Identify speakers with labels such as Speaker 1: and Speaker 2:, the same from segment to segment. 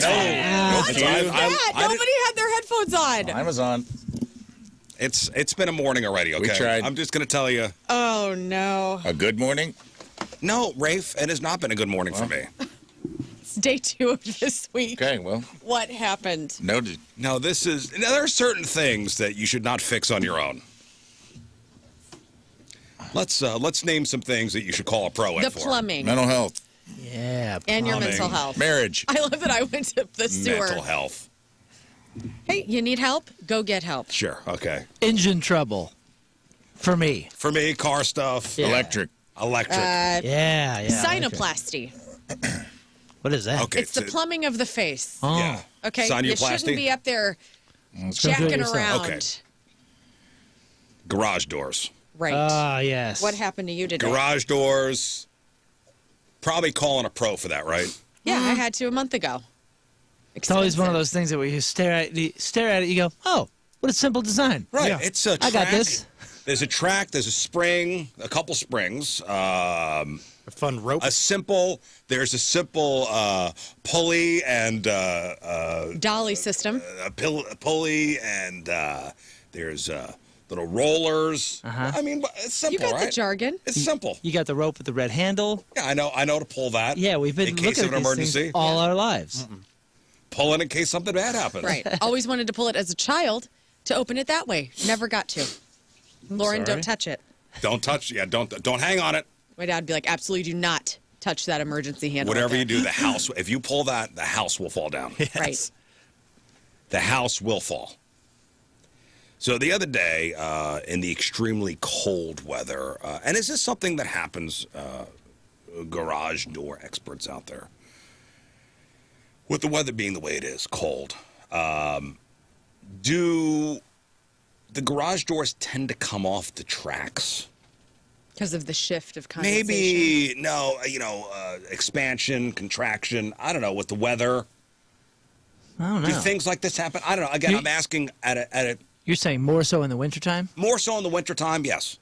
Speaker 1: What?
Speaker 2: Nobody had their headphones on.
Speaker 1: I was on.
Speaker 3: It's been a morning already, okay?
Speaker 1: We tried.
Speaker 3: I'm just going to tell you.
Speaker 2: Oh, no.
Speaker 1: A good morning?
Speaker 3: No, Rafe, it has not been a good morning for me.
Speaker 2: It's day 2 of this week.
Speaker 1: Okay, well.
Speaker 2: What happened?
Speaker 1: Noted.
Speaker 3: No, there are certain things that you should not fix on your own. Let's name some things that you should call a pro in
Speaker 2: The
Speaker 3: for.
Speaker 2: plumbing.
Speaker 1: Mental health.
Speaker 4: Yeah.
Speaker 2: And your
Speaker 3: plumbing.
Speaker 2: mental health.
Speaker 1: Marriage.
Speaker 2: I love that I went to the sewer.
Speaker 3: Mental health.
Speaker 2: Hey, you need help? Go get help.
Speaker 3: Sure, okay.
Speaker 4: Engine trouble. For me.
Speaker 3: For me, car stuff.
Speaker 4: Yeah.
Speaker 1: Electric.
Speaker 4: Yeah.
Speaker 2: Sinoplasty.
Speaker 4: What is that?
Speaker 3: Okay.
Speaker 2: It's the plumbing of the face.
Speaker 4: Oh.
Speaker 3: Yeah.
Speaker 2: Okay? You shouldn't
Speaker 3: Sinuplasty.
Speaker 2: be up there
Speaker 4: Go do it
Speaker 2: jacking
Speaker 4: yourself.
Speaker 2: around.
Speaker 3: Okay. Garage doors.
Speaker 2: Right.
Speaker 4: Ah, yes.
Speaker 2: What happened to you today?
Speaker 3: Garage doors. Probably calling a pro for that, right?
Speaker 2: Yeah, I had to a month ago.
Speaker 4: It's always one of those things that where you stare at it, you go, oh, what a simple design.
Speaker 3: Right.
Speaker 4: Yeah.
Speaker 3: It's a track.
Speaker 4: I got this.
Speaker 3: There's a track, there's a spring, a couple springs,
Speaker 5: A fun rope.
Speaker 3: there's a simple pulley and
Speaker 2: dolly system.
Speaker 3: a pulley and there's little rollers. I mean, it's simple,
Speaker 2: You got
Speaker 3: right?
Speaker 2: the jargon.
Speaker 3: It's simple.
Speaker 4: You got the rope with the red handle.
Speaker 3: Yeah, I know to pull that.
Speaker 4: Yeah, we've been
Speaker 3: in case
Speaker 4: looking
Speaker 3: of an
Speaker 4: at these
Speaker 3: emergency.
Speaker 4: things all our lives.
Speaker 3: Pull it in case something bad happens.
Speaker 2: Right. Always wanted to pull it as a child to open it that way. Never got to. Lauren,
Speaker 5: sorry.
Speaker 2: don't touch it.
Speaker 3: Don't touch. Yeah, don't hang on it.
Speaker 2: My dad would be like, absolutely do not touch that emergency handle.
Speaker 3: Whatever
Speaker 2: like
Speaker 3: you
Speaker 2: that.
Speaker 3: do, the house. If you pull that, the house will fall down.
Speaker 2: Right.
Speaker 3: The house will fall. So the other day, in the extremely cold weather, and is this something that happens, garage door experts out there, with the weather being the way it is, cold, do the garage doors tend to come off the tracks?
Speaker 2: Because of the shift of condensation.
Speaker 3: Maybe, no, expansion, contraction, I don't know, with the weather.
Speaker 4: I don't know.
Speaker 3: Do things like this happen? I don't know. Again, I'm asking at a
Speaker 4: You're saying more so in the wintertime?
Speaker 3: more so in the wintertime, yes.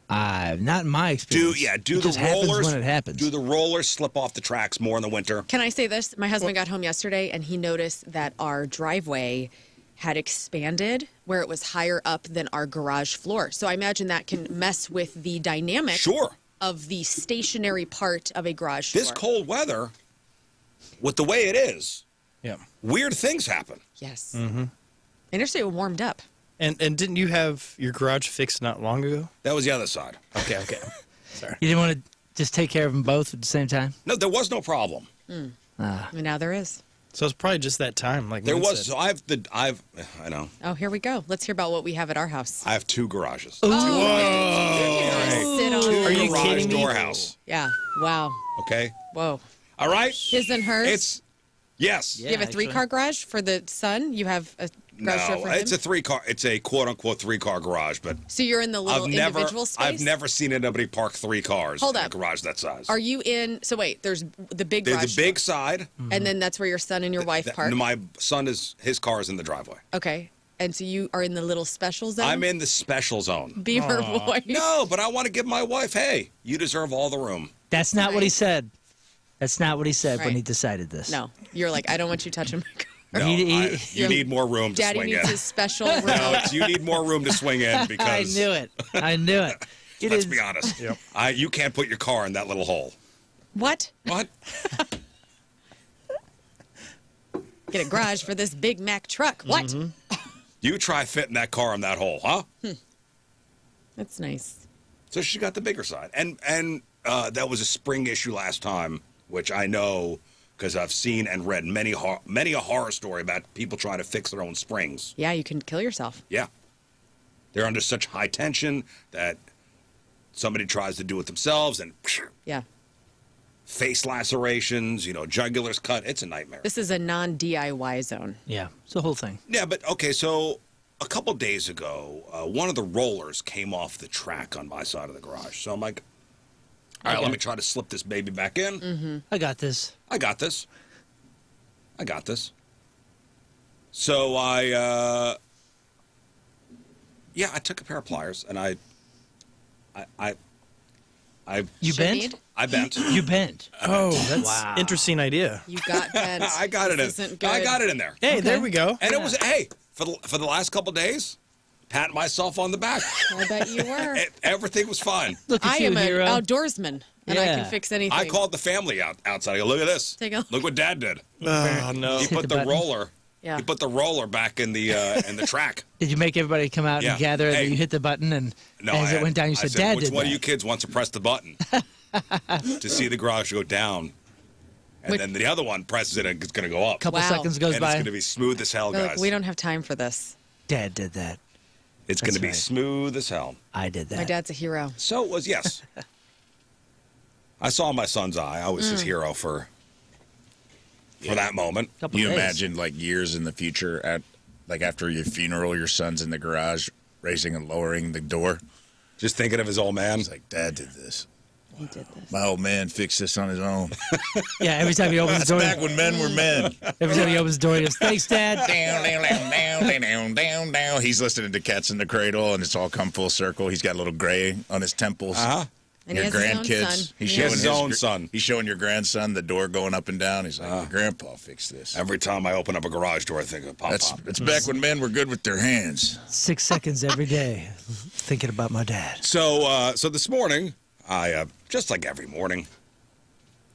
Speaker 4: Not in my experience.
Speaker 3: Do
Speaker 4: It
Speaker 3: the
Speaker 4: just happens
Speaker 3: rollers
Speaker 4: when it happens.
Speaker 3: Do the rollers slip off the tracks more in the winter?
Speaker 2: Can I say this? My husband got home yesterday and he noticed that our driveway had expanded where it was higher up than our garage floor. So I imagine that can mess with the dynamic
Speaker 3: Sure.
Speaker 2: of the stationary part of a garage
Speaker 3: This
Speaker 2: floor.
Speaker 3: cold weather, with the way it is,
Speaker 5: Yeah.
Speaker 3: weird things happen.
Speaker 2: Yes. Mm-hmm. Interstate warmed up.
Speaker 5: And didn't you have your garage fixed not long ago?
Speaker 3: That was the other side.
Speaker 5: Okay. Sorry.
Speaker 4: You didn't want to just take care of them both at the same time?
Speaker 3: No, there was no problem.
Speaker 2: And now there is.
Speaker 5: So it's probably just that time. Like
Speaker 3: There
Speaker 5: Lynn
Speaker 3: was.
Speaker 5: said.
Speaker 3: So I know.
Speaker 2: Oh, here we go. Let's hear about what we have at our house.
Speaker 3: I have 2 garages.
Speaker 2: Sit on
Speaker 5: Are you
Speaker 3: garage
Speaker 5: kidding me?
Speaker 3: door house.
Speaker 2: Yeah. Wow.
Speaker 3: Okay.
Speaker 2: Whoa.
Speaker 3: All right.
Speaker 2: His and hers?
Speaker 3: It's yes.
Speaker 2: You have a 3-car garage for the son? You have a garage door
Speaker 3: No,
Speaker 2: for him?
Speaker 3: it's a 3-car. It's a quote unquote 3-car garage, but
Speaker 2: So you're in the little individual space?
Speaker 3: I've never seen anybody park 3 cars
Speaker 2: Hold
Speaker 3: in
Speaker 2: up.
Speaker 3: a garage that size.
Speaker 2: Are you in? So wait, there's the big
Speaker 3: There's
Speaker 2: garage
Speaker 3: the big
Speaker 2: door,
Speaker 3: side.
Speaker 2: and then that's where your son and your wife park.
Speaker 3: My son his car is in the driveway.
Speaker 2: Okay, and so you are in the little special zone.
Speaker 3: I'm in the special zone.
Speaker 2: Beaver Boy.
Speaker 3: No, but I want to give my wife, hey, you deserve all the room.
Speaker 4: That's not what he
Speaker 2: Right.
Speaker 4: said. That's not what he said when
Speaker 2: Right.
Speaker 4: he decided this.
Speaker 2: No, you're like, I don't want you touching my car.
Speaker 3: No,
Speaker 4: He-
Speaker 3: you need more room to
Speaker 2: Daddy
Speaker 3: swing
Speaker 2: needs
Speaker 3: in.
Speaker 2: his special room.
Speaker 3: No, you need more room to swing in because
Speaker 4: I knew it. I knew it. It
Speaker 3: let's
Speaker 4: is-
Speaker 3: be honest. You can't put your car in that little hole.
Speaker 2: What?
Speaker 3: What?
Speaker 2: Get a garage for this Big Mac truck. What?
Speaker 3: Mm-hmm. You try fitting that car in that hole, huh?
Speaker 2: That's nice.
Speaker 3: So she got the bigger side, and that was a spring issue last time, which I know because I've seen and read many a horror story about people trying to fix their own springs.
Speaker 2: Yeah, you can kill yourself.
Speaker 3: Yeah, they're under such high tension that somebody tries to do it themselves, and
Speaker 2: Yeah.
Speaker 3: face lacerations, jugulars cut. It's a nightmare.
Speaker 2: This is a non-DIY zone.
Speaker 4: Yeah, it's the whole thing.
Speaker 3: Yeah, but okay, so a couple days ago, one of the rollers came off the track on my side of the garage. So I'm like, all right, let me try to slip this baby back in.
Speaker 2: Mm-hmm.
Speaker 4: I got this.
Speaker 3: I got this. So I took a pair of pliers and I
Speaker 4: You
Speaker 2: Should
Speaker 4: bent?
Speaker 2: need?
Speaker 3: I bent.
Speaker 4: You bent.
Speaker 5: Oh, that's interesting idea.
Speaker 2: You got bent.
Speaker 3: I got it in.
Speaker 2: Isn't good.
Speaker 3: I got it in there.
Speaker 5: Hey, there we go.
Speaker 3: And it was for the last couple days, patting myself on the back.
Speaker 2: I bet you were.
Speaker 3: Everything was fine.
Speaker 4: Look at
Speaker 2: I
Speaker 4: you,
Speaker 2: am an
Speaker 4: hero.
Speaker 2: outdoorsman, and I
Speaker 4: Yeah.
Speaker 2: can fix anything.
Speaker 3: I called the family outside. I go, look at this.
Speaker 2: Take a look.
Speaker 3: Look what Dad did.
Speaker 5: Oh, no.
Speaker 3: He
Speaker 4: Hit
Speaker 3: put
Speaker 4: the
Speaker 3: the
Speaker 4: button.
Speaker 3: roller.
Speaker 2: Yeah.
Speaker 3: He put the roller back in the track.
Speaker 4: Did you make everybody come out
Speaker 3: Yeah.
Speaker 4: and gather?
Speaker 3: Hey.
Speaker 4: And you hit the button, and
Speaker 3: No,
Speaker 4: as it went down, you
Speaker 3: I
Speaker 4: said,
Speaker 3: said,
Speaker 4: "Dad
Speaker 3: which
Speaker 4: did
Speaker 3: one
Speaker 4: that."
Speaker 3: of you kids wants to press the button to see the garage go down? And
Speaker 2: Which-
Speaker 3: then the other one presses it and it's going to go up.
Speaker 4: Couple
Speaker 2: Wow.
Speaker 4: seconds goes
Speaker 3: And
Speaker 4: by.
Speaker 3: it's going to be smooth as hell,
Speaker 2: They're
Speaker 3: guys.
Speaker 2: like, we don't have time for this.
Speaker 4: Dad did that.
Speaker 3: It's going to be
Speaker 4: right.
Speaker 3: smooth as hell.
Speaker 4: I did that.
Speaker 2: My dad's a hero.
Speaker 3: So it was, yes. I saw in my son's eye. I was his hero for that moment.
Speaker 4: Couple
Speaker 1: You
Speaker 4: days.
Speaker 1: imagine like years in the future, like after your funeral, your son's in the garage raising and lowering the door.
Speaker 3: Just thinking of his old man.
Speaker 1: He's like, Dad did this.
Speaker 2: He did this.
Speaker 1: My old man fixed this on his own.
Speaker 4: Yeah, every time he opens the
Speaker 1: That's
Speaker 4: door,
Speaker 1: back when men were men.
Speaker 4: every time he opens the door, he goes, "Thanks, Dad."
Speaker 1: Down, down, down, down, down, down, down. He's listening to Cats in the Cradle, and it's all come full circle. He's got a little gray on his temples.
Speaker 3: Uh-huh.
Speaker 2: And
Speaker 1: Your
Speaker 2: he has his own
Speaker 1: grandkids.
Speaker 2: son.
Speaker 1: He's
Speaker 2: He
Speaker 1: showing
Speaker 2: has
Speaker 3: his own son.
Speaker 1: He's showing your grandson the door going up and down. He's like, "Your grandpa fixed this."
Speaker 3: Every time I open up a garage door, I think of Pop
Speaker 1: That's
Speaker 3: Pop.
Speaker 1: it's back when men were good with their hands.
Speaker 4: 6 seconds every day, thinking about my dad.
Speaker 3: So this morning, I just like every morning,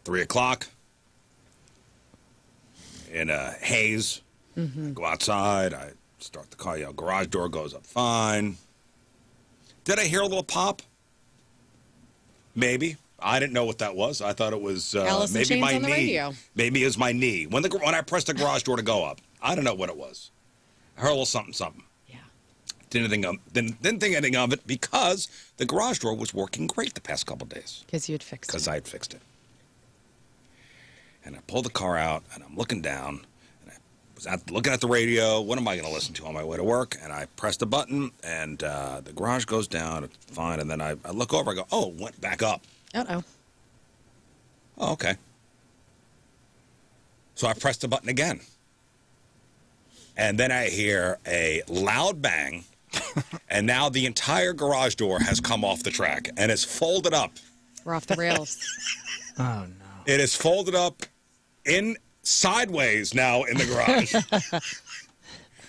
Speaker 3: 3 o'clock, in a haze, I go outside. I start the car. Garage door goes up fine. Did I hear a little pop? Maybe. I didn't know what that was. I thought it was
Speaker 2: Alice in
Speaker 3: maybe
Speaker 2: Chains
Speaker 3: my
Speaker 2: on the
Speaker 3: knee.
Speaker 2: radio.
Speaker 3: Maybe it was my knee. When I pressed the garage door to go up, I don't know what it was. I heard a little something, something.
Speaker 2: Yeah.
Speaker 3: Didn't think anything of it because the garage door was working great the past couple days
Speaker 2: Because you had fixed
Speaker 3: because
Speaker 2: it.
Speaker 3: I had fixed it. And I pulled the car out and I'm looking down and I was looking at the radio. What am I going to listen to on my way to work? And I pressed the button and the garage goes down. It's fine. And then I look over. I go, oh, it went back up.
Speaker 2: Uh-oh.
Speaker 3: Oh, okay. So I pressed the button again. And then I hear a loud bang. And now the entire garage door has come off the track and it's folded up.
Speaker 2: We're off the rails.
Speaker 4: Oh no!
Speaker 3: It is folded up in sideways now in the garage.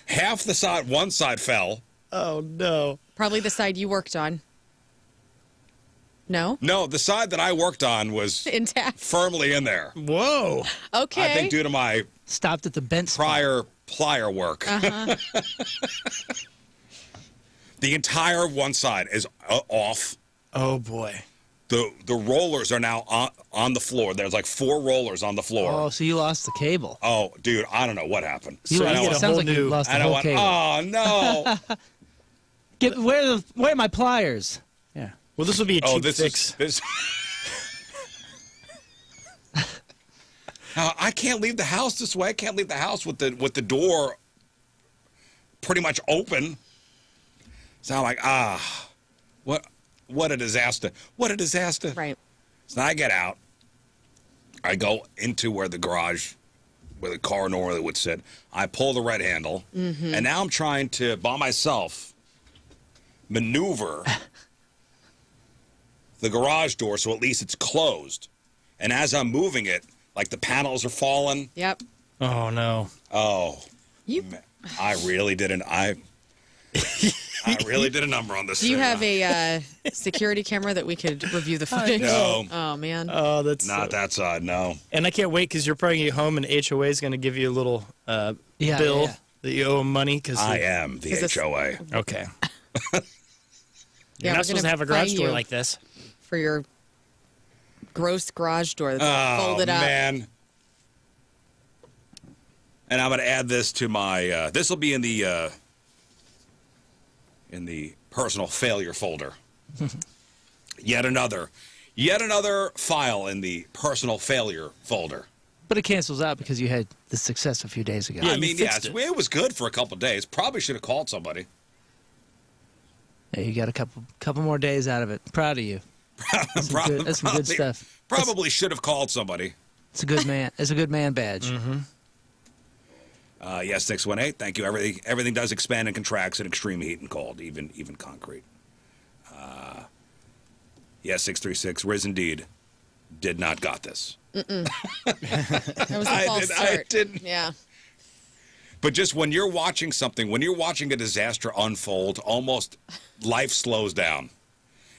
Speaker 3: Half the side, one side fell.
Speaker 5: Oh, no.
Speaker 2: Probably the side you worked on. No?
Speaker 3: No, the side that I worked on was
Speaker 2: Intact.
Speaker 3: firmly in there.
Speaker 5: Whoa.
Speaker 2: Okay.
Speaker 3: I think due to my
Speaker 4: Stopped at the bent spot.
Speaker 3: prior plier work. The entire one side is off.
Speaker 5: Oh, boy.
Speaker 3: The rollers are now on the floor. There's like 4 rollers on the floor.
Speaker 4: Oh, so you lost the cable.
Speaker 3: Oh, dude, I don't know what happened.
Speaker 4: You,
Speaker 5: So
Speaker 3: And
Speaker 5: you
Speaker 3: I
Speaker 5: get
Speaker 3: went-
Speaker 5: a
Speaker 4: sounds
Speaker 5: whole
Speaker 4: like you
Speaker 5: new-
Speaker 4: lost the
Speaker 3: and I
Speaker 4: whole
Speaker 3: went,
Speaker 4: cable.
Speaker 3: oh, no.
Speaker 4: Where are my pliers? Yeah.
Speaker 5: Well, this will be a cheap
Speaker 3: Oh, this
Speaker 5: fix.
Speaker 3: is this. I can't leave the house this way. I can't leave the house with the door pretty much open. So I'm like, what a disaster! What a disaster!
Speaker 2: Right.
Speaker 3: So I get out. I go into where the garage, where the car normally would sit. I pull the red handle, and now I'm trying to, by myself, maneuver the garage door so at least it's closed. And as I'm moving it, like the panels are falling.
Speaker 2: Yep.
Speaker 5: Oh, no.
Speaker 3: Oh,
Speaker 2: You.
Speaker 3: I really didn't. I really did a number on this.
Speaker 2: Do you
Speaker 3: thing.
Speaker 2: have a security camera that we could review the footage?
Speaker 3: No.
Speaker 2: Oh, man.
Speaker 5: Oh, that's
Speaker 3: Not that side? No.
Speaker 5: And I can't wait because you're probably going to get home and HOA is going to give you a little bill
Speaker 4: yeah.
Speaker 5: that you owe 'em money. Cause
Speaker 3: I am the
Speaker 2: Is this-
Speaker 3: HOA.
Speaker 5: Okay.
Speaker 2: Yeah,
Speaker 5: You're
Speaker 2: we're
Speaker 5: not supposed
Speaker 2: gonna
Speaker 5: to have a garage
Speaker 2: fine
Speaker 5: door
Speaker 2: you
Speaker 5: like this.
Speaker 2: for your gross garage door that's
Speaker 3: Oh
Speaker 2: folded up.
Speaker 3: man. And I'm going to add this to my. This will be in the personal failure folder. Yet another file in the personal failure folder.
Speaker 4: But it cancels out because you had the success a few days ago.
Speaker 3: I
Speaker 5: you
Speaker 3: mean,
Speaker 5: fixed
Speaker 3: yes,
Speaker 5: it.
Speaker 3: it was good for a couple of days. Probably should have called somebody.
Speaker 4: Yeah, you got a couple more days out of it. Proud of you. That's some good stuff.
Speaker 3: Probably should have called somebody.
Speaker 4: It's a good man. It's a good man badge.
Speaker 3: Yes, 618. Thank you. Everything does expand and contracts in extreme heat and cold, even concrete. Yes, 636. Rizz indeed. did not got this.
Speaker 2: That was a false start.
Speaker 3: I didn't.
Speaker 2: Yeah.
Speaker 3: But just when you're watching something, when you're watching a disaster unfold, almost life slows down.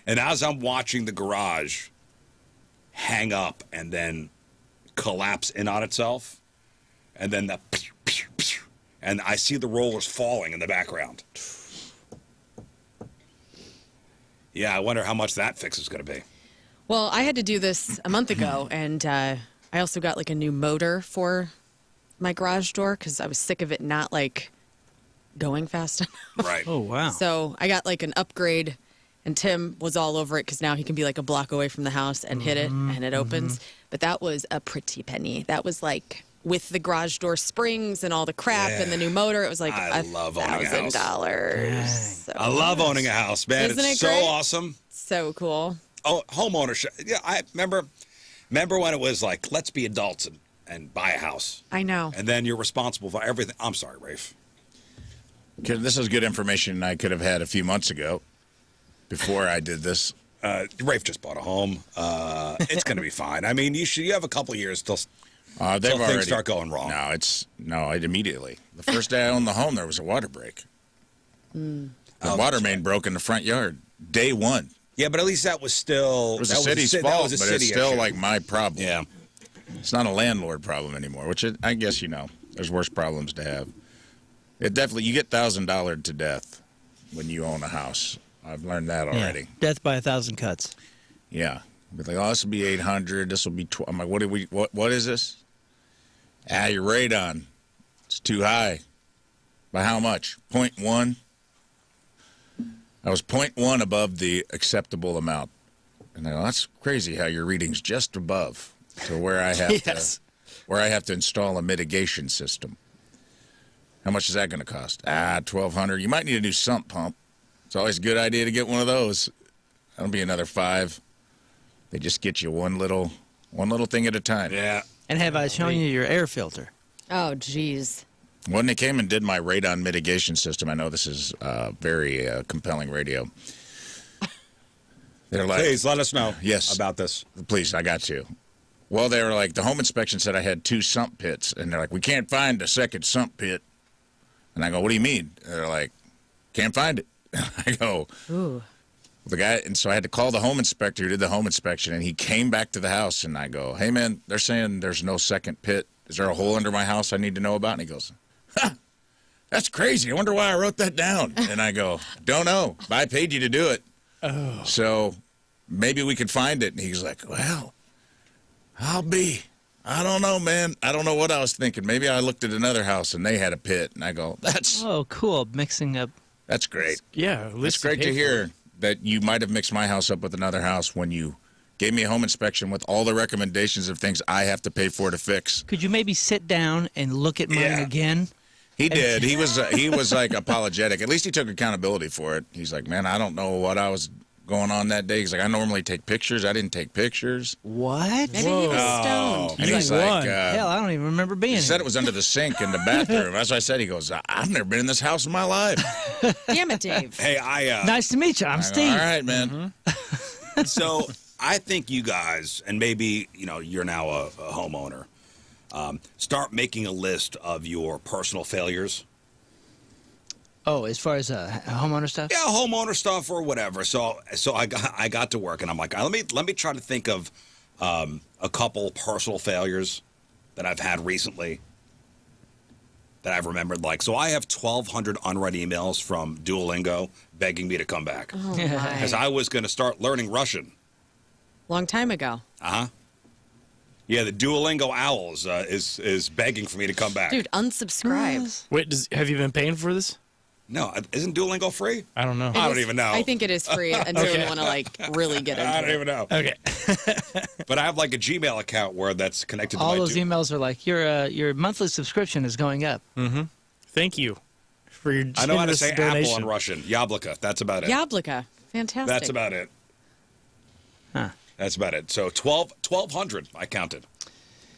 Speaker 3: And as I'm watching the garage hang up and then collapse in on itself, and then the pew, pew, pew, and I see the rollers falling in the background. Yeah, I wonder how much that fix is going to be.
Speaker 2: Well, I had to do this a month ago, and I also got like a new motor for my garage door because I was sick of it not like going fast enough.
Speaker 3: Right.
Speaker 5: Oh, wow.
Speaker 2: So I got like an upgrade, and Tim was all over it because now he can be like a block away from the house and hit it, and it opens. But that was a pretty penny. That was like with the garage door springs and all the crap and the new motor. It was like
Speaker 3: I love owning a house.
Speaker 2: $1,000. So
Speaker 3: I love owning a house, man.
Speaker 2: Isn't
Speaker 3: It's
Speaker 2: it
Speaker 3: so
Speaker 2: great?
Speaker 3: awesome.
Speaker 2: So cool.
Speaker 3: Oh, homeownership. Yeah, I remember when it was like, let's be adults and buy a house.
Speaker 2: I know.
Speaker 3: And then you're responsible for everything. I'm sorry, Rafe.
Speaker 1: This is good information I could have had a few months ago before I did this.
Speaker 3: Rafe just bought a home. It's going to be fine. I mean, you have a couple of years till things start going wrong.
Speaker 1: No, immediately. The first day I owned the home, there was a water break. The water main broke in the front yard. Day one.
Speaker 3: Yeah, but at least that was still...
Speaker 1: It was the city's fault, but it's still like my problem.
Speaker 3: Yeah.
Speaker 1: It's not a landlord problem anymore, which I guess, there's worse problems to have. It definitely, you get $1,000 to death when you own a house. I've learned that already.
Speaker 4: Yeah. Death by 1,000 cuts.
Speaker 1: Yeah. But like, this will be 800. This will be. I'm like, what is this? Your radon. It's too high. By how much? 0.1. I was 0.1 above the acceptable amount. And I go, that's crazy how your reading's just above. So where I have to install a mitigation system. How much is that going to cost? $1,200. You might need a new sump pump. It's always a good idea to get one of those. That'll be another $5. They just get you one little thing at a time.
Speaker 3: Yeah.
Speaker 4: And have I shown you your air filter?
Speaker 2: Oh, geez.
Speaker 1: When they came and did my radon mitigation system, I know this is very compelling radio. They're like,
Speaker 3: Please let us know about this.
Speaker 1: Please, I got you. Well, they were like, the home inspection said I had 2 sump pits. And they're like, we can't find a second sump pit. And I go, what do you mean? And they're like, can't find it. I go,
Speaker 2: ooh.
Speaker 1: The guy, and so I had to call the home inspector who did the home inspection, and he came back to the house, and I go, hey, man, they're saying there's no second pit. Is there a hole under my house I need to know about? And he goes, that's crazy. I wonder why I wrote that down. And I go, don't know. I paid you to do it. Oh. So maybe we could find it. And he's like, well, I don't know, man. I don't know what I was thinking. Maybe I looked at another house, and they had a pit. And I go,
Speaker 4: oh, cool. Mixing up.
Speaker 1: That's great.
Speaker 5: Yeah.
Speaker 1: It's great to hear that you might have mixed my house up with another house when you gave me a home inspection with all the recommendations of things I have to pay for to fix.
Speaker 4: Could you maybe sit down and look at mine again?
Speaker 1: He did. He was like apologetic. At least he took accountability for it. He's like, man, I don't know what I was going on that day. He's like, I normally take pictures. I didn't take pictures.
Speaker 4: What?
Speaker 2: Maybe he was stoned.
Speaker 1: And he's like,
Speaker 4: hell, I don't even remember being
Speaker 1: He said it was under the sink in the bathroom. That's what I said. He goes, I've never been in this house in my life.
Speaker 2: Damn it, Dave.
Speaker 3: Hey,
Speaker 4: nice to meet you. I'm Steve.
Speaker 1: All right, man.
Speaker 3: So I think you guys, and maybe, you're now a homeowner, start making a list of your personal failures.
Speaker 4: Oh, as far as homeowner stuff?
Speaker 3: Yeah, homeowner stuff or whatever. So I got to work, and I'm like, let me try to think of a couple personal failures that I've had recently that I've remembered. Like, so I have 1,200 unread emails from Duolingo begging me to come back
Speaker 2: Oh,
Speaker 3: because I was going to start learning Russian.
Speaker 2: Long time ago.
Speaker 3: Yeah, the Duolingo Owls is begging for me to come back.
Speaker 2: Dude, unsubscribe.
Speaker 5: Wait, have you been paying for this?
Speaker 3: No, isn't Duolingo free?
Speaker 5: I don't know.
Speaker 3: I don't even know.
Speaker 2: I think it is free until you want to really get into it.
Speaker 3: I don't even know.
Speaker 5: Okay.
Speaker 3: But I have like a Gmail account where that's connected to
Speaker 4: all
Speaker 3: my
Speaker 4: those emails are like, your monthly subscription is going up.
Speaker 5: Mm-hmm. Thank you for your
Speaker 3: I know how to say
Speaker 5: donation.
Speaker 3: apple in Russian. Yablika. That's about it.
Speaker 2: Yablika. Fantastic.
Speaker 3: That's about it.
Speaker 4: Huh.
Speaker 3: That's about it. So 1,200 I counted.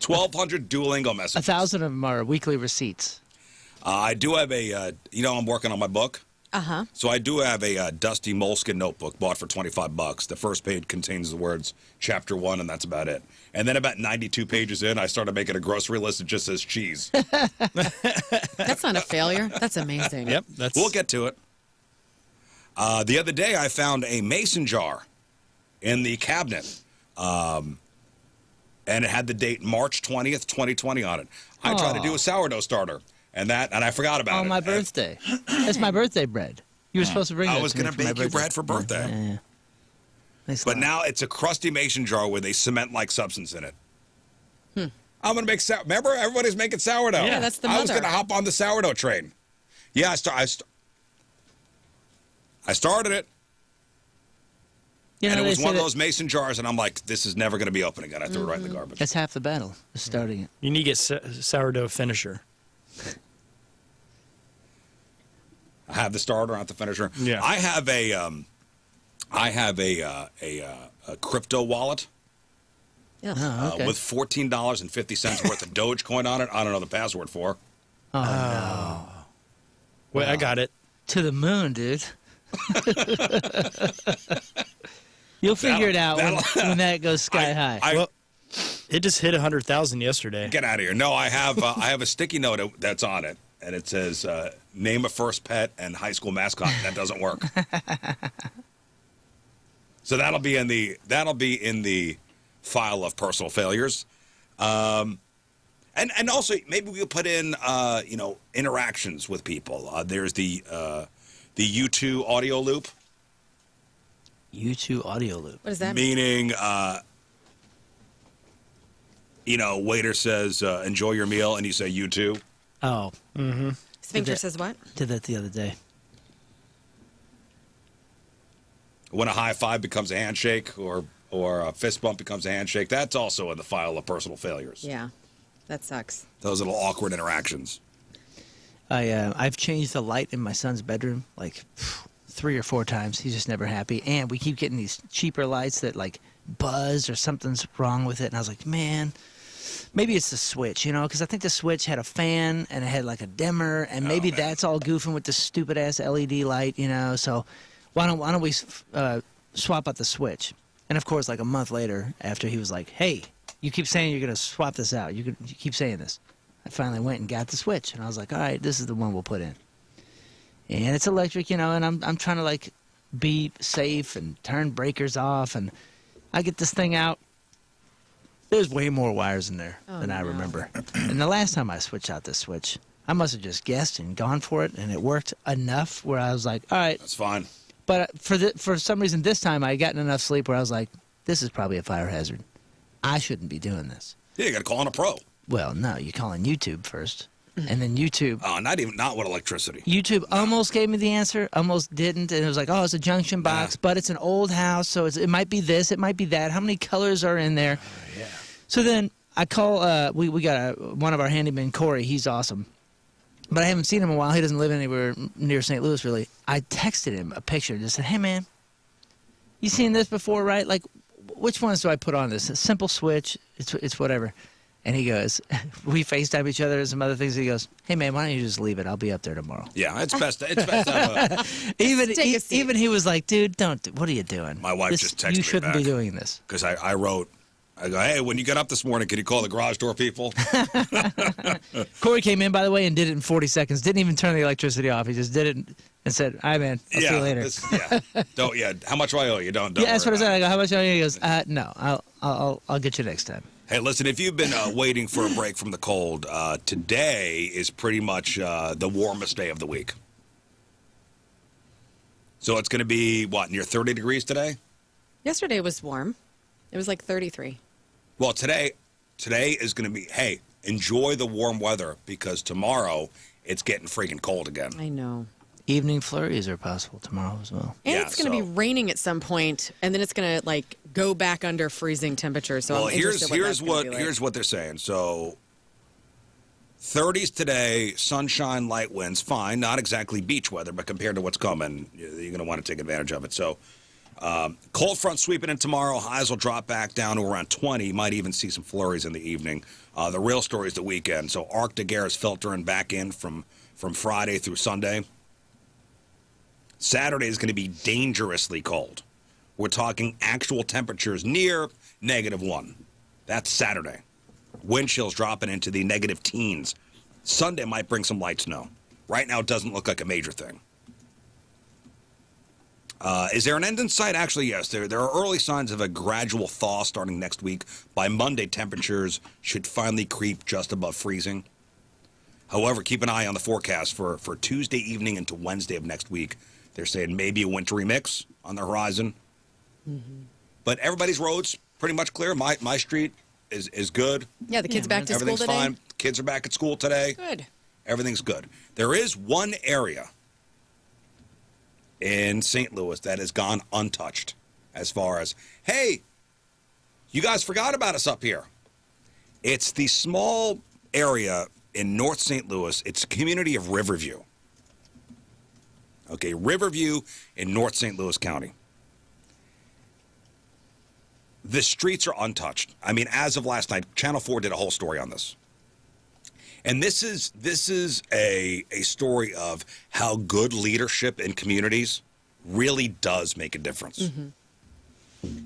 Speaker 3: 1,200 Duolingo messages.
Speaker 4: 1,000 of them are weekly receipts.
Speaker 3: I do have I'm working on my book.
Speaker 2: Uh-huh.
Speaker 3: So I do have a dusty moleskin notebook bought for $25. The first page contains the words Chapter 1, and that's about it. And then about 92 pages in, I started making a grocery list that just says cheese.
Speaker 2: That's not a failure. That's amazing.
Speaker 5: Yep.
Speaker 3: We'll get to it. The other day, I found a mason jar in the cabinet, and it had the date March 20th, 2020 on it. I tried to do a sourdough starter, and I forgot about it.
Speaker 4: On my birthday. That's my birthday bread. You were supposed to bring that
Speaker 3: I was
Speaker 4: going
Speaker 3: going to bake you bread for birthday.
Speaker 4: Yeah. Thanks a
Speaker 3: But
Speaker 4: lot.
Speaker 3: now it's a crusty mason jar with a cement-like substance in it. I'm going to make sourdough. Remember, everybody's making sourdough.
Speaker 2: Yeah, that's the
Speaker 3: I was
Speaker 2: mother.
Speaker 3: going to hop on the sourdough train. Yeah, I started it,
Speaker 4: You know,
Speaker 3: and it
Speaker 4: they
Speaker 3: was
Speaker 4: say
Speaker 3: one of
Speaker 4: that-
Speaker 3: those mason jars, and I'm like, this is never going to be open again. I threw it right in the garbage.
Speaker 4: That's half the battle, is starting it.
Speaker 5: You need to get sourdough finisher.
Speaker 3: I have the starter, I have the finisher.
Speaker 5: Yeah.
Speaker 3: I have a crypto wallet
Speaker 2: Yeah.
Speaker 4: Oh, okay.
Speaker 3: with $14.50 worth of Dogecoin on it. I don't know the password for.
Speaker 5: Wait, I got it.
Speaker 4: To the moon, dude. You'll figure it out when that goes sky high.
Speaker 5: Well, it just hit 100,000 yesterday.
Speaker 3: Get out of here. No, I have a sticky note that's on it, and it says name a first pet and high school mascot. That doesn't work. So that'll be in the file of personal failures. And also maybe we'll put in interactions with people. There's the U2 audio loop.
Speaker 4: U2 audio loop.
Speaker 2: What does that mean?
Speaker 3: Meaning, waiter says, enjoy your meal, and you say, you too.
Speaker 4: Oh,
Speaker 2: Sphincter says what?
Speaker 4: did that the other day.
Speaker 3: When a high five becomes a handshake or a fist bump becomes a handshake, that's also in the file of personal failures.
Speaker 2: Yeah. That sucks.
Speaker 3: Those little awkward interactions.
Speaker 4: I've changed the light in my son's bedroom like 3 or 4 times. He's just never happy. And we keep getting these cheaper lights that like buzz or something's wrong with it. And I was like, man, maybe it's the switch, because I think the switch had a fan and it had like a dimmer, and maybe that's all goofing with the stupid ass LED light, So why don't we swap out the switch? And of course, like a month later, after he was like, hey, you keep saying you're gonna swap this out. You keep saying this. I finally went and got the switch, and I was like, all right, this is the one we'll put in. And it's electric, and I'm trying to like be safe and turn breakers off, and I get this thing out. There's way more wires in there than I remember. And the last time I switched out this switch, I must have just guessed and gone for it, and it worked enough where I was like, all right.
Speaker 3: That's fine.
Speaker 4: But for some reason this time I had gotten enough sleep where I was like, this is probably a fire hazard. I shouldn't be doing this.
Speaker 3: Yeah, you got to call in a pro.
Speaker 4: Well, no, you call in YouTube first, and then YouTube.
Speaker 3: Not with electricity.
Speaker 4: YouTube almost gave me the answer, almost didn't, and it was like, oh, it's a junction box, but it's an old house, so it might be this, it might be that. How many colors are in there?
Speaker 3: Yeah.
Speaker 4: So then I call. We got one of our handymen, Corey. He's awesome, but I haven't seen him in a while. He doesn't live anywhere near St. Louis, really. I texted him a picture and just said, hey, man, you seen this before, right? Like, which ones do I put on this? A simple switch. It's whatever. And he goes, we FaceTime each other and some other things. He goes, hey, man, why don't you just leave it? I'll be up there tomorrow.
Speaker 3: Yeah, it's best to have
Speaker 4: Even
Speaker 2: take a seat.
Speaker 4: even he was like, dude, what are you doing?
Speaker 3: My wife just texted me
Speaker 4: You shouldn't
Speaker 3: back.
Speaker 4: be doing this.
Speaker 3: because I wrote, I go, hey, when you get up this morning, can you call the garage door people?
Speaker 4: Corey came in, by the way, and did it in 40 seconds. Didn't even turn the electricity off. He just did it and said, all right, man, I'll see you later.
Speaker 3: How much do I owe you? Don't
Speaker 4: Yeah, that's
Speaker 3: worry
Speaker 4: what I said.
Speaker 3: about
Speaker 4: I
Speaker 3: it.
Speaker 4: go, how much are you? He goes, no, I'll get you next time.
Speaker 3: Hey, listen, if you've been waiting for a break from the cold, today is pretty much the warmest day of the week. So it's going to be, near 30 degrees today?
Speaker 2: Yesterday was warm. It was like 33.
Speaker 3: Well, today is going to be, hey, enjoy the warm weather because tomorrow it's getting freaking cold again.
Speaker 2: I know.
Speaker 4: Evening flurries are possible tomorrow as well.
Speaker 2: And
Speaker 3: Yeah,
Speaker 2: it's going to be raining at some point, and then it's going to like go back under freezing temperature. So
Speaker 3: Well,
Speaker 2: I'm interested
Speaker 3: here's
Speaker 2: what that's
Speaker 3: here's what they're saying. So 30s today, sunshine, light winds, fine. Not exactly beach weather, but compared to what's coming, you're going to want to take advantage of it. So cold front sweeping in tomorrow. Highs will drop back down to around 20. Might even see some flurries in the evening. The real story is the weekend. So Arctic air is filtering back in from Friday through Sunday. Saturday is going to be dangerously cold. We're talking actual temperatures near -1. That's Saturday. Wind chills dropping into the negative teens. Sunday might bring some light snow. Right now, it doesn't look like a major thing. Is there an end in sight? Actually, yes. There are early signs of a gradual thaw starting next week. By Monday, temperatures should finally creep just above freezing. However, keep an eye on the forecast for Tuesday evening into Wednesday of next week. They're saying maybe a wintry mix on the horizon. Mm-hmm. But everybody's roads pretty much clear. My street is good.
Speaker 2: Yeah, the kids back to school today?
Speaker 3: Everything's fine. Kids are back at school today.
Speaker 2: Good.
Speaker 3: Everything's good. There is one area in St. Louis that has gone untouched as far as, hey, you guys forgot about us up here. It's the small area in North St. Louis. It's a community of Riverview. Okay, Riverview in North St. Louis County. The streets are untouched. I mean, as of last night, Channel 4 did a whole story on this. And this is a story of how good leadership in communities really does make a difference. Mm-hmm.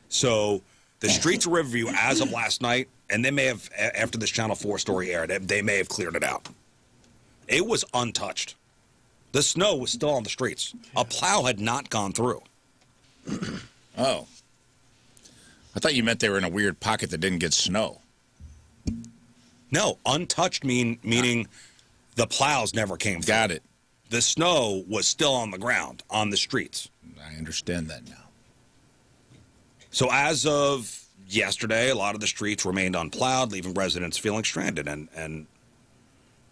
Speaker 3: So the streets of Riverview, as of last night, and they may have, after this Channel 4 story aired, they may have cleared it out. It was untouched. The snow was still on the streets. A plow had not gone through.
Speaker 1: Oh. I thought you meant they were in a weird pocket that didn't get snow.
Speaker 3: No, untouched meaning the plows never came through.
Speaker 1: Got it.
Speaker 3: The snow was still on the ground, on the streets.
Speaker 1: I understand that now.
Speaker 3: So as of yesterday, a lot of the streets remained unplowed, leaving residents feeling stranded. And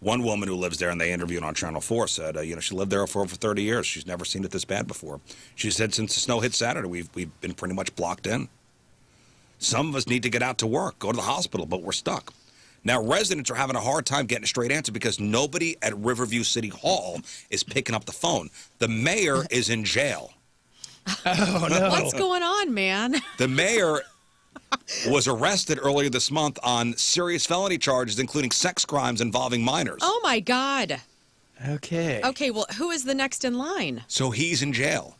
Speaker 3: one woman who lives there, and they interviewed on Channel 4, said, she lived there for over 30 years. She's never seen it this bad before. She said since the snow hit Saturday, we've been pretty much blocked in. Some of us need to get out to work, go to the hospital, but we're stuck. Now, residents are having a hard time getting a straight answer because nobody at Riverview City Hall is picking up the phone. The mayor is in jail.
Speaker 5: Oh, no.
Speaker 2: What's going on, man?
Speaker 3: The mayor was arrested earlier this month on serious felony charges, including sex crimes involving minors.
Speaker 2: Oh, my God.
Speaker 5: Okay.
Speaker 2: Okay, well, who is the next in line?
Speaker 3: So he's in jail.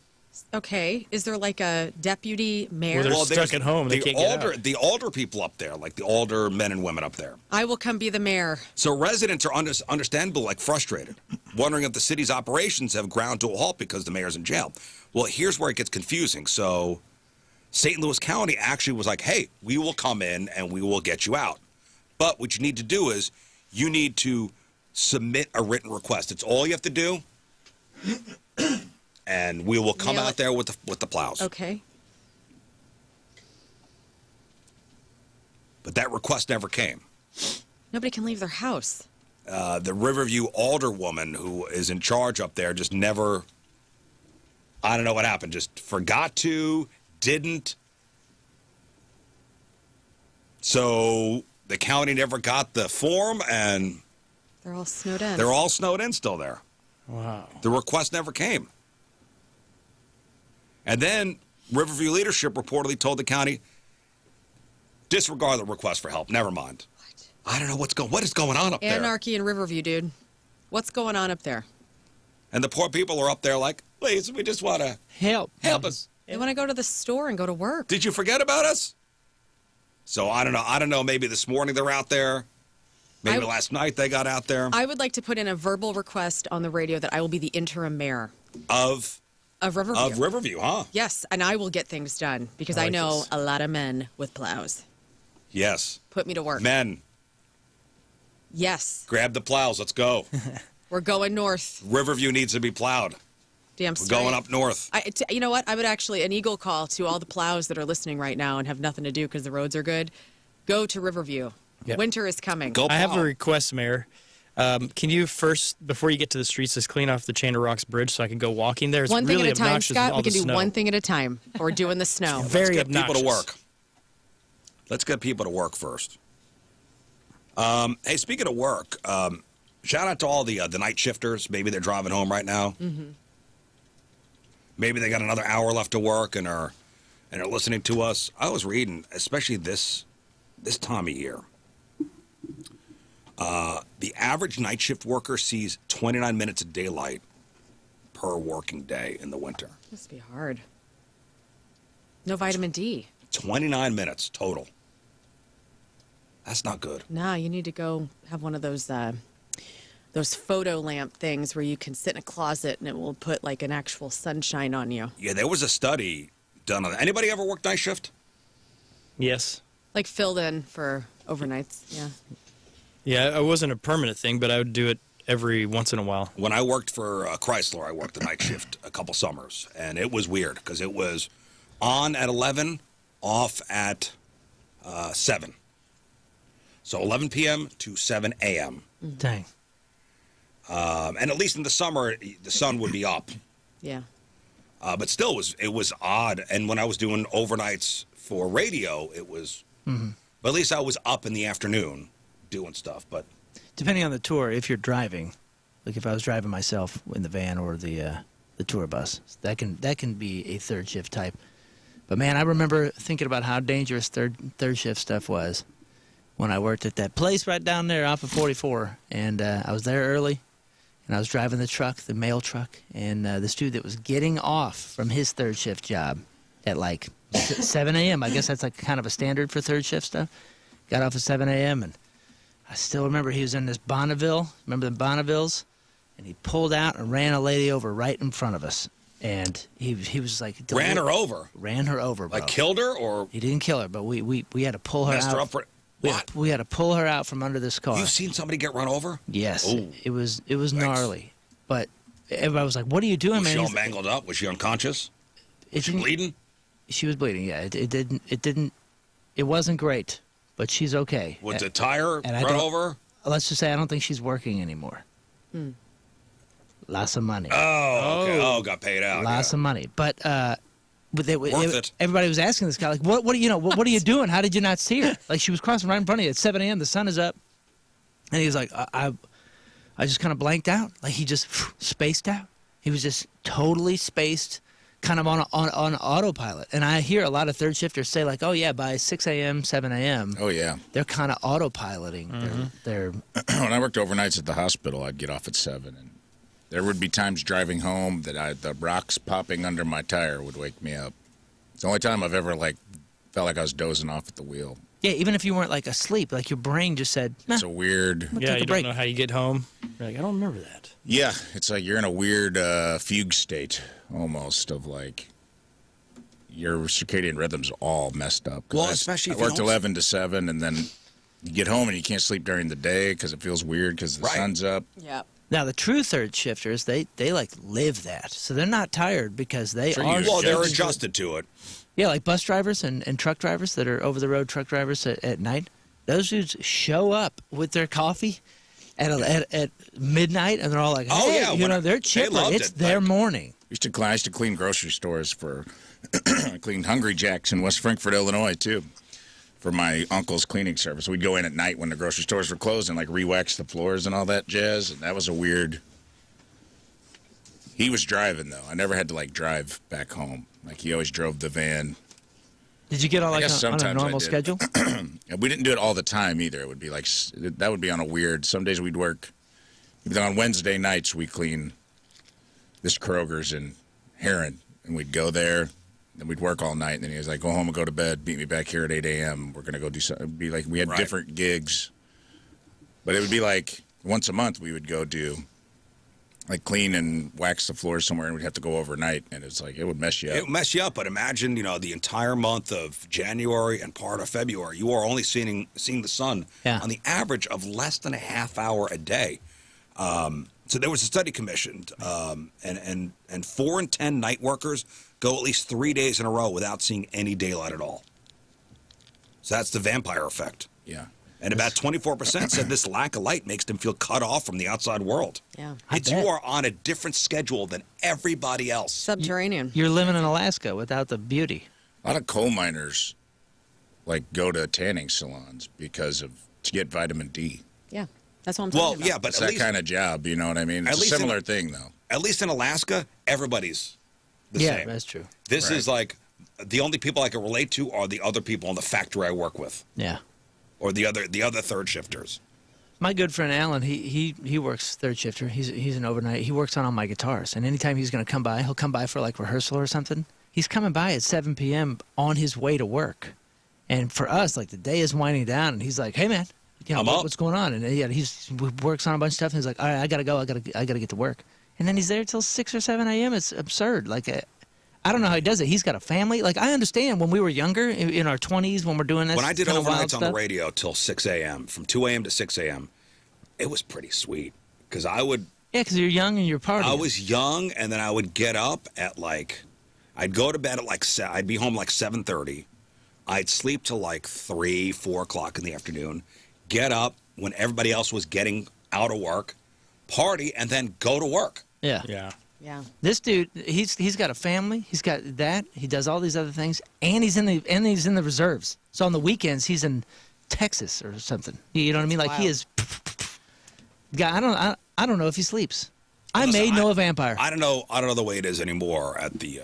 Speaker 2: Okay, is there like a deputy mayor?
Speaker 5: Well, they're stuck at home. They can't get out.
Speaker 3: The older people up there, like the older men and women up there.
Speaker 2: I will come be the mayor.
Speaker 3: So residents are understandably frustrated, wondering if the city's operations have ground to a halt because the mayor's in jail. Well, here's where it gets confusing. So St. Louis County actually was like, hey, we will come in and we will get you out. But what you need to do is you need to submit a written request. It's all you have to do. And we will come out there with the plows.
Speaker 2: Okay.
Speaker 3: But that request never came.
Speaker 2: Nobody can leave their house.
Speaker 3: The Riverview alderwoman who is in charge up there just never, I don't know what happened, just forgot to, didn't. So the county never got the form, and
Speaker 2: They're all snowed in.
Speaker 3: they're all snowed in still there.
Speaker 5: Wow.
Speaker 3: The request never came. And then Riverview leadership reportedly told the county, disregard the request for help. Never mind. What? I don't know what is going on up there.
Speaker 2: Anarchy in Riverview, dude. What's going on up there?
Speaker 3: And the poor people are up there like, please, we just want to
Speaker 4: Help
Speaker 3: us.
Speaker 2: They want to go to the store and go to work.
Speaker 3: Did you forget about us? So I don't know. Maybe this morning they're out there. Maybe last night they got out there.
Speaker 2: I would like to put in a verbal request on the radio that I will be the interim mayor
Speaker 3: Of
Speaker 2: Riverview.
Speaker 3: Of Riverview, huh?
Speaker 2: Yes, and I will get things done because I know a lot of men with plows.
Speaker 3: Yes.
Speaker 2: Put me to work.
Speaker 3: Men,
Speaker 2: Yes.
Speaker 3: grab the plows. Let's go.
Speaker 2: We're going north.
Speaker 3: Riverview needs to be plowed.
Speaker 2: Damn
Speaker 3: We're
Speaker 2: straight.
Speaker 3: going up north.
Speaker 2: You know what? I would actually, an eagle call to all the plows that are listening right now and have nothing to do because the roads are good. Go to Riverview.
Speaker 5: Yep.
Speaker 2: Winter is coming.
Speaker 3: Go
Speaker 5: I have
Speaker 3: plow.
Speaker 5: a request, Mayor. Can you first, before you get to the streets, just clean off the Chain of Rocks Bridge so I can go walking there? It's
Speaker 2: One thing
Speaker 5: really
Speaker 2: at a time,
Speaker 5: obnoxious with
Speaker 2: Scott.
Speaker 5: all
Speaker 2: We can
Speaker 5: the
Speaker 2: do
Speaker 5: snow.
Speaker 2: one thing at a time. We're doing the snow.
Speaker 5: Very
Speaker 3: Let's get people to
Speaker 5: obnoxious.
Speaker 3: work. Let's get people to work first. Hey, speaking of work, shout out to all the night shifters. Maybe they're driving home right now. Mm-hmm. Maybe they got another hour left to work and are listening to us. I was reading, especially this time of year. The average night shift worker sees 29 minutes of daylight per per working day in the winter.
Speaker 2: Must be hard. No vitamin D.
Speaker 3: 29 minutes total. That's not good.
Speaker 2: No, you need to go have one of those photo lamp things where you can sit in a closet and it will put like an actual sunshine on you.
Speaker 3: Yeah, there was a study done on that. Anybody ever work night shift?
Speaker 5: Yes.
Speaker 2: Like filled in for overnights. Yeah.
Speaker 5: Yeah, it wasn't a permanent thing, but I would do it every once in a while.
Speaker 3: When I worked for Chrysler, I worked the night shift a couple summers, and it was weird because it was on at 11, off at 7. So 11 p.m. to 7 a.m.
Speaker 4: Dang.
Speaker 3: And at least in the summer, the sun would be up.
Speaker 2: Yeah.
Speaker 3: But still, it was odd. And when I was doing overnights for radio, it was. But at least I was up in the afternoon doing stuff. But
Speaker 4: Depending on the tour, if you're driving, like if I was driving myself in the van or the tour bus, that can be a third shift type. But man, I remember thinking about how dangerous third shift stuff was when I worked at that place right down there off of 44, and I was there early, and I was driving the truck, the mail truck, and this dude that was getting off from his third shift job at like 7 a.m. I guess that's like kind of a standard for third shift stuff. Got off at 7 a.m. and I still remember he was in this Bonneville. Remember the Bonnevilles? And he pulled out and ran a lady over right in front of us. And he was like...
Speaker 3: ran her over?
Speaker 4: Ran her over, bro.
Speaker 3: Like killed her or...
Speaker 4: He didn't kill her, but we had to pull her
Speaker 3: messed
Speaker 4: out.
Speaker 3: her up for... What?
Speaker 4: We had to pull her out from under this car.
Speaker 3: You've seen somebody get run over?
Speaker 4: Yes.
Speaker 3: Ooh.
Speaker 4: It was gnarly. But everybody was like, what are you doing,
Speaker 3: Was
Speaker 4: man?
Speaker 3: she all mangled up? Was she unconscious? Was she bleeding?
Speaker 4: She was bleeding, yeah. It wasn't great, but she's okay.
Speaker 3: Was the tire
Speaker 4: and
Speaker 3: run over?
Speaker 4: Let's just say I don't think she's working anymore. Lots of money.
Speaker 3: Oh, okay. Oh, got paid out.
Speaker 4: Lots of money. But
Speaker 3: Worth it.
Speaker 4: Everybody was asking this guy, like, what are you doing? How did you not see her? Like, she was crossing right in front of you at 7 a.m. The sun is up. And he was like, I just kind of blanked out. Like, he just spaced out. He was just totally spaced, kind of on autopilot. And I hear a lot of third shifters say, like, oh, yeah, by 6 a.m., 7 a.m.,
Speaker 1: Oh, yeah.
Speaker 4: they're kind of autopiloting. They're
Speaker 1: When I worked overnights at the hospital, I'd get off at 7. And there would be times driving home that the rocks popping under my tire would wake me up. It's the only time I've ever, felt like I was dozing off at the wheel.
Speaker 4: yeah, even if you weren't, like, asleep, like, your brain just said, nah,
Speaker 1: It's a weird...
Speaker 4: I'm gonna
Speaker 5: Yeah,
Speaker 4: take
Speaker 5: you
Speaker 4: a break.
Speaker 5: don't know how you get home. You're like, I don't remember that.
Speaker 1: Yeah, it's like you're in a weird fugue state, almost, of, your circadian rhythm's all messed up. 'Cause
Speaker 3: Well, especially
Speaker 1: I
Speaker 3: if you
Speaker 1: worked
Speaker 3: don't-
Speaker 1: 11 to 7, and then you get home and you can't sleep during the day because it feels weird because the
Speaker 3: Right.
Speaker 1: sun's up.
Speaker 2: Yeah.
Speaker 4: Now, the true third shifters, they like live that. So they're not tired because they
Speaker 1: Sure
Speaker 4: are...
Speaker 1: you
Speaker 3: Well, they're
Speaker 1: Just-
Speaker 3: adjusted to it.
Speaker 4: Yeah, like bus drivers and truck drivers that are over-the-road truck drivers at night. Those dudes show up with their coffee at midnight, and they're all like, hey,
Speaker 3: Oh, yeah,
Speaker 4: they're
Speaker 3: they
Speaker 4: chipper.
Speaker 3: loved
Speaker 4: It's
Speaker 3: it,
Speaker 4: their
Speaker 3: like-
Speaker 4: morning.
Speaker 1: I used to clean grocery stores for... I cleaned Hungry Jack's in West Frankfort, Illinois, too, for my uncle's cleaning service. We'd go in at night when the grocery stores were closed and, re-wax the floors and all that jazz. And that was a weird... He was driving, though. I never had to, drive back home. He always drove the van.
Speaker 4: Did you get on,
Speaker 1: I
Speaker 4: like,
Speaker 1: guess
Speaker 4: on a
Speaker 1: sometimes I
Speaker 4: normal
Speaker 1: did.
Speaker 4: schedule?
Speaker 1: And we didn't do it all the time, either. It would be that would be on a weird... Some days we'd work... On Wednesday nights, we clean this Kroger's in Heron. And we'd go there, and we'd work all night. And then he was like, go home and go to bed. Meet me back here at 8 a.m. We're going to go do something. It'd be we had
Speaker 3: Right.
Speaker 1: different gigs. But it would be once a month we would go do, clean and wax the floors somewhere, and we'd have to go overnight. And it's it would mess you up.
Speaker 3: It would mess you up, but imagine, the entire month of January and part of February, you are only seeing the sun on the average of less than a half hour a day. So there was a study commissioned, and 4 in 10 night workers go at least 3 days in a row without seeing any daylight at all. So that's the vampire effect.
Speaker 1: Yeah.
Speaker 3: And about 24% said this lack of light makes them feel cut off from the outside world.
Speaker 2: Yeah.
Speaker 4: I
Speaker 3: It's
Speaker 4: bet.
Speaker 3: you are on a different schedule than everybody else.
Speaker 2: Subterranean.
Speaker 4: You're living in Alaska without the beauty.
Speaker 1: A lot of coal miners, go to tanning salons to get vitamin D.
Speaker 2: Yeah. That's what I'm
Speaker 3: Well,
Speaker 2: talking about.
Speaker 3: yeah, but
Speaker 1: It's
Speaker 3: at
Speaker 1: that
Speaker 3: least,
Speaker 1: kind of job, you know what I mean?
Speaker 3: At
Speaker 1: It's a
Speaker 3: least in-
Speaker 1: similar thing, though.
Speaker 3: at least in Alaska, everybody's the
Speaker 4: Yeah,
Speaker 3: same.
Speaker 4: that's true.
Speaker 3: This
Speaker 1: Right.
Speaker 3: is the only people I can relate to are the other people in the factory I work with,
Speaker 4: Yeah.
Speaker 3: or the other third shifters.
Speaker 4: My good friend Alan, he works third shifter. He's an overnight. He works on all my guitars, and anytime he's going to come by, he'll come by for like rehearsal or something. He's coming by at 7 p.m. on his way to work, and for us, like the day is winding down, and he's like, "Hey man, what's going on?" And he works on a bunch of stuff, and he's like, "All right, I gotta go. I gotta get to work." And then he's there till 6 or 7 a.m. It's absurd. Like, I don't know how he does it. He's got a family. Like, I understand when we were younger, in our 20s, when we're doing this.
Speaker 3: When I did overnights on the
Speaker 4: stuff.
Speaker 3: radio till 6 a.m., from 2 a.m. to 6 a.m., it was pretty sweet. Because I would...
Speaker 4: Yeah, because you're young and you're partying.
Speaker 3: I was young, and then I would get up at, like... I'd go to bed at, like... I'd be home, like, 7:30. I'd sleep till, like, 3, 4 o'clock in the afternoon. Get up when everybody else was getting out of work. Party, and then go to work.
Speaker 4: Yeah.
Speaker 2: Yeah.
Speaker 4: This dude, he's got a family. He's got that. He does all these other things, and he's in the reserves. So on the weekends, he's in Texas or something. You know what I mean? Like, he is. Guy, I don't know if he sleeps. I may know a vampire.
Speaker 3: I don't know the way it is anymore at the.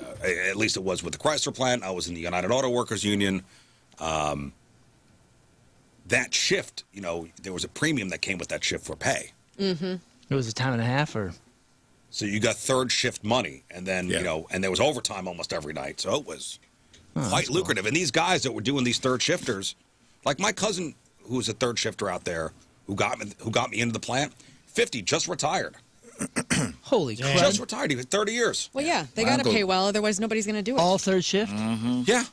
Speaker 3: At least it was with the Chrysler plant. I was in the United Auto Workers Union. That shift, there was a premium that came with that shift for pay.
Speaker 2: Mm-hmm.
Speaker 4: It was a time and a half, or.
Speaker 3: So you got third shift money, and then and there was overtime almost every night. So it was quite lucrative. Cool. And these guys that were doing these third shifters, like my cousin, who was a third shifter out there, who got me into the plant, 50, just retired.
Speaker 4: Holy crap!
Speaker 3: Just retired. He was 30 years.
Speaker 2: Well, yeah, they got to pay well, otherwise nobody's going to do it.
Speaker 4: All third shift.
Speaker 1: Mm-hmm.
Speaker 3: Yeah.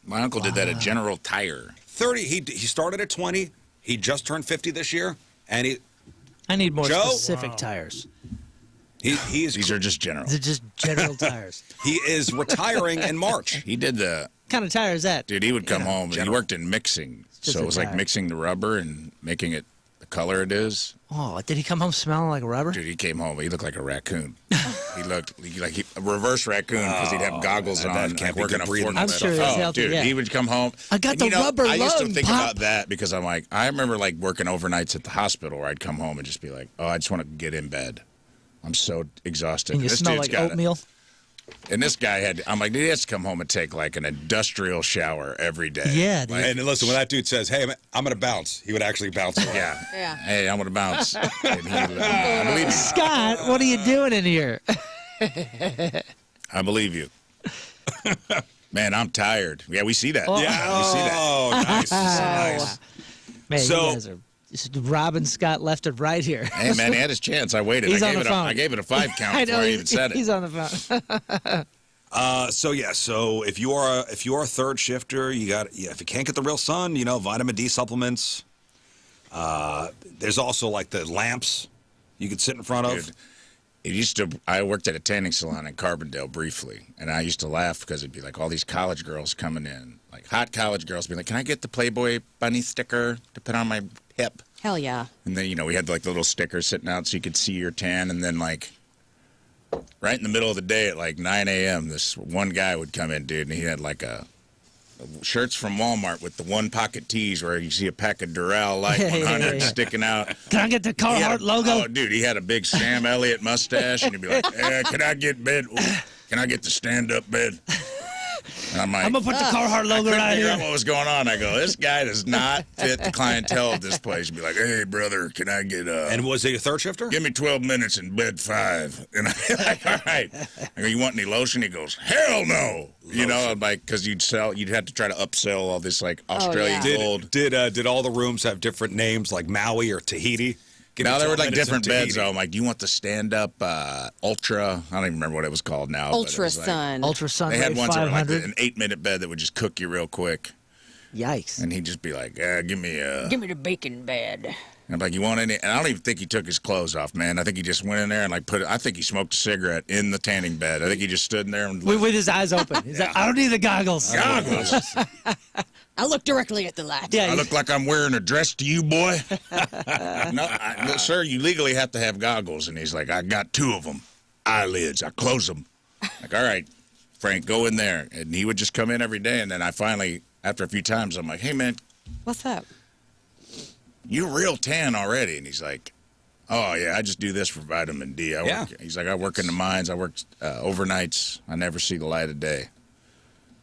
Speaker 1: My uncle did that at General Tire.
Speaker 3: 30. He started at 20. He just turned 50 this year, and he.
Speaker 4: I need more
Speaker 3: Joe?
Speaker 4: specific tires.
Speaker 1: These are just general.
Speaker 4: They're just general tires.
Speaker 3: He is retiring in March.
Speaker 1: He did the.
Speaker 4: What kind of tire is that?
Speaker 1: Dude, he would come home. And he worked in mixing, so it was like mixing the rubber and making it the color it is.
Speaker 4: Oh, did he come home smelling like rubber?
Speaker 1: Dude, he came home. He looked like a raccoon. He looked like a reverse raccoon because he'd have goggles on,
Speaker 3: can't
Speaker 1: working a forklift.
Speaker 4: I'm sure it's healthy,
Speaker 1: dude, he would come home.
Speaker 4: I got the rubber
Speaker 1: I used to
Speaker 4: lung,
Speaker 1: think
Speaker 4: Pop.
Speaker 1: about that because I'm like, I remember like working overnights at the hospital where I'd come home and just be like, oh, I just want to get in bed. I'm so exhausted.
Speaker 4: And you smell like oatmeal?
Speaker 1: And this guy I'm like, he has to come home and take like an industrial shower every day.
Speaker 4: Yeah, dude.
Speaker 3: And listen, when that dude says, "Hey, I'm going to bounce," he would actually bounce.
Speaker 1: Yeah. Hey, I'm going to bounce. And
Speaker 4: I believe you. Scott, what are you doing in here?
Speaker 1: I believe you. Man, I'm tired. Yeah, we see that.
Speaker 4: Oh.
Speaker 1: Yeah, we see that.
Speaker 3: Oh, nice. Nice.
Speaker 4: Man,
Speaker 3: So-
Speaker 4: you guys are just robbing Scott left and right here.
Speaker 1: Hey, man, he had his chance. I waited.
Speaker 4: He's
Speaker 1: I
Speaker 4: on
Speaker 1: gave
Speaker 4: the phone.
Speaker 1: I gave it a 5 count
Speaker 4: I
Speaker 1: before
Speaker 4: know,
Speaker 1: I even said it.
Speaker 4: He's on the phone.
Speaker 3: So if you are a third shifter, if you can't get the real sun, vitamin D supplements. There's also like the lamps you could sit in front of.
Speaker 1: Dude, I worked at a tanning salon in Carbondale briefly, and I used to laugh because it'd be like all these college girls coming in, like hot college girls, being like, "Can I get the Playboy bunny sticker to put on my hip?"
Speaker 2: Hell yeah.
Speaker 1: And then we had like the little sticker sitting out so you could see your tan, and then like right in the middle of the day at like 9 a.m., this one guy would come in, dude, and he had like shirts from Walmart with the one pocket tees where you see a pack of Durell Light 100 sticking out.
Speaker 4: Can I get the Carhartt logo?
Speaker 1: Oh, dude, he had a big Sam Elliott mustache, and he'd be like, "Can I get bed? Can I get the stand-up bed?" And I'm like,
Speaker 4: I'm gonna put the Carhartt logo
Speaker 1: I
Speaker 4: right
Speaker 1: couldn't figure out
Speaker 4: here.
Speaker 1: what was going on. I go, this guy does not fit the clientele of this place. He'd be like, "Hey, brother, can I get
Speaker 3: And was he a third shifter?
Speaker 1: give me 12 minutes in bed 5?" And I'm like, "All right." I go, "You want any lotion?" He goes, "Hell no." I'm like, because you'd have to try to upsell all this like Australian
Speaker 2: yeah.
Speaker 1: gold.
Speaker 3: Did all the rooms have different names like Maui or Tahiti?
Speaker 1: Now there were like different beds.
Speaker 3: Tahiti.
Speaker 1: I'm like, "Do you want the stand-up Ultra?" I don't even remember what it was called now. but it
Speaker 2: Ultra
Speaker 1: was like-
Speaker 2: Sun.
Speaker 4: Ultra Sun
Speaker 1: They had
Speaker 4: Ray
Speaker 1: ones that were like
Speaker 4: 500.
Speaker 1: an 8-minute bed that would just cook you real quick.
Speaker 4: Yikes.
Speaker 1: And he'd just be like, "Give me a."
Speaker 2: Give me the bacon bed.
Speaker 1: And I'm like, "You want any?" And I don't even think he took his clothes off, man. I think he just went in there and like I think he smoked a cigarette in the tanning bed. I think he just stood in there and
Speaker 4: With his eyes open. He's like, I don't need the goggles.
Speaker 1: goggles.
Speaker 2: I look directly at the light.
Speaker 4: Yeah,
Speaker 1: I look like I'm wearing a dress to you, boy. No, sir, you legally have to have goggles. And he's like, "I got 2 of them. Eyelids. I close them." Like, "All right, Frank, go in there." And he would just come in every day. And then I finally, after a few times, I'm like, "Hey, man,
Speaker 2: What's up?
Speaker 1: you're real tan already." And he's like, "Oh, yeah, I just do this for vitamin D. He's like, "I work in the mines. I work overnights. I never see the light of day."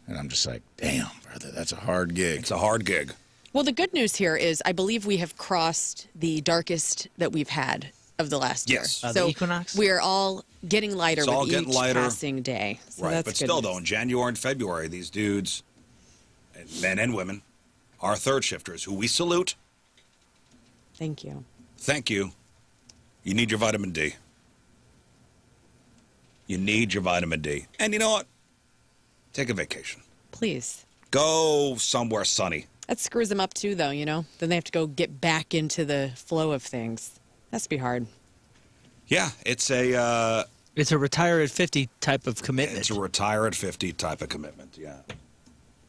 Speaker 1: And I'm just like, "Damn, brother, that's a hard gig."
Speaker 3: It's a hard gig.
Speaker 2: Well, the good news here is I believe we have crossed the darkest that we've had of the last year.
Speaker 3: Yes.
Speaker 4: The
Speaker 2: So
Speaker 4: equinox?
Speaker 2: we are all getting lighter
Speaker 3: It's all
Speaker 2: with
Speaker 3: getting
Speaker 2: each
Speaker 3: lighter.
Speaker 2: passing day. So
Speaker 3: Right,
Speaker 2: that's
Speaker 3: but
Speaker 2: good
Speaker 3: still,
Speaker 2: news.
Speaker 3: though, in January and February, these dudes, men and women, are third shifters who we salute.
Speaker 2: Thank you.
Speaker 3: Thank you. You need your vitamin D. You need your vitamin D. And you know what? Take a vacation.
Speaker 2: Please.
Speaker 3: Go somewhere sunny.
Speaker 2: That screws them up too, though, you know? Then they have to go get back into the flow of things. That's be hard.
Speaker 3: Yeah, it's a
Speaker 4: retire at 50 type of commitment.
Speaker 3: it's a retire at 50 type of commitment. Yeah.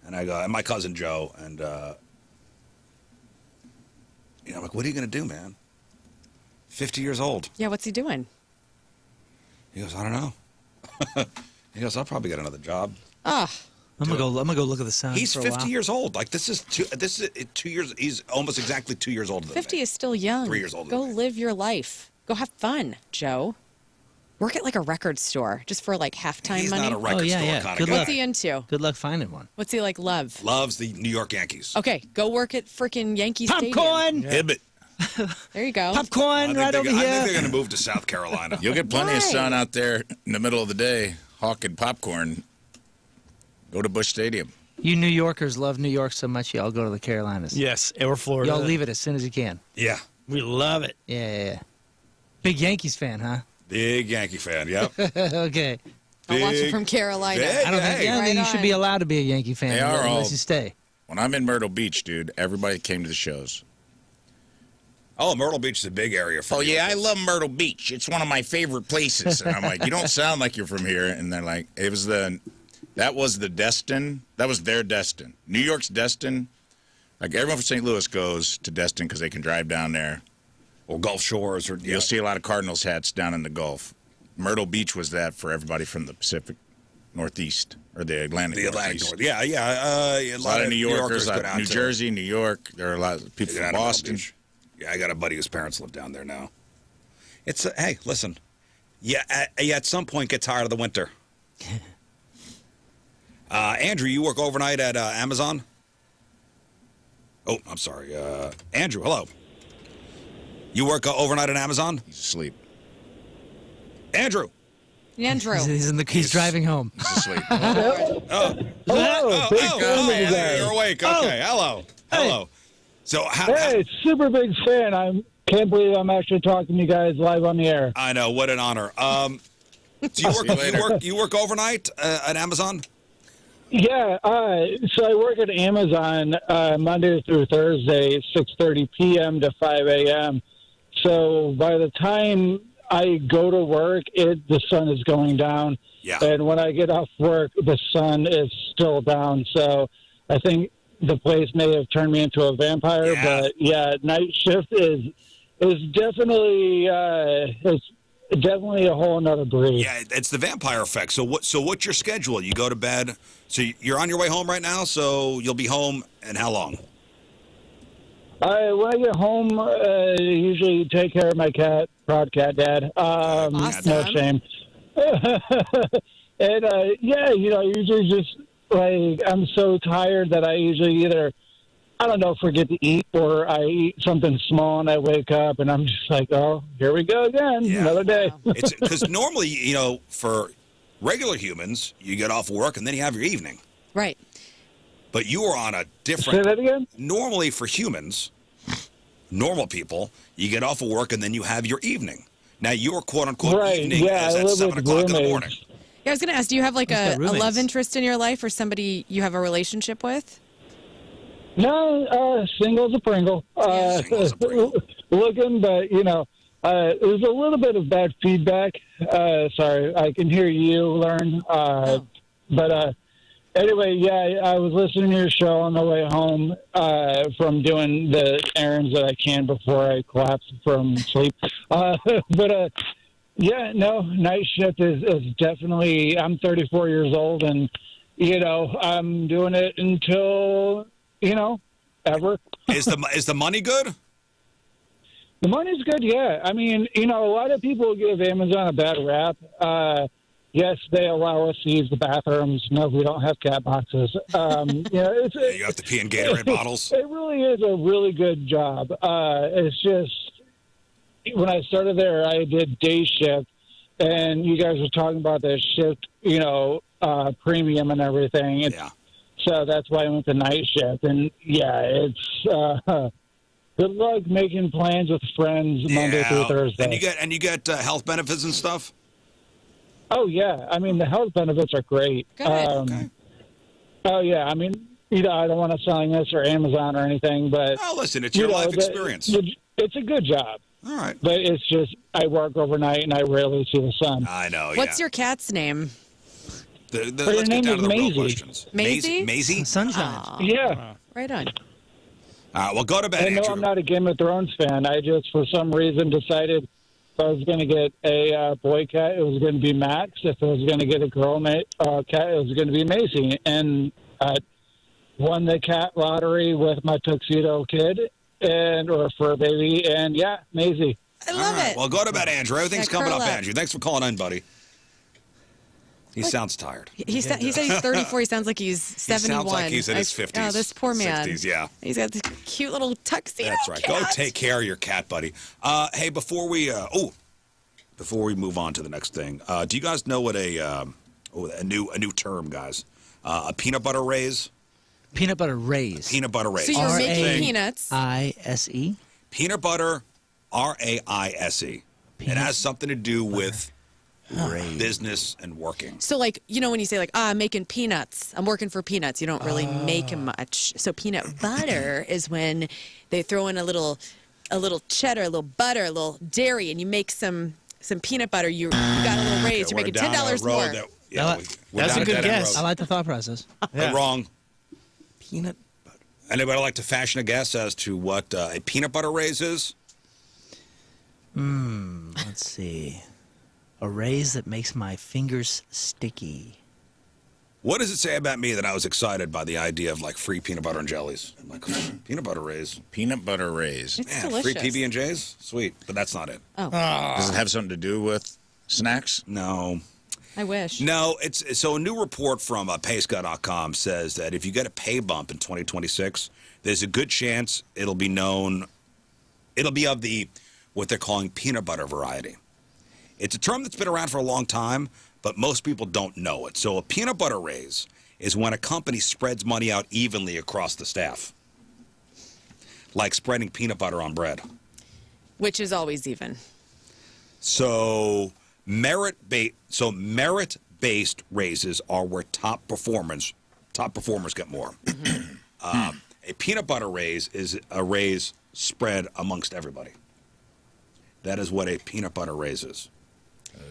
Speaker 3: And and my cousin Joe, and I'm like, what are you going to do, man? 50 years old.
Speaker 2: Yeah, what's he doing?
Speaker 3: He goes, I don't know. He goes, I'll probably get another job.
Speaker 2: Ah,
Speaker 4: I'm gonna go look at the sun.
Speaker 3: He's
Speaker 4: for a
Speaker 3: 50
Speaker 4: while.
Speaker 3: years old. Like this is 2 years. He's almost exactly 2 years older than
Speaker 2: 50
Speaker 3: me.
Speaker 2: is still young.
Speaker 3: 3 years older
Speaker 2: Go
Speaker 3: than me.
Speaker 2: live your life. Go have fun, Joe. Work at like a record store just for like half-time
Speaker 3: He's
Speaker 2: money.
Speaker 3: not a record
Speaker 4: yeah,
Speaker 3: store
Speaker 4: yeah.
Speaker 3: kind
Speaker 4: Good
Speaker 3: of guy.
Speaker 2: What's he into?
Speaker 4: Good luck finding one.
Speaker 2: What's he like love?
Speaker 3: Loves the New York Yankees.
Speaker 2: Okay, go work at freaking Yankee Stadium.
Speaker 4: Popcorn!
Speaker 3: Hibbit.
Speaker 2: There you go.
Speaker 4: Popcorn right over
Speaker 3: I think they're
Speaker 4: here.
Speaker 3: going to move to South Carolina.
Speaker 1: You'll get plenty of
Speaker 2: Why?
Speaker 1: sun out there in the middle of the day hawking popcorn. Go to Busch Stadium.
Speaker 4: You New Yorkers love New York so much, y'all go to the Carolinas.
Speaker 5: Yes, or Florida.
Speaker 4: Y'all leave it as soon as you can.
Speaker 3: Yeah.
Speaker 5: We love it.
Speaker 4: Yeah. Big Yankees fan, huh?
Speaker 3: Big Yankee fan. Yep.
Speaker 4: Okay.
Speaker 2: I'll watch it
Speaker 3: Big-
Speaker 2: from Carolina.
Speaker 3: big-
Speaker 4: I don't think,
Speaker 3: Hey,
Speaker 4: I don't think
Speaker 2: right
Speaker 4: you should
Speaker 2: on.
Speaker 4: be allowed to be a Yankee fan
Speaker 1: They are
Speaker 4: unless
Speaker 1: all-
Speaker 4: you stay.
Speaker 1: When I'm in Myrtle Beach, dude, everybody came to the shows.
Speaker 3: Oh, Myrtle Beach is a big area for
Speaker 1: Oh,
Speaker 3: you.
Speaker 1: yeah, I love Myrtle Beach. It's one of my favorite places. And I'm like, you don't sound like you're from here. And they're like, that was the Destin. That was their Destin. New York's Destin. Like, everyone from St. Louis goes to Destin because they can drive down there.
Speaker 3: Or Gulf Shores. Or
Speaker 1: You'll see a lot of Cardinals hats down in the Gulf. Myrtle Beach was that for everybody from the Pacific Northeast or the Atlantic
Speaker 3: the Atlantic
Speaker 1: Northeast.
Speaker 3: North. Yeah, yeah.
Speaker 1: A lot of New Yorkers,
Speaker 3: go down
Speaker 1: New
Speaker 3: to-
Speaker 1: Jersey, New York. There are a lot of people
Speaker 3: go
Speaker 1: from
Speaker 3: down to Myrtle
Speaker 1: Boston.
Speaker 3: Beach. Yeah, I got a buddy whose parents live down there now. It's hey, listen. Yeah, at some point get tired of the winter. Andrew, you work overnight at Amazon? Oh, I'm sorry. Andrew, hello. You work overnight at Amazon?
Speaker 1: He's asleep.
Speaker 3: Andrew.
Speaker 2: Andrew.
Speaker 4: He's driving home.
Speaker 1: He's asleep.
Speaker 3: Oh, you're awake. Okay, hello. Hello. So,
Speaker 6: Hey, super big fan. I can't believe I'm actually talking to you guys live on the air.
Speaker 3: I know, what an honor. So you work overnight at Amazon?
Speaker 6: Yeah, so I work at Amazon Monday through Thursday, 6:30 p.m. to 5 a.m. So by the time I go to work, the sun is going down.
Speaker 3: Yeah.
Speaker 6: And when I get off work, the sun is still down. So I think the place may have turned me into a vampire.
Speaker 3: Yeah.
Speaker 6: But yeah, night shift is definitely it's definitely a whole nother breed.
Speaker 3: Yeah, it's the vampire effect. So what's your schedule? You go to bed. So you're on your way home right now. So you'll be home in how long?
Speaker 6: When I get home, usually take care of my cat, proud cat dad.
Speaker 2: Awesome.
Speaker 6: No shame. And usually just like I'm so tired that I usually either forget to eat, or I eat something small and I wake up and I'm just like, oh, here we go again,
Speaker 3: Yeah.
Speaker 6: another day.
Speaker 3: It's because normally, for regular humans, you get off work and then you have your evening.
Speaker 2: Right.
Speaker 3: But you are on a
Speaker 6: Say
Speaker 3: different.
Speaker 6: that again?
Speaker 3: Normally, for humans, normal people, you get off of work and then you have your evening. Now, your quote unquote
Speaker 6: Right,
Speaker 3: evening
Speaker 6: yeah,
Speaker 3: is
Speaker 6: I
Speaker 3: at
Speaker 6: live
Speaker 3: 7
Speaker 6: with
Speaker 3: o'clock in the
Speaker 6: roommates.
Speaker 3: morning.
Speaker 2: Yeah, I was going to ask, do you have like
Speaker 4: He's got
Speaker 2: a
Speaker 4: roommates.
Speaker 2: love interest in your life or somebody you have a relationship with?
Speaker 6: No, single's a Pringle.
Speaker 3: Single's a Pringle.
Speaker 6: Looking, but there's a little bit of bad feedback. Sorry, I can hear you, Learn. But anyway, yeah, I was listening to your show on the way home from doing the errands that I can before I collapse from sleep. Yeah, no, night shift is definitely. I'm 34 years old, and I'm doing it until ever.
Speaker 3: Is the money good?
Speaker 6: The money's good, yeah. I mean, a lot of people give Amazon a bad rap. yes, they allow us to use the bathrooms. No, we don't have cat boxes.
Speaker 3: You have to pee in Gatorade bottles.
Speaker 6: It really is a really good job. It's just, when I started there, I did day shift, and you guys were talking about the shift, premium and everything.
Speaker 3: Yeah.
Speaker 6: So that's why I went to night shift. And, yeah, it's good luck making plans with friends Monday through Thursday.
Speaker 3: And you get health benefits and stuff?
Speaker 6: Oh, yeah. I mean, the health benefits are great.
Speaker 2: Good.
Speaker 3: Okay.
Speaker 6: Oh, yeah. I mean, I don't want to sign this or Amazon or anything, but...
Speaker 3: Oh, listen, it's your life experience.
Speaker 6: It's a good job.
Speaker 3: All right.
Speaker 6: But it's just, I work overnight and I rarely see the sun.
Speaker 3: I know,
Speaker 2: What's your cat's name?
Speaker 3: Let's get down to the real questions.
Speaker 2: Maisie?
Speaker 3: Maisie?
Speaker 4: Sunshine.
Speaker 2: Aw,
Speaker 6: Yeah.
Speaker 2: right on.
Speaker 3: All right, well, go to bed,
Speaker 6: I know
Speaker 3: Andrew.
Speaker 6: I'm not a Game of Thrones fan. I just, for some reason, decided if I was going to get a boy cat, it was going to be Max. If I was going to get a girl cat, it was going to be Maisie. And I won the cat lottery with my tuxedo kid or fur baby. And, yeah, Maisie.
Speaker 2: I love it.
Speaker 3: Well, go to bed, Andrew. Everything's
Speaker 2: Yeah,
Speaker 3: coming
Speaker 2: curl
Speaker 3: up,
Speaker 2: up.
Speaker 3: Andrew. Thanks for calling in, buddy. He sounds tired.
Speaker 2: He said he's 34. He sounds like he's 71.
Speaker 3: He sounds like he's in his 50s.
Speaker 2: Oh, this poor man.
Speaker 3: 60s, yeah.
Speaker 2: He's got this cute little tuxedo.
Speaker 3: That's right.
Speaker 2: cat.
Speaker 3: Go take care of your cat, buddy. Hey, before we move on to the next thing, do you guys know what a new term, guys? A peanut butter raise?
Speaker 4: Peanut butter raise.
Speaker 3: Peanut butter raise.
Speaker 2: So you're making
Speaker 3: Saying
Speaker 2: peanuts.
Speaker 4: I-S-E.
Speaker 3: Peanut butter, R-A-I-S-E. It has something to do with business and working.
Speaker 2: So, like, when you say, I'm making peanuts, I'm working for peanuts, you don't really make much. So peanut butter is when they throw in a little cheddar, a little butter, a little dairy, and you make some peanut butter. You got a little raise. You're making $10 more.
Speaker 5: That's a good guess.
Speaker 4: I like the thought process.
Speaker 3: We're wrong.
Speaker 5: Peanut butter.
Speaker 3: Anybody like to fashion a guess as to what a peanut butter raise is?
Speaker 4: Let's see. A raise that makes my fingers sticky.
Speaker 3: What does it say about me that I was excited by the idea of free peanut butter and jellies? I'm like, peanut butter raise.
Speaker 1: Peanut butter raise.
Speaker 2: It's
Speaker 3: Yeah,
Speaker 2: delicious.
Speaker 3: free PB&Js? Sweet, but that's not it.
Speaker 2: Oh,
Speaker 1: Does it have something to do with snacks?
Speaker 3: No.
Speaker 2: I wish.
Speaker 3: No, so a new report from payscale.com says that if you get a pay bump in 2026, there's a good chance it'll be of the what they're calling peanut butter variety. It's a term that's been around for a long time, but most people don't know it. So a peanut butter raise is when a company spreads money out evenly across the staff, like spreading peanut butter on bread.
Speaker 2: Which is always even.
Speaker 3: So merit-based raises are where top performers get more. A peanut butter raise is a raise spread amongst everybody. That is what a peanut butter raise is.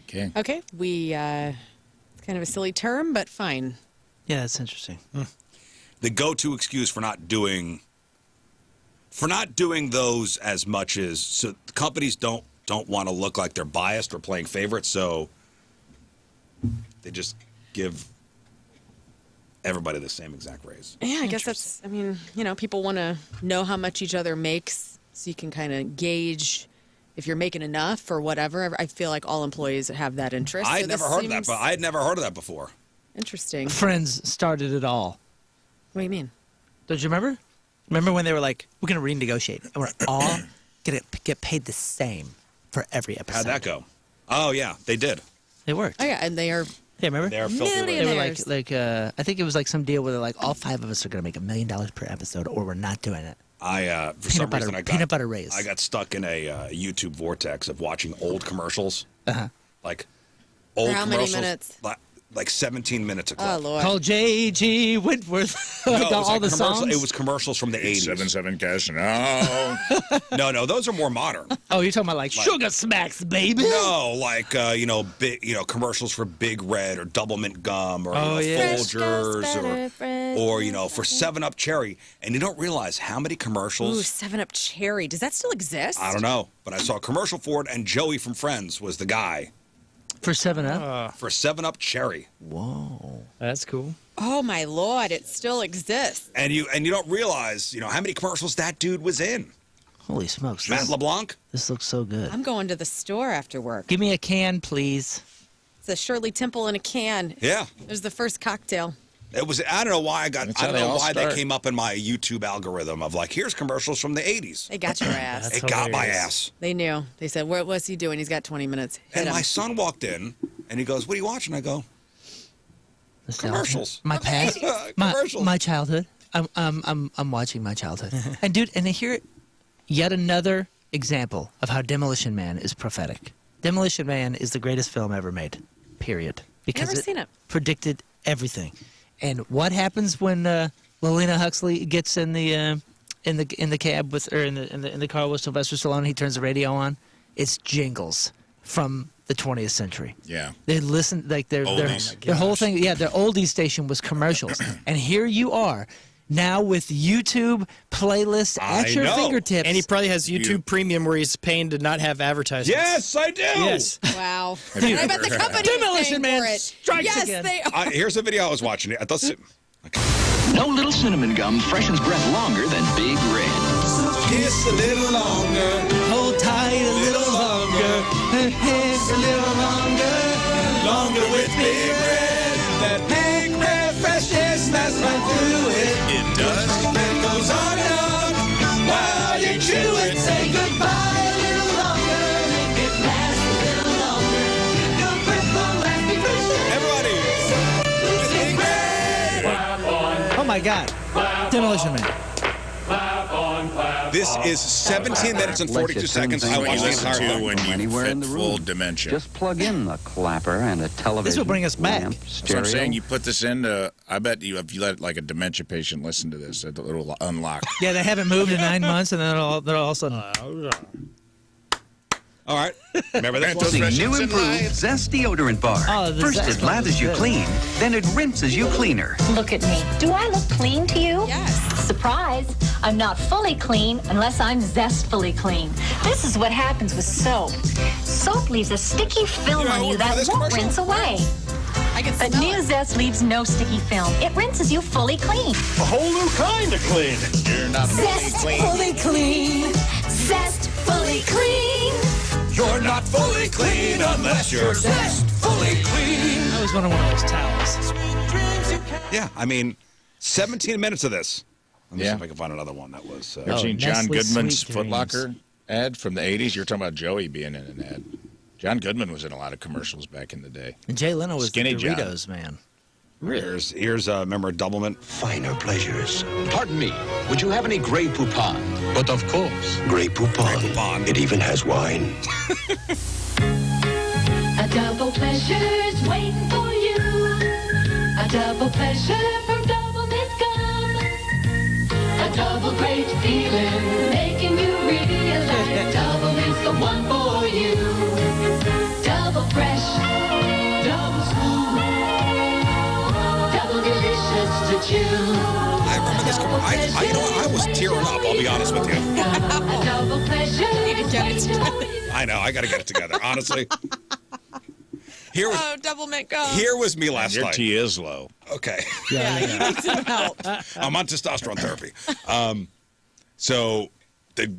Speaker 1: Okay.
Speaker 2: Okay, it's kind of a silly term, but fine.
Speaker 4: Yeah, that's interesting.
Speaker 3: The go-to excuse for not doing those as much as so companies don't want to look like they're biased or playing favorites, so they just give everybody the same exact raise.
Speaker 2: Yeah, I guess that's, people want to know how much each other makes so you can kind of gauge if you're making enough or whatever. I feel like all employees have that interest.
Speaker 3: I had never heard of that before.
Speaker 2: Interesting.
Speaker 4: Friends started it all.
Speaker 2: What do you mean?
Speaker 4: Don't you remember? Remember when they were like, we're going to renegotiate, and we're all going to get paid the same for every episode.
Speaker 3: How'd that go? Oh, yeah, they did.
Speaker 4: It worked.
Speaker 2: Oh, yeah, and they are
Speaker 4: Yeah, remember?
Speaker 3: They are filthy rich.
Speaker 4: They were
Speaker 2: millionaires.
Speaker 4: I think it was like some deal where they're like, all 5 of us are going to make $1 million per episode, or we're not doing it.
Speaker 3: For some reason,
Speaker 4: peanut butter raise.
Speaker 3: I got stuck in a YouTube vortex of watching old commercials. Like old
Speaker 2: For how many
Speaker 3: commercials.
Speaker 2: minutes?
Speaker 3: Like 17 minutes a clip.
Speaker 2: Oh, Lord.
Speaker 4: Call J.G. Whitworth.
Speaker 3: No,
Speaker 4: Like
Speaker 3: it was
Speaker 4: all
Speaker 3: like
Speaker 4: the
Speaker 3: commercial-
Speaker 4: songs.
Speaker 3: It was commercials from the 80s.
Speaker 1: 77 cash now.
Speaker 3: No, those are more modern.
Speaker 4: Oh, you're talking about like Sugar Smacks, baby.
Speaker 3: No, like big, commercials for Big Red or Double Mint Gum or Folgers or for 7-Up Cherry, and you don't realize how many commercials.
Speaker 2: Ooh, 7-Up Cherry. Does that still exist?
Speaker 3: I don't know, but I saw a commercial for it, and Joey from Friends was the guy
Speaker 4: For 7-Up?
Speaker 3: for 7-Up Cherry.
Speaker 4: Whoa.
Speaker 5: That's cool.
Speaker 2: Oh, my Lord. It still exists.
Speaker 3: And you don't realize, how many commercials that dude was in.
Speaker 4: Holy smokes.
Speaker 3: Matt LeBlanc.
Speaker 4: This looks so good.
Speaker 2: I'm going to the store after work.
Speaker 4: Give me a can, please.
Speaker 2: It's the Shirley Temple in a can.
Speaker 3: Yeah.
Speaker 2: It was the first cocktail.
Speaker 3: It was. I don't know why I don't know why
Speaker 1: start.
Speaker 3: they came up in my YouTube algorithm of like, here's commercials from the 80s.
Speaker 2: They got your ass.
Speaker 5: That's
Speaker 3: It got my
Speaker 5: hilarious.
Speaker 3: ass.
Speaker 2: They knew. They said, what's he doing? He's got 20 minutes. Hit
Speaker 3: And
Speaker 2: him.
Speaker 3: my son walked in and he goes, "What are you watching?" I go, "Commercials."
Speaker 4: My past,
Speaker 3: Commercials.
Speaker 4: my childhood. I'm watching my childhood. And dude, and here, yet another example of how Demolition Man is prophetic. Demolition Man is the greatest film ever made. Period. Because
Speaker 2: Never seen it.
Speaker 4: predicted everything. And what happens when Lilina Huxley gets in the cab with, or in the car with Sylvester Stallone? He turns the radio on. It's jingles from the 20th century.
Speaker 1: Yeah.
Speaker 4: They listen like their
Speaker 1: Oldies.
Speaker 4: whole thing. Yeah, their oldies station was commercials. And here you are now with YouTube playlists at
Speaker 3: I
Speaker 4: your
Speaker 3: know.
Speaker 4: fingertips.
Speaker 5: And he probably has YouTube Premium where he's paying to not have advertisements.
Speaker 3: Yes, I do.
Speaker 5: Yes.
Speaker 2: Wow.
Speaker 1: Have you
Speaker 2: And I bet
Speaker 1: ever
Speaker 2: the
Speaker 1: had-
Speaker 2: company is
Speaker 4: Demolition
Speaker 2: paying
Speaker 4: Man
Speaker 2: for it.
Speaker 4: strikes
Speaker 2: yes,
Speaker 4: again.
Speaker 2: they are.
Speaker 3: Here's a video I was watching. I thought.
Speaker 7: No little cinnamon gum freshens breath longer than Big Red.
Speaker 3: Kiss a little longer.
Speaker 4: Hold tight a little longer. Kiss a little longer.
Speaker 3: Longer with Big Red. That Big Red freshness that's right through it.
Speaker 1: It does.
Speaker 3: It goes on and on while you chew it.
Speaker 8: Say goodbye a little longer, make it last a little longer. Your breath will last me precious.
Speaker 3: Everybody. With Big Red.
Speaker 4: Oh my God. Demolition Man.
Speaker 3: This is 17 minutes and 42 seconds. I
Speaker 1: What you
Speaker 3: watched the
Speaker 1: listen
Speaker 3: entire
Speaker 1: to
Speaker 3: thing.
Speaker 1: when you
Speaker 7: Anywhere
Speaker 1: fit
Speaker 7: in the
Speaker 1: full
Speaker 7: room.
Speaker 1: dimension.
Speaker 7: Just plug in the clapper and a television.
Speaker 4: This will bring us back.
Speaker 7: lamp,
Speaker 1: That's what
Speaker 7: stereo.
Speaker 1: I'm saying. You put this into. I bet you if you let like a dementia patient listen to this, it'll unlock.
Speaker 4: Yeah, they haven't moved in 9 months, and then they're all of a sudden.
Speaker 3: All right. Remember that
Speaker 1: Those
Speaker 3: one?
Speaker 7: The
Speaker 1: Fresh
Speaker 7: new
Speaker 1: and
Speaker 7: improved
Speaker 1: live.
Speaker 7: Zest deodorant bar.
Speaker 4: Oh, the
Speaker 7: First
Speaker 4: Zest
Speaker 7: it
Speaker 4: one
Speaker 7: lathers
Speaker 4: is
Speaker 7: you
Speaker 4: good.
Speaker 7: clean, then it rinses you cleaner.
Speaker 9: Look at me. Do I look clean to you?
Speaker 2: Yes.
Speaker 9: Surprise. I'm not fully clean unless I'm zestfully clean. This is what happens with soap. Soap leaves a sticky film on you
Speaker 3: for
Speaker 9: that
Speaker 3: this
Speaker 9: won't
Speaker 3: commercial?
Speaker 9: rinse away.
Speaker 2: I can
Speaker 9: But
Speaker 2: smell
Speaker 9: New
Speaker 2: it.
Speaker 9: Zest leaves no sticky film. It rinses you fully clean.
Speaker 10: A whole new kind of clean.
Speaker 1: You're not
Speaker 9: Zest fully clean. Zest fully clean.
Speaker 3: You're not fully clean unless you're
Speaker 9: Zest fully clean.
Speaker 4: I always wanted one of those towels.
Speaker 3: Yeah, I mean, 17 minutes of this. Let me see
Speaker 1: Yeah.
Speaker 3: if I can find another one that was.
Speaker 1: Ever seen John
Speaker 4: Nestle
Speaker 1: Goodman's
Speaker 4: Sweet
Speaker 1: Foot
Speaker 4: Dreams.
Speaker 1: Locker ad from the 80s? You're talking about Joey being in an ad. John Goodman was in a lot of commercials back in the day.
Speaker 4: And Jay Leno was
Speaker 1: Skinny
Speaker 4: the
Speaker 1: John.
Speaker 4: Doritos man.
Speaker 3: Here's remember Doublemint?
Speaker 11: Finer pleasures. Pardon me, would you have any Grey Poupon? But of course. Grey Poupon.
Speaker 3: Poupon.
Speaker 11: It even has wine.
Speaker 8: A double pleasure's waiting for you. A double pleasure from Double Mint Gum. A double great feeling, making you realize Double Mint's the one for you. Double fresh, double smooth, double delicious to chew.
Speaker 3: I remember this commercial. You know what? I was tearing up, I'll be honest with you.
Speaker 8: A double pleasure.
Speaker 2: Need to get it together.
Speaker 3: I know, I got to get it together, honestly. Here was,
Speaker 2: Oh, double mint go.
Speaker 3: here was me last
Speaker 1: Your
Speaker 3: night.
Speaker 1: T is low.
Speaker 3: Okay.
Speaker 2: Yeah, you need some help.
Speaker 3: I'm on testosterone therapy. So the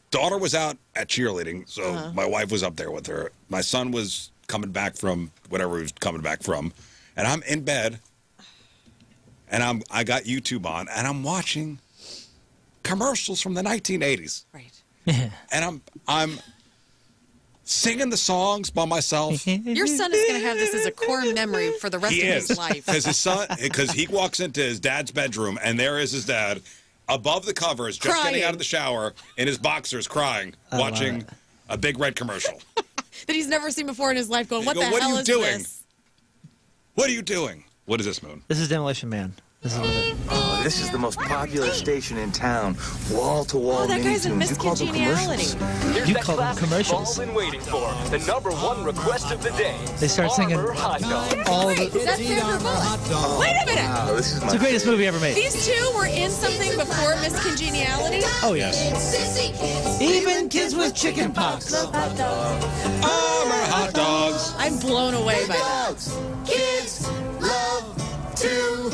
Speaker 3: daughter was out at cheerleading, so my wife was up there with her. My son was coming back from whatever he was coming back from, and I'm in bed, and I got YouTube on, and I'm watching commercials from the 1980s,
Speaker 2: Right.
Speaker 3: and I'm singing the songs by myself.
Speaker 2: Your son is going to have this as a core memory for the rest
Speaker 3: He
Speaker 2: of
Speaker 3: is
Speaker 2: his life.
Speaker 3: because he walks into his dad's bedroom and there is his dad above the covers, just getting
Speaker 2: Crying.
Speaker 3: out of the shower in his boxers, crying, watching a Big Red commercial.
Speaker 2: That he's never seen before in his life going, what
Speaker 3: go,
Speaker 2: the
Speaker 3: "What are
Speaker 2: hell
Speaker 3: you
Speaker 2: is
Speaker 3: doing?"
Speaker 2: this?
Speaker 3: What are you doing? What is this, Moon?
Speaker 4: This is Demolition Man. This is what it-
Speaker 12: Oh, this is the most popular station in town. Wall-to-wall
Speaker 2: Oh, that guy's in
Speaker 12: mini-tunes. You call them
Speaker 2: Miscongeniality.
Speaker 12: commercials?
Speaker 10: Here's
Speaker 4: You
Speaker 10: that
Speaker 4: call them
Speaker 10: classic
Speaker 4: commercials.
Speaker 10: you've all been waiting for. The #1 request of the day.
Speaker 4: They start singing
Speaker 10: Armor hot dog.
Speaker 4: all of
Speaker 2: Wait,
Speaker 4: the.
Speaker 2: that's Sandra Bullock. Wait a minute.
Speaker 12: Oh, this is my
Speaker 4: It's the greatest movie ever made.
Speaker 2: These two were in something before Miscongeniality.
Speaker 4: Oh yes. Even kids with chicken pox.
Speaker 3: Armor hot dogs.
Speaker 2: I'm blown away by that.
Speaker 8: Kids love to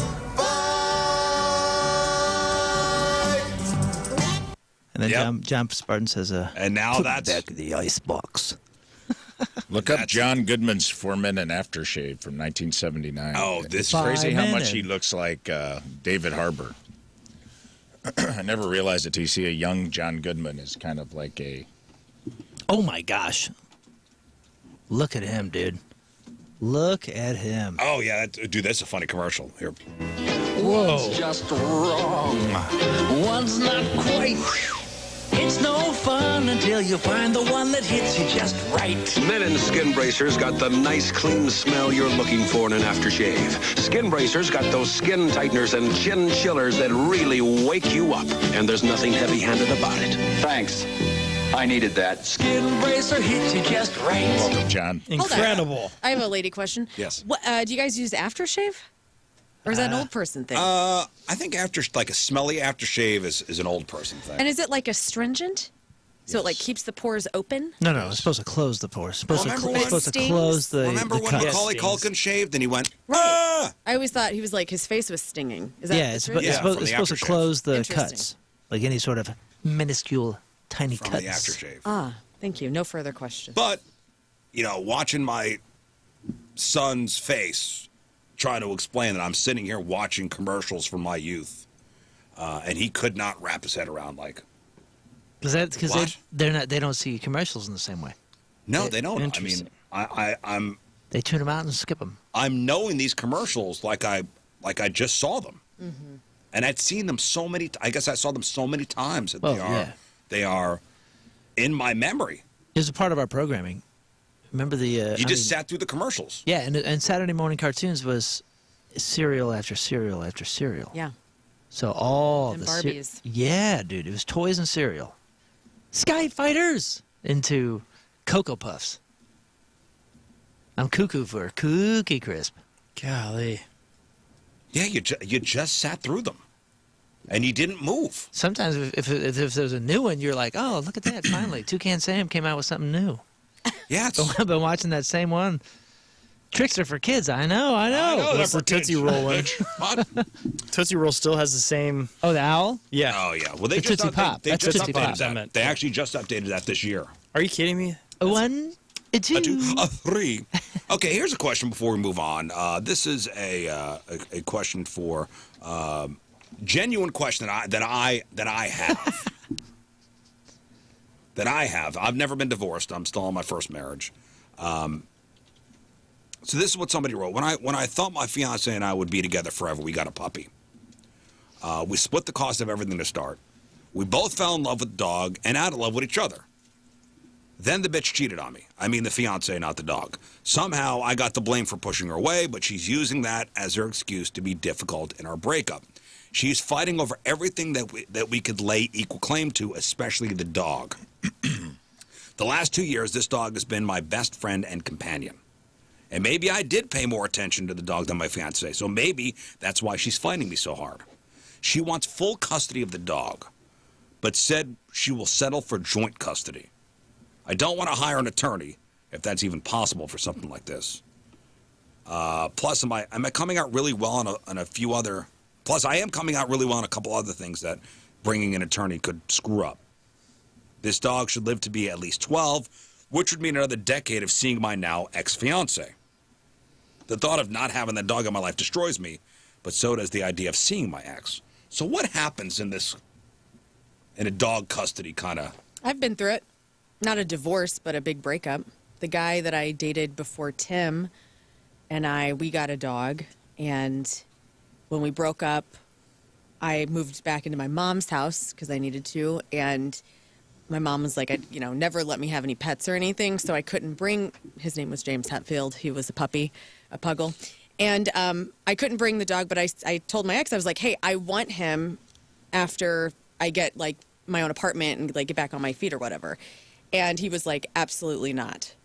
Speaker 4: And then
Speaker 3: Yep.
Speaker 4: John Spartan says,
Speaker 3: And now
Speaker 12: Put
Speaker 3: that's
Speaker 12: back in the icebox.
Speaker 1: Look up John Goodman's 4-minute aftershave from 1979.
Speaker 3: Oh,
Speaker 1: it's
Speaker 3: this
Speaker 1: crazy how much
Speaker 4: minute.
Speaker 1: he looks like David Harbour. I never realized it till you see a young John Goodman is kind of like a.
Speaker 4: Oh my gosh! Look at him, dude. Look at him.
Speaker 3: Oh, yeah. Dude, that's a funny commercial. Here.
Speaker 4: Whoa!
Speaker 7: Just wrong. One's not quite. It's no fun until you find the one that hits you just right.
Speaker 13: Men in Skin Bracers got the nice, clean smell you're looking for in an aftershave. Skin Bracers got those skin tighteners and chin chillers that really wake you up. And there's nothing heavy-handed about it.
Speaker 7: Thanks. I needed that. Skin bracer hits you just right.
Speaker 1: Welcome, John.
Speaker 5: Incredible.
Speaker 2: I have a lady question.
Speaker 3: Yes.
Speaker 2: What, do you guys use aftershave? Or is that an old person thing?
Speaker 3: I think like a smelly aftershave is an old person thing.
Speaker 2: And is it like astringent? So it like keeps the pores open?
Speaker 4: No, it's supposed to close the pores. It's supposed,
Speaker 3: Remember
Speaker 4: to,
Speaker 3: when-
Speaker 4: it's supposed to
Speaker 2: Stings?
Speaker 4: close the.
Speaker 3: Remember
Speaker 4: the
Speaker 3: when
Speaker 4: cuts.
Speaker 3: Macaulay
Speaker 5: Yes,
Speaker 3: Culkin shaved and he went,
Speaker 2: Right.
Speaker 3: ah!
Speaker 2: I always thought he was like, his face was stinging. Is that
Speaker 4: Yeah,
Speaker 2: the
Speaker 4: it's,
Speaker 2: truth?
Speaker 3: Yeah,
Speaker 4: supposed,
Speaker 3: from
Speaker 4: it's
Speaker 3: the
Speaker 4: supposed to
Speaker 3: aftershave.
Speaker 4: close the
Speaker 2: Interesting.
Speaker 4: cuts, like any sort of minuscule, tiny
Speaker 3: From
Speaker 4: cuts.
Speaker 3: the aftershave.
Speaker 2: Ah, thank you. No further questions.
Speaker 3: But, watching my son's face trying to explain that I'm sitting here watching commercials from my youth, and he could not wrap his head around
Speaker 4: Because
Speaker 3: What?
Speaker 4: they don't see commercials in the same way.
Speaker 3: no, they don't. I mean,
Speaker 4: Interesting.
Speaker 3: I'm
Speaker 4: They tune them out and skip them.
Speaker 3: I'm knowing these commercials like I just saw them,
Speaker 2: Mm-hmm.
Speaker 3: and I'd seen them so many. I guess I saw them so many times that
Speaker 4: Well,
Speaker 3: they are in my memory.
Speaker 4: It was a part of our programming. Remember the?
Speaker 3: You just sat through the commercials.
Speaker 4: Yeah, and Saturday morning cartoons was cereal after cereal after cereal.
Speaker 2: Yeah.
Speaker 4: So all
Speaker 2: And
Speaker 4: the
Speaker 2: Barbies.
Speaker 4: yeah, dude, it was toys and cereal. Sky Fighters into Cocoa Puffs. I'm cuckoo for Cookie Crisp.
Speaker 5: Golly.
Speaker 3: Yeah, you just sat through them, and you didn't move.
Speaker 4: Sometimes if there's a new one, you're like, oh, look at that! Finally, Toucan Sam came out with something new.
Speaker 3: Yeah, it's,
Speaker 4: I've been watching that same one. Tricks are for kids. I know.
Speaker 5: That's the Tootsie Roll one.
Speaker 3: What?
Speaker 5: Tootsie Roll still has the same.
Speaker 4: Oh, the owl.
Speaker 5: Yeah.
Speaker 3: Oh yeah. Well, they
Speaker 4: The
Speaker 3: just
Speaker 4: Tootsie Pop.
Speaker 3: They
Speaker 4: That's
Speaker 3: just
Speaker 4: Tootsie
Speaker 3: updated
Speaker 4: Pop.
Speaker 3: that. They actually just updated that this year.
Speaker 5: Are you kidding me?
Speaker 4: One, a two.
Speaker 3: A 2, a 3. Okay, here's a question before we move on. This is a question for genuine question that I have. That I have. I've never been divorced. I'm still in my first marriage. So this is what somebody wrote. When I thought my fiance and I would be together forever, we got a puppy. We split the cost of everything to start. We both fell in love with the dog and out of love with each other. Then the bitch cheated on me. I mean the fiance, not the dog. Somehow I got the blame for pushing her away, but she's using that as her excuse to be difficult in our breakup. She's fighting over everything that we could lay equal claim to, especially the dog. The last 2 years, this dog has been my best friend and companion. And maybe I did pay more attention to the dog than my fiance, so maybe that's why she's fighting me so hard. She wants full custody of the dog, but said she will settle for joint custody. I don't want to hire an attorney, if that's even possible for something like this. Plus, am I coming out really well on a few other... Plus, I am coming out really well on a couple other things that bringing an attorney could screw up. This dog should live to be at least 12, which would mean another decade of seeing my now ex-fiance. The thought of not having that dog in my life destroys me, but so does the idea of seeing my ex. So what happens in a dog custody kind of...
Speaker 2: I've been through it. Not a divorce, but a big breakup. The guy that I dated before Tim and we got a dog. And when we broke up, I moved back into my mom's house because I needed to. And my mom was like, never let me have any pets or anything. So I couldn't bring, his name was James Hetfield. He was a puppy, a puggle. And I couldn't bring the dog, but I told my ex, I was like, hey, I want him after I get like my own apartment and like get back on my feet or whatever. And he was like, absolutely not.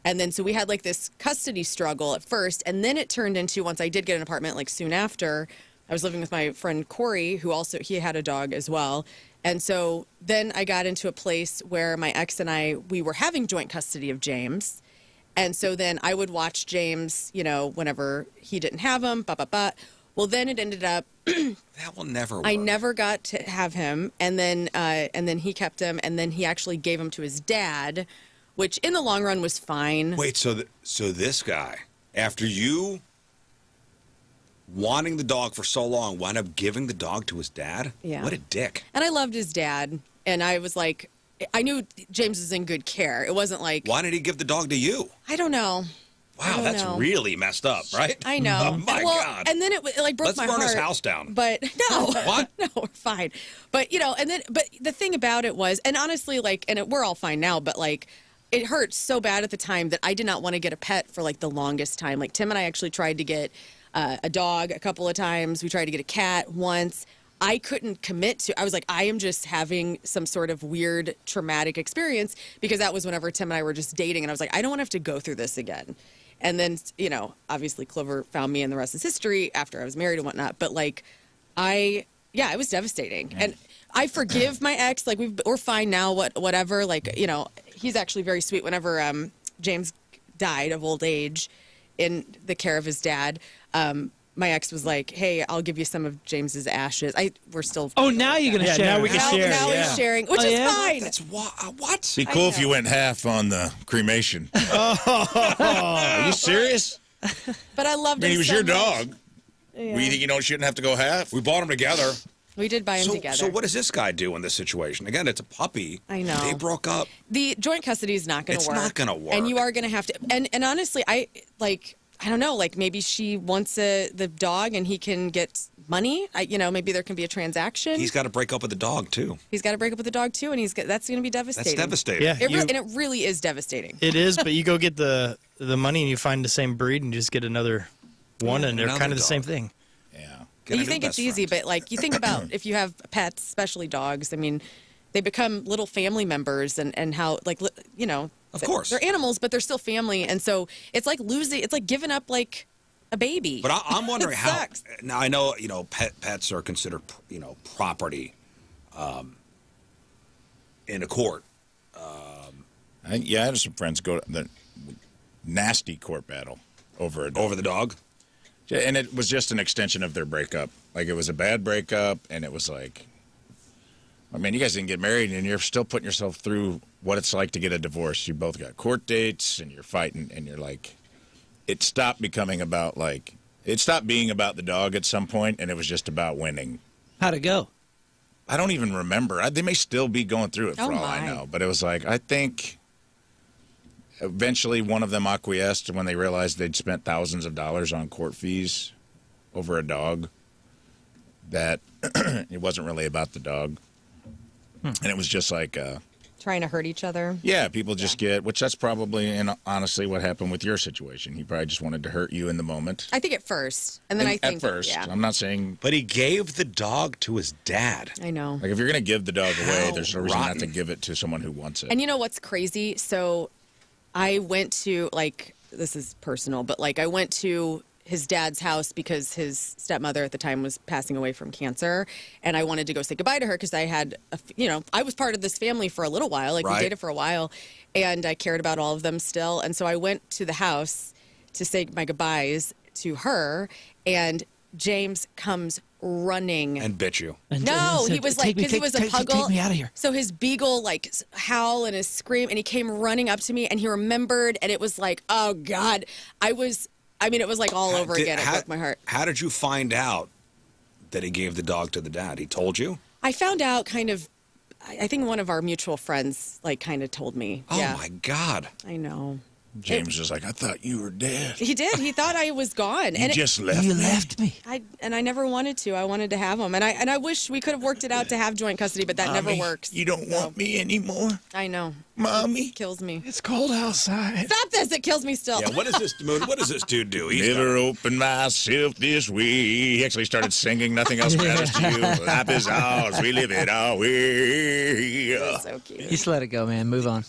Speaker 2: And then so we had like this custody struggle at first. And then it turned into, once I did get an apartment, like soon after, I was living with my friend Corey, who also, he had a dog as well. And so then I got into a place where my ex and we were having joint custody of James. And so then I would watch James, whenever he didn't have him, Well, then it ended up
Speaker 3: That will never work.
Speaker 2: I never got to have him, and then he kept him, and then he actually gave him to his dad which in the long run was fine.
Speaker 3: Wait, so this guy, after you wanting the dog for so long, wound up giving the dog to his dad?
Speaker 2: Yeah.
Speaker 3: What a dick.
Speaker 2: And I loved his dad, and I was like, I knew James was in good care. It wasn't like,
Speaker 3: Why did he give the dog to you?
Speaker 2: I don't know.
Speaker 3: Wow, that's really messed up, right?
Speaker 2: I know.
Speaker 3: Oh, my God.
Speaker 2: And then it like broke my heart.
Speaker 3: Let's burn his house down.
Speaker 2: But no.
Speaker 3: What?
Speaker 2: No, we're fine. But, but the thing about it was, and honestly, like, and we're all fine now, but like, it hurt so bad at the time that I did not want to get a pet for like the longest time. Like, Tim and I actually tried to get a dog a couple of times. We tried to get a cat once. I couldn't commit to. I was like, I am just having some sort of weird traumatic experience, because that was whenever Tim and I were just dating, and I was like, I don't want to have to go through this again. And then, obviously Clover found me, and the rest is history after I was married and whatnot. But like, it was devastating. Yeah. And I forgive my ex. Like, we're fine now. Whatever. Like, he's actually very sweet. Whenever James died of old age in the care of his dad, my ex was like, "Hey, I'll give you some of James's ashes." We're still.
Speaker 4: Oh, now you're gonna share.
Speaker 5: Now we can share.
Speaker 2: Now he's sharing, which is fine.
Speaker 3: That's what?
Speaker 1: Be cool if you went half on the cremation. Are you serious?
Speaker 2: But I loved
Speaker 1: I mean,
Speaker 2: him.
Speaker 1: he was
Speaker 2: so
Speaker 1: your
Speaker 2: much.
Speaker 1: dog.
Speaker 2: Yeah.
Speaker 1: We think shouldn't have to go half?
Speaker 3: We bought them together.
Speaker 2: We did buy him together.
Speaker 3: So what does this guy do in this situation? Again, it's a puppy.
Speaker 2: I know.
Speaker 3: They broke up.
Speaker 2: The joint custody is not going to work.
Speaker 3: It's not going to work.
Speaker 2: And you are going to have to. And honestly, I don't know. Like, maybe she wants the dog and he can get money. Maybe there can be a transaction.
Speaker 3: He's got to break up with the dog too.
Speaker 2: He's got to break up with the dog too, and that's going to be devastating.
Speaker 3: That's devastating.
Speaker 5: Yeah,
Speaker 2: and it really is devastating.
Speaker 5: It is, but you go get the money and you find the same breed and you just get another one, and they're kind of the same thing.
Speaker 3: Yeah.
Speaker 2: You think it's easy, but like, you think about if you have pets, especially dogs. I mean, they become little family members, and how, like,
Speaker 3: Of course.
Speaker 2: they're animals, but they're still family, and so it's like it's like giving up like a baby.
Speaker 3: But I'm wondering how.
Speaker 2: Sucks.
Speaker 3: Now I know pets are considered property in a court.
Speaker 1: I had some friends go to the nasty court battle over
Speaker 3: the dog.
Speaker 1: And it was just an extension of their breakup. Like, it was a bad breakup, and it was like, I mean, you guys didn't get married, and you're still putting yourself through what it's like to get a divorce. You both got court dates, and you're fighting, and you're like, it stopped being about the dog at some point, and it was just about winning.
Speaker 4: How'd it go?
Speaker 1: I don't even remember. They may still be going through it for all I
Speaker 2: my.
Speaker 1: know. But it was like, I think eventually one of them acquiesced when they realized they'd spent thousands of dollars on court fees over a dog, that it wasn't really about the dog. And it was just like...
Speaker 2: trying to hurt each other.
Speaker 1: Yeah, people just get, which that's probably, and honestly, what happened with your situation. He probably just wanted to hurt you in the moment.
Speaker 2: I think at first, and then I think
Speaker 1: at first.
Speaker 2: yeah.
Speaker 1: I'm not saying,
Speaker 3: But he gave the dog to his dad.
Speaker 2: I know.
Speaker 1: like, if you're going to give the dog away, there's no reason not to
Speaker 3: rotten.
Speaker 1: give it to someone who wants it.
Speaker 2: And you know what's crazy? So I went to, like, this is personal, but like, I went to his dad's house because his stepmother at the time was passing away from cancer, and I wanted to go say goodbye to her because I had, I was part of this family for a little while, like,
Speaker 3: Right.
Speaker 2: we dated for a while, and I cared about all of them still, and so I went to the house to say my goodbyes to her, and James comes running.
Speaker 3: And bit you.
Speaker 2: No, he was like, because he was a puggle.
Speaker 4: Take me out of here.
Speaker 2: So his beagle, like, howl and his scream, and he came running up to me, and he remembered, and it was like, oh God, it was like all over again. It broke my heart.
Speaker 3: How did you find out that he gave the dog to the dad? He told you?
Speaker 2: I found out kind of, I think one of our mutual friends, like, kind of told me.
Speaker 3: Oh
Speaker 2: Yeah,
Speaker 3: my God.
Speaker 2: I know.
Speaker 1: James was like, I thought you were dead.
Speaker 2: He did. He thought I was gone.
Speaker 1: You just left
Speaker 4: You
Speaker 1: me.
Speaker 4: left me.
Speaker 2: I never wanted to. I wanted to have him, and I wish we could have worked it out to have joint custody, but that never
Speaker 1: Mommy,
Speaker 2: works.
Speaker 1: You don't
Speaker 2: So,
Speaker 1: want me anymore?
Speaker 2: I know.
Speaker 1: Mommy?
Speaker 2: It kills me.
Speaker 4: It's cold outside.
Speaker 2: Stop this! It kills me still.
Speaker 3: Yeah, what does this dude do?
Speaker 1: Never opened myself this way. He actually started singing Nothing Else Matters to You. Life is ours. We live it our way.
Speaker 2: It's so cute.
Speaker 4: Just let it go, man. Move on.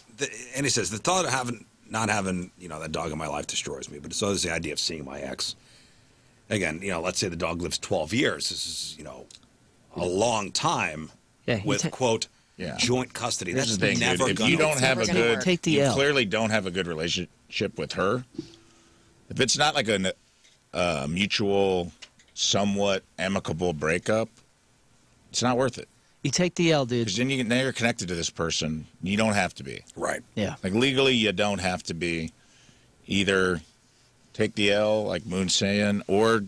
Speaker 3: And he says, the thought of not having, that dog in my life destroys me. But so is the idea of seeing my ex. Again, let's say the dog lives 12 years. This is, a long time
Speaker 4: Yeah,
Speaker 3: with, quote,
Speaker 1: Yeah.
Speaker 3: joint custody.
Speaker 1: Here's
Speaker 3: That's
Speaker 1: the thing,
Speaker 3: never
Speaker 1: dude. If
Speaker 3: gonna
Speaker 1: you don't
Speaker 3: work.
Speaker 1: have a
Speaker 2: Never gonna
Speaker 1: good,
Speaker 2: work.
Speaker 4: Take the
Speaker 1: you
Speaker 4: L.
Speaker 1: clearly don't have a good relationship with her. If it's not like a mutual, somewhat amicable breakup, it's not worth it.
Speaker 4: You take the L, dude.
Speaker 1: Because then now you're connected to this person. You don't have to be.
Speaker 3: Right.
Speaker 4: Yeah.
Speaker 1: Like legally, you don't have to be. Either take the L, like Moon's saying, or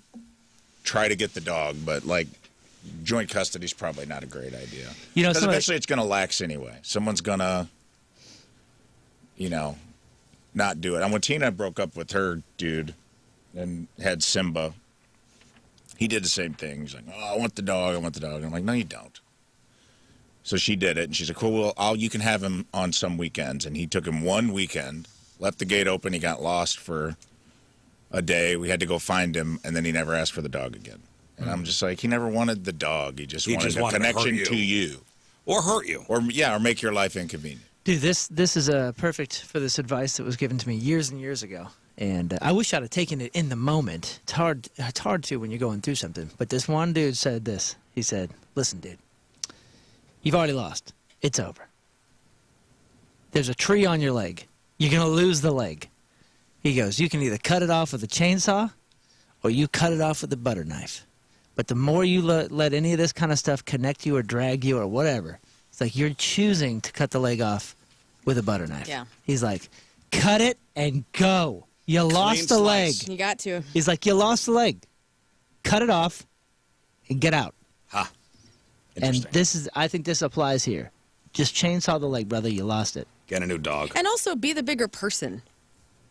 Speaker 1: try to get the dog. But like joint custody is probably not a great idea.
Speaker 4: You know,
Speaker 1: because eventually it's going to lax anyway. Someone's going to, not do it. And when Tina broke up with her dude and had Simba, he did the same thing. He's like, "Oh, I want the dog. I want the dog." And I'm like, "No, you don't." So she did it, and she's like, "Cool. Well, you can have him on some weekends." And he took him one weekend, left the gate open. He got lost for a day. We had to go find him, and then he never asked for the dog again. And I'm just like, he never wanted the dog. He just wanted a connection to you,
Speaker 3: or hurt you,
Speaker 1: or make your life inconvenient.
Speaker 4: Dude, this is perfect for this advice that was given to me years and years ago. And I wish I'd have taken it in the moment. It's hard to when you're going through something. But this one dude said this. He said, "Listen, dude, you've already lost. It's over. There's a tree on your leg. You're going to lose the leg." He goes, "You can either cut it off with a chainsaw or you cut it off with a butter knife. But the more you let any of this kind of stuff connect you or drag you or whatever, it's like you're choosing to cut the leg off with a butter knife."
Speaker 2: Yeah.
Speaker 4: He's like, "Cut it and go. You lost the leg."
Speaker 2: You got to.
Speaker 4: He's like, "You lost the leg. Cut it off and get out."
Speaker 3: Huh.
Speaker 4: And I think this applies here. Just chainsaw the leg, brother. You lost it.
Speaker 3: Get a new dog.
Speaker 2: And also be the bigger person.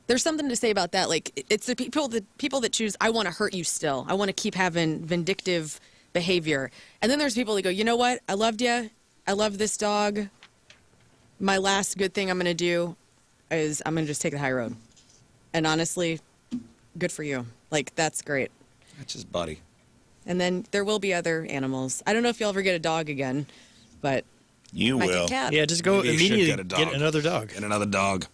Speaker 2: There's something to say about that. Like, it's the people that choose, "I want to hurt you still. I want to keep having vindictive behavior." And then there's people that go, "You know what? I loved you. I love this dog. My last good thing I'm going to do is I'm going to just take the high road." And honestly, good for you. Like, that's great.
Speaker 3: That's his buddy.
Speaker 2: And then there will be other animals. I don't know if you'll ever get a dog again, but
Speaker 1: you
Speaker 2: might
Speaker 1: will.
Speaker 2: get a cat.
Speaker 5: Yeah, just go
Speaker 3: Maybe you should
Speaker 5: immediately
Speaker 3: get
Speaker 5: another dog.
Speaker 3: Get another dog.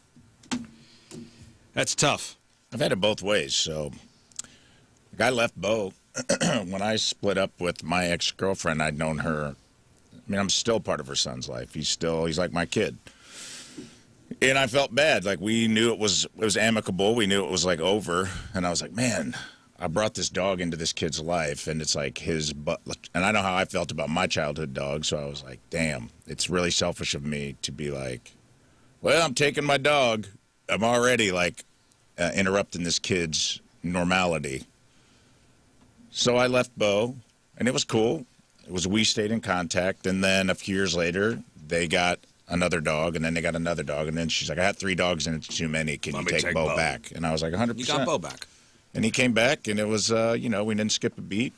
Speaker 3: That's tough.
Speaker 1: I've had it both ways. So, I left Bo when I split up with my ex-girlfriend. I'd known her. I mean, I'm still part of her son's life. He's like my kid. And I felt bad. Like, we knew it was amicable. We knew it was like over. And I was like, man, I brought this dog into this kid's life, and it's like his butt. And I know how I felt about my childhood dog. So I was like, damn, it's really selfish of me to be like, well, I'm taking my dog. I'm already like interrupting this kid's normality. So I left Bo, and it was cool. We stayed in contact, and then a few years later, they got another dog, and then they got another dog, and then she's like, "I had 3 dogs, and it's too many. Can you take Bo back?" And I was like, 100%.
Speaker 3: You got Bo back.
Speaker 1: And he came back, and it was, we didn't skip a beat.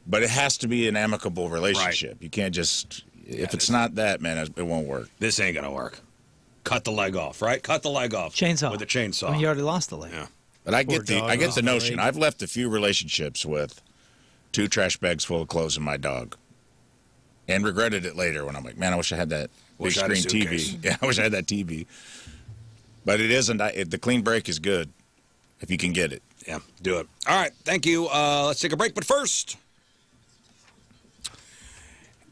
Speaker 1: But it has to be an amicable relationship. Right. You can't just, if it's not that, man, it won't work.
Speaker 3: This ain't going to work. Cut the leg off, right? Cut the leg off.
Speaker 4: Chainsaw.
Speaker 3: With a chainsaw.
Speaker 4: I mean, you already lost the leg.
Speaker 3: Yeah.
Speaker 1: But I get the notion. I've left a few relationships with 2 trash bags full of clothes and my dog. And regretted it later when I'm like, man, I wish I had that big screen TV. Yeah, I wish I had that TV. But it isn't. The clean break is good if you can get it.
Speaker 3: Yeah, do it. All right, thank you. Let's take a break. But first,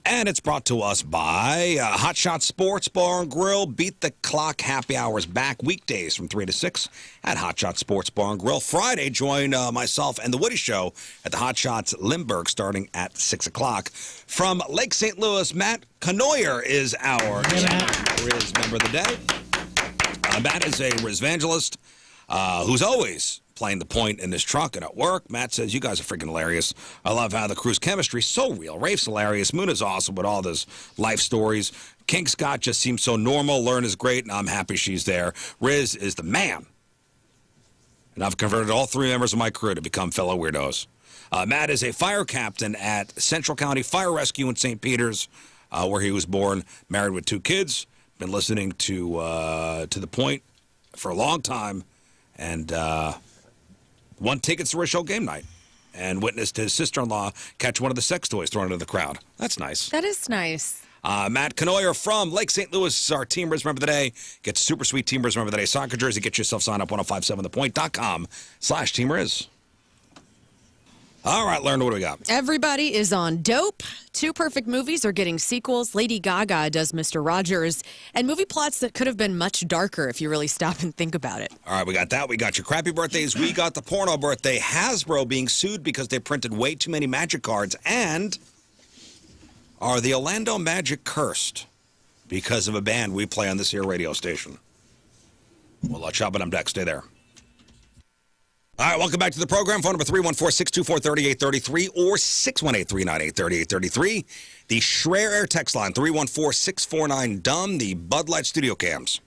Speaker 3: and it's brought to us by Hot Shot Sports Bar and Grill. Beat the Clock happy hours back weekdays from 3 to 6 at Hot Shot Sports Bar and Grill. Friday, join myself and the Woody Show at the Hot Shots Limburg starting at 6 o'clock. From Lake St. Louis, Matt Canoyer is our Rizz member of the day. Matt is a Rizz evangelist who's always playing the point in his truck and at work. Matt says, "You guys are freaking hilarious. I love how the crew's chemistry is so real. Rafe's hilarious. Moon is awesome with all this life stories. King Scott just seems so normal. Learn is great, and I'm happy she's there. Rizz is the man. And I've converted all 3 members of my crew to become fellow weirdos." Matt is a fire captain at Central County Fire Rescue in St. Peters, where he was born, married with 2 kids. Been listening to the point for a long time, and won tickets to Rizz Show game night and witnessed his sister-in-law catch one of the sex toys thrown into the crowd. That's nice.
Speaker 2: That is nice.
Speaker 3: Matt Canoyer from Lake St. Louis is our Team Rizz member of the day. Get super sweet Team Rizz member of the day soccer jersey. Get yourself signed up 1057thepoint.com/Team Rizz. All right, Lauren, what do we got?
Speaker 2: Everybody is on dope. 2 perfect movies are getting sequels. Lady Gaga does Mr. Rogers, and movie plots that could have been much darker if you really stop and think about it.
Speaker 3: All right, we got that. We got your crappy birthdays. We got the porno birthday. Hasbro being sued because they printed way too many magic cards. And Are the Orlando Magic cursed because of a band we play on this here radio station? Well, let's shop it. I'm next. Stay there. All right, welcome back to the program. Phone number 314-624-3833 or 618-398-3833. The Schreier Air text line, 314-649-DUMB. The Bud Light Studio Cams,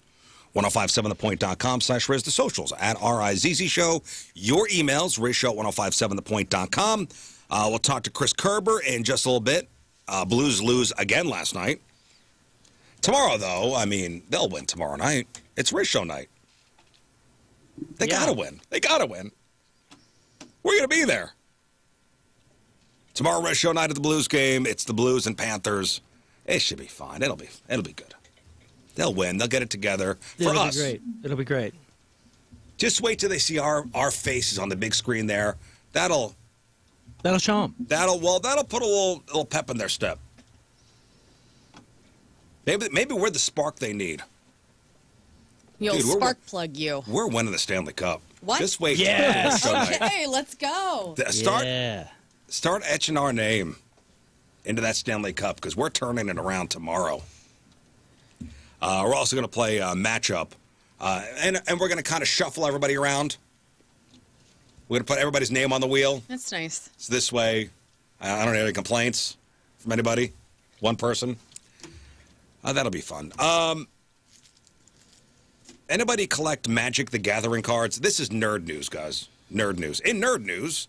Speaker 3: 1057thepoint.com/Rizz. The socials, at Rizz Show. Your emails, rizzshow1057thepoint.com. We'll talk to Chris Kerber in just a little bit. Blues lose again last night. Tomorrow, though, I mean, they'll win tomorrow night. It's Rizz Show night. They got to win. They got to win. We're going to be there. Tomorrow, Rizz Show night at the Blues game. It's the Blues and Panthers. It should be fine. It'll be good. They'll win. They'll get it together. For us.
Speaker 4: It'll be great. It'll be great.
Speaker 3: Just wait till they see our faces on the big screen there. That'll
Speaker 4: show them.
Speaker 3: That'll put a little pep in their step. Maybe we're the spark they need.
Speaker 2: You'll spark plug you.
Speaker 3: We're winning the Stanley Cup.
Speaker 2: What?
Speaker 3: Just wait.
Speaker 5: Yes.
Speaker 2: Okay, let's go.
Speaker 3: Start etching our name into that Stanley Cup because we're turning it around tomorrow. We're also going to play a matchup, and we're going to kind of shuffle everybody around. We're going to put everybody's name on the wheel.
Speaker 2: That's nice.
Speaker 3: So this way, I don't have any complaints from anybody. One person. That'll be fun. Anybody collect Magic the Gathering cards? This is nerd news, guys. Nerd news. In nerd news,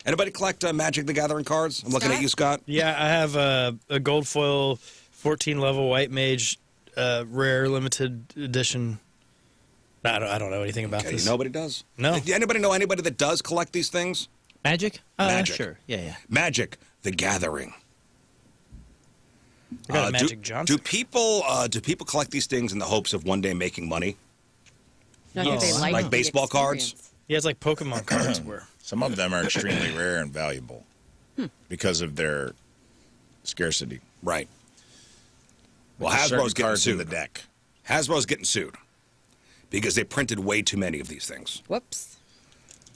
Speaker 3: anybody collect Magic the Gathering cards? I'm looking at you, Scott.
Speaker 5: Yeah, I have a gold foil 14-level White Mage rare limited edition. I don't know anything about this.
Speaker 3: Nobody does?
Speaker 5: No.
Speaker 3: Does anybody know anybody that does collect these things?
Speaker 4: Magic?
Speaker 3: Magic.
Speaker 4: Sure. Yeah.
Speaker 3: Magic the Gathering.
Speaker 5: I got a Magic Johnson.
Speaker 3: Do people collect these things in the hopes of one day making money?
Speaker 2: No, I think they
Speaker 3: like
Speaker 2: the
Speaker 3: baseball cards?
Speaker 5: Yeah, it's like Pokemon cards were.
Speaker 1: Some of them are extremely rare and valuable because of their scarcity.
Speaker 3: Right. Well,
Speaker 1: Like
Speaker 3: Hasbro's getting
Speaker 1: cards in
Speaker 3: sued.
Speaker 1: the deck.
Speaker 3: Hasbro's getting sued because they printed way too many of these things.
Speaker 2: Whoops.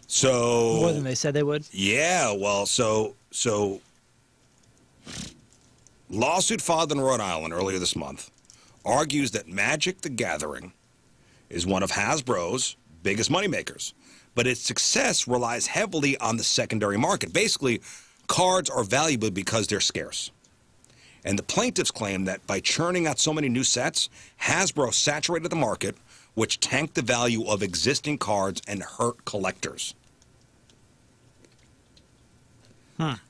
Speaker 3: So
Speaker 4: More than they said they would?
Speaker 3: Yeah, well, so lawsuit filed in Rhode Island earlier this month argues that Magic the Gathering is one of Hasbro's biggest moneymakers, but its success relies heavily on the secondary market. Basically, cards are valuable because they're scarce. And the plaintiffs claim that by churning out so many new sets, Hasbro saturated the market, which tanked the value of existing cards and hurt collectors.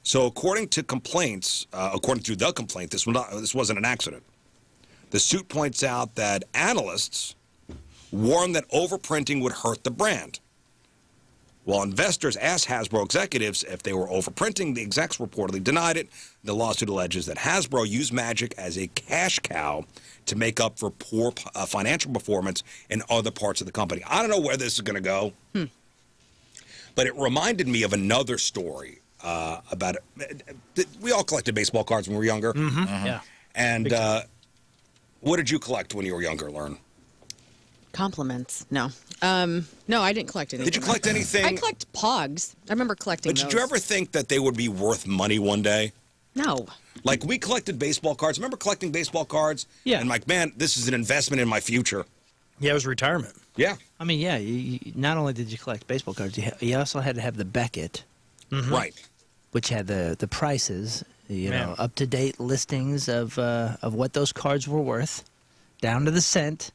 Speaker 3: So according to complaints, according to the complaint, this wasn't an accident. The suit points out that analysts warned that overprinting would hurt the brand. While investors asked Hasbro executives if they were overprinting, the execs reportedly denied it. The lawsuit alleges that Hasbro used Magic as a cash cow to make up for poor financial performance in other parts of the company. I don't know where this is going to go, but it reminded me of another story about it. We all collected baseball cards when we were younger.
Speaker 4: Yeah.
Speaker 3: And what did you collect when you were younger, Learn?
Speaker 2: Compliments. No. No, I didn't collect anything.
Speaker 3: Did you collect anything?
Speaker 2: I collect Pogs. I remember collecting
Speaker 3: But did
Speaker 2: those.
Speaker 3: you ever think that they would be worth money one day?
Speaker 2: No.
Speaker 3: Like, we collected baseball cards. Remember collecting baseball cards?
Speaker 4: Yeah.
Speaker 3: And like, man, this is an investment in my future.
Speaker 5: Yeah, it was retirement.
Speaker 3: Yeah.
Speaker 4: I mean, yeah, you not only did you collect baseball cards, you also had to have the Beckett,
Speaker 3: Right.
Speaker 4: which had the prices, you
Speaker 5: Man.
Speaker 4: know, up-to-date listings of what those cards were worth, down to the cent,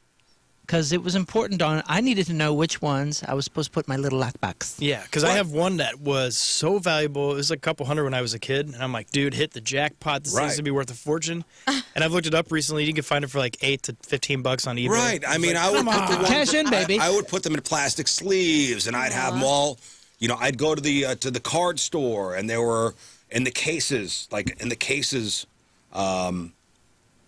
Speaker 4: because it was important I needed to know which ones I was supposed to put in my little lockbox.
Speaker 5: Yeah, because I have one that was so valuable. It was like a couple hundred when I was a kid. And I'm like, dude, hit the jackpot. This thing's going to be worth a fortune. And I've looked it up recently. You can find it for like $8 to $15 on eBay.
Speaker 3: Right. I mean, I would put the ones,
Speaker 4: Cash in, baby.
Speaker 3: I would put them in plastic sleeves, and I'd have them all. You know, I'd go to the card store, and they were in the cases,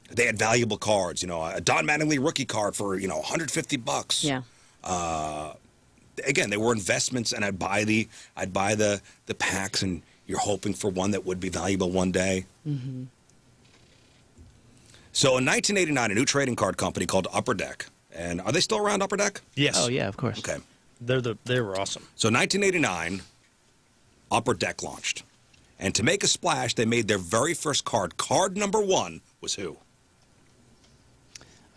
Speaker 3: they had valuable cards. You know, a Don Mattingly rookie card for $150.
Speaker 2: Yeah.
Speaker 3: Again, they were investments, and I'd buy the packs, and you're hoping for one that would be valuable one day. Mm-hmm. So in 1989, a new trading card company called Upper Deck, and are they still around, Upper Deck?
Speaker 5: Yes.
Speaker 4: Oh, yeah, of course.
Speaker 3: Okay.
Speaker 5: They were awesome.
Speaker 3: So 1989, Upper Deck launched. And to make a splash, they made their very first card. Card number 1 was who?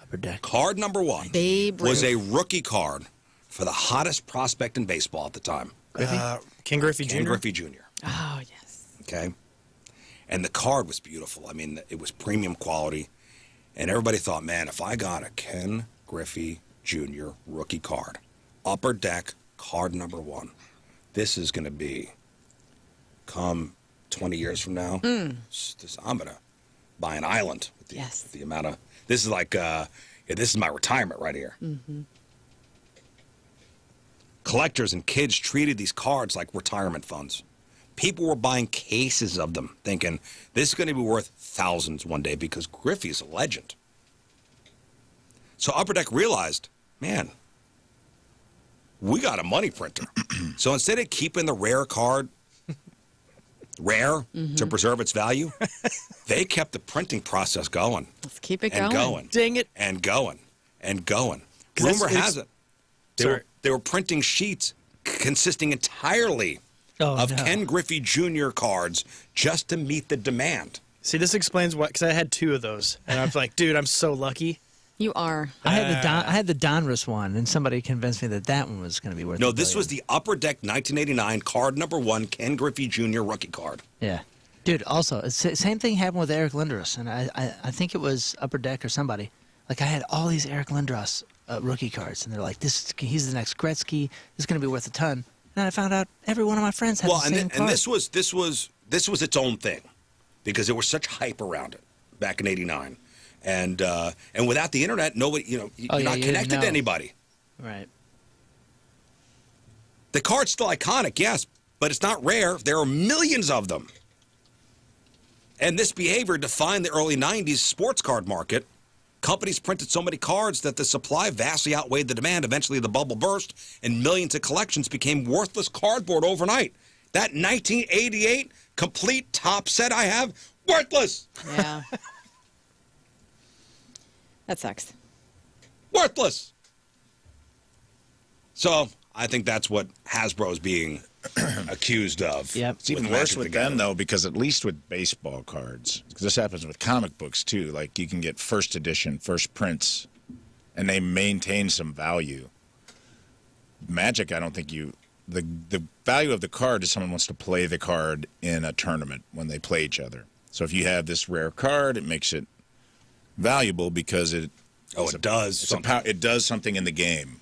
Speaker 4: Upper Deck.
Speaker 3: Card number 1
Speaker 2: Babe
Speaker 3: was
Speaker 2: Ruth.
Speaker 3: a rookie card for the hottest prospect in baseball at the time.
Speaker 5: King Griffey Jr.
Speaker 3: Ken Griffey Jr.
Speaker 2: Oh, yes.
Speaker 3: Okay? And the card was beautiful. I mean, it was premium quality. And everybody thought, man, if I got a Ken Griffey Jr. rookie card, Upper Deck, card number 1, this is going to be, come 20 years from now, I'm going to buy an island with the amount of, this is like, this is my retirement right here.
Speaker 2: Mm-hmm.
Speaker 3: Collectors and kids treated these cards like retirement funds. People were buying cases of them, thinking this is going to be worth thousands one day because Griffey's a legend. So Upper Deck realized, man, we got a money printer. So instead of keeping the rare card rare to preserve its value, they kept the printing process going.
Speaker 2: Let's keep it
Speaker 3: and
Speaker 2: going.
Speaker 3: going.
Speaker 5: Dang it.
Speaker 3: And going. And going.
Speaker 5: 'Cause
Speaker 3: Rumor
Speaker 5: that's-
Speaker 3: has it, they were printing sheets consisting entirely of Ken Griffey Jr. cards just to meet the demand.
Speaker 5: See, this explains why, because I had 2 of those, and I was like, dude, I'm so lucky.
Speaker 2: You are.
Speaker 4: I had the Donruss one, and somebody convinced me that one was going to be worth.
Speaker 3: No, this was the Upper Deck 1989 card number 1 Ken Griffey Jr. rookie card.
Speaker 4: Yeah, dude. Also, same thing happened with Eric Lindros, and I think it was Upper Deck or somebody. Like I had all these Eric Lindros rookie cards, and they're like, he's the next Gretzky. This is going to be worth a ton. And I found out every one of my friends had the same card.
Speaker 3: And this was its own thing, because there was such hype around it back in '89. And without the internet, nobody, you're not connected to anybody.
Speaker 4: Right.
Speaker 3: The card's still iconic, yes, but it's not rare. There are millions of them. And this behavior defined the early 90s sports card market. Companies printed so many cards that the supply vastly outweighed the demand. Eventually, the bubble burst, and millions of collections became worthless cardboard overnight. That 1988 complete top set I have, worthless.
Speaker 2: Yeah. That sucks.
Speaker 3: Worthless. So I think that's what Hasbro is being accused of.
Speaker 4: Yep.
Speaker 1: It's even worse with them, though, because at least with baseball cards, because this happens with comic books, too. Like, you can get first edition, first prints, and they maintain some value. Magic, I don't think the value of the card is someone wants to play the card in a tournament when they play each other. So if you have this rare card, it makes it valuable because it does something in the game.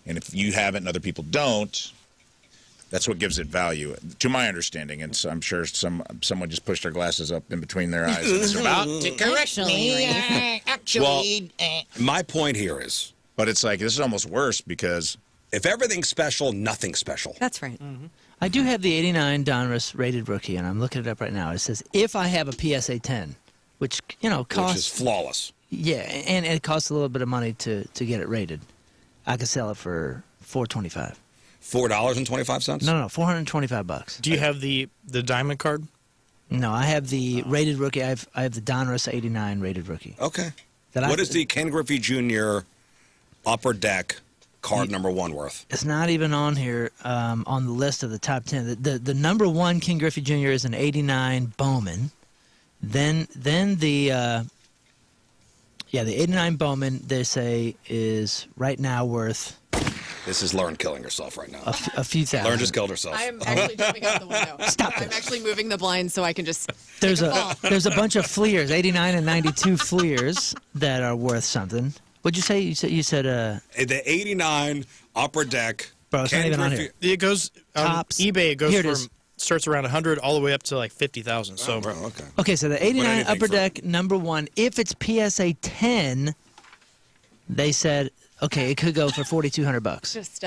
Speaker 1: And if you have it and other people don't, that's what gives it value, to my understanding. And so I'm sure someone just pushed their glasses up in between their eyes. And is about to correct me. Actually,
Speaker 3: my point here is,
Speaker 1: but it's like this is almost worse because
Speaker 3: if everything's special, nothing's special.
Speaker 2: That's right.
Speaker 4: Mm-hmm. I do have the '89 Donruss rated rookie, and I'm looking it up right now. It says if I have a PSA 10, which costs,
Speaker 3: which is flawless.
Speaker 4: Yeah, and it costs a little bit of money to get it rated. I could sell it for $4.25.
Speaker 3: $4.25?
Speaker 4: No, $425.
Speaker 5: Do you have the diamond card?
Speaker 4: No, I have the rated rookie. I have the Donruss '89 rated rookie.
Speaker 3: Okay. What is the Ken Griffey Jr. Upper Deck card number 1 worth?
Speaker 4: It's not even on here on the list of the top 10. The number 1 Ken Griffey Jr. is an '89 Bowman. Then the 89 Bowman, they say, is right now worth...
Speaker 3: This is Lauren killing herself right now.
Speaker 4: A few thousand.
Speaker 3: Lauren just killed herself.
Speaker 2: I'm actually jumping out the window.
Speaker 4: Stop
Speaker 2: I'm actually moving the blinds so I can just
Speaker 4: There's a bunch of Fleers, 89 and 92 Fleers that are worth something. What'd you say? You said
Speaker 3: the '89 Upper Deck.
Speaker 4: Bro, it's not even on here.
Speaker 5: It goes on
Speaker 4: Tops.
Speaker 5: eBay. It goes
Speaker 4: Here it
Speaker 5: from
Speaker 4: is.
Speaker 5: starts around 100 all the way up to like 50,000. So
Speaker 3: okay.
Speaker 4: Okay, so the 89
Speaker 3: anything
Speaker 4: Upper
Speaker 3: for-
Speaker 4: Deck number 1, if it's PSA 10, they said, okay, it could go for $4,200.
Speaker 2: just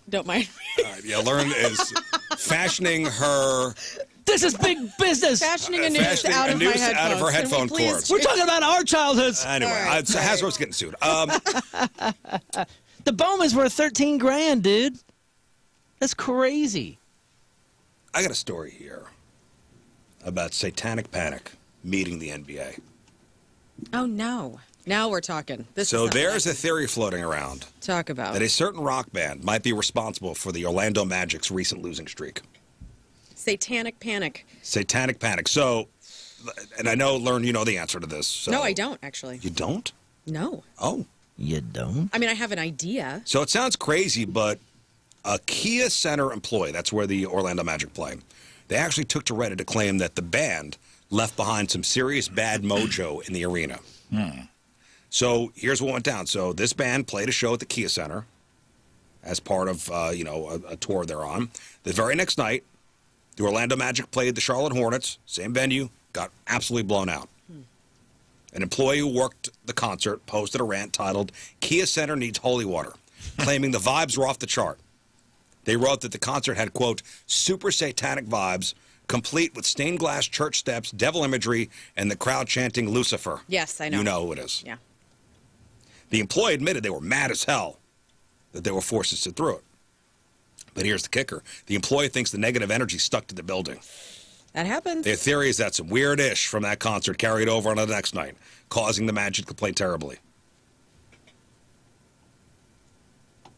Speaker 2: don't mind me.
Speaker 3: All right, yeah, Lauren is fashioning her
Speaker 4: This is big business.
Speaker 2: Fashioning a noose
Speaker 3: fashioning
Speaker 2: out
Speaker 3: a
Speaker 2: of my
Speaker 3: noose
Speaker 2: headphones.
Speaker 3: out of her
Speaker 2: Can we
Speaker 3: headphone
Speaker 2: please-
Speaker 3: cords.
Speaker 4: We're talking about our childhoods.
Speaker 3: Anyway,
Speaker 2: All right, sorry.
Speaker 3: Hasbro's getting sued.
Speaker 4: The Bowman's worth $13,000, dude. That's crazy.
Speaker 3: I got a story here about Satanic Panic meeting the NBA.
Speaker 2: Oh, no. Now we're talking.
Speaker 3: So there's a theory floating around
Speaker 2: talk about.
Speaker 3: that a certain rock band might be responsible for the Orlando Magic's recent losing streak.
Speaker 2: Satanic Panic.
Speaker 3: Satanic Panic. So, and I know, Learn, you know the answer to this. So.
Speaker 2: No, I don't, actually.
Speaker 3: You don't?
Speaker 2: No.
Speaker 3: Oh.
Speaker 4: You don't?
Speaker 2: I mean, I have an idea.
Speaker 3: So it sounds crazy, but a Kia Center employee, that's where the Orlando Magic play, they actually took to Reddit to claim that the band left behind some serious bad mojo in the arena. So here's what went down. So this band played a show at the Kia Center as part of, a tour they're on. The very next night, the Orlando Magic played the Charlotte Hornets, same venue, got absolutely blown out. An employee who worked the concert posted a rant titled, Kia Center needs holy water, claiming the vibes were off the chart. They wrote that the concert had, quote, super satanic vibes, complete with stained glass church steps, devil imagery, and the crowd chanting Lucifer.
Speaker 2: Yes, I know.
Speaker 3: You know who it is.
Speaker 2: Yeah.
Speaker 3: The employee admitted they were mad as hell that they were forced to sit through it. But here's the kicker. The employee thinks the negative energy stuck to the building.
Speaker 2: That happens.
Speaker 3: Their theory is that some weird ish from that concert carried over on the next night, causing the Magic to play terribly.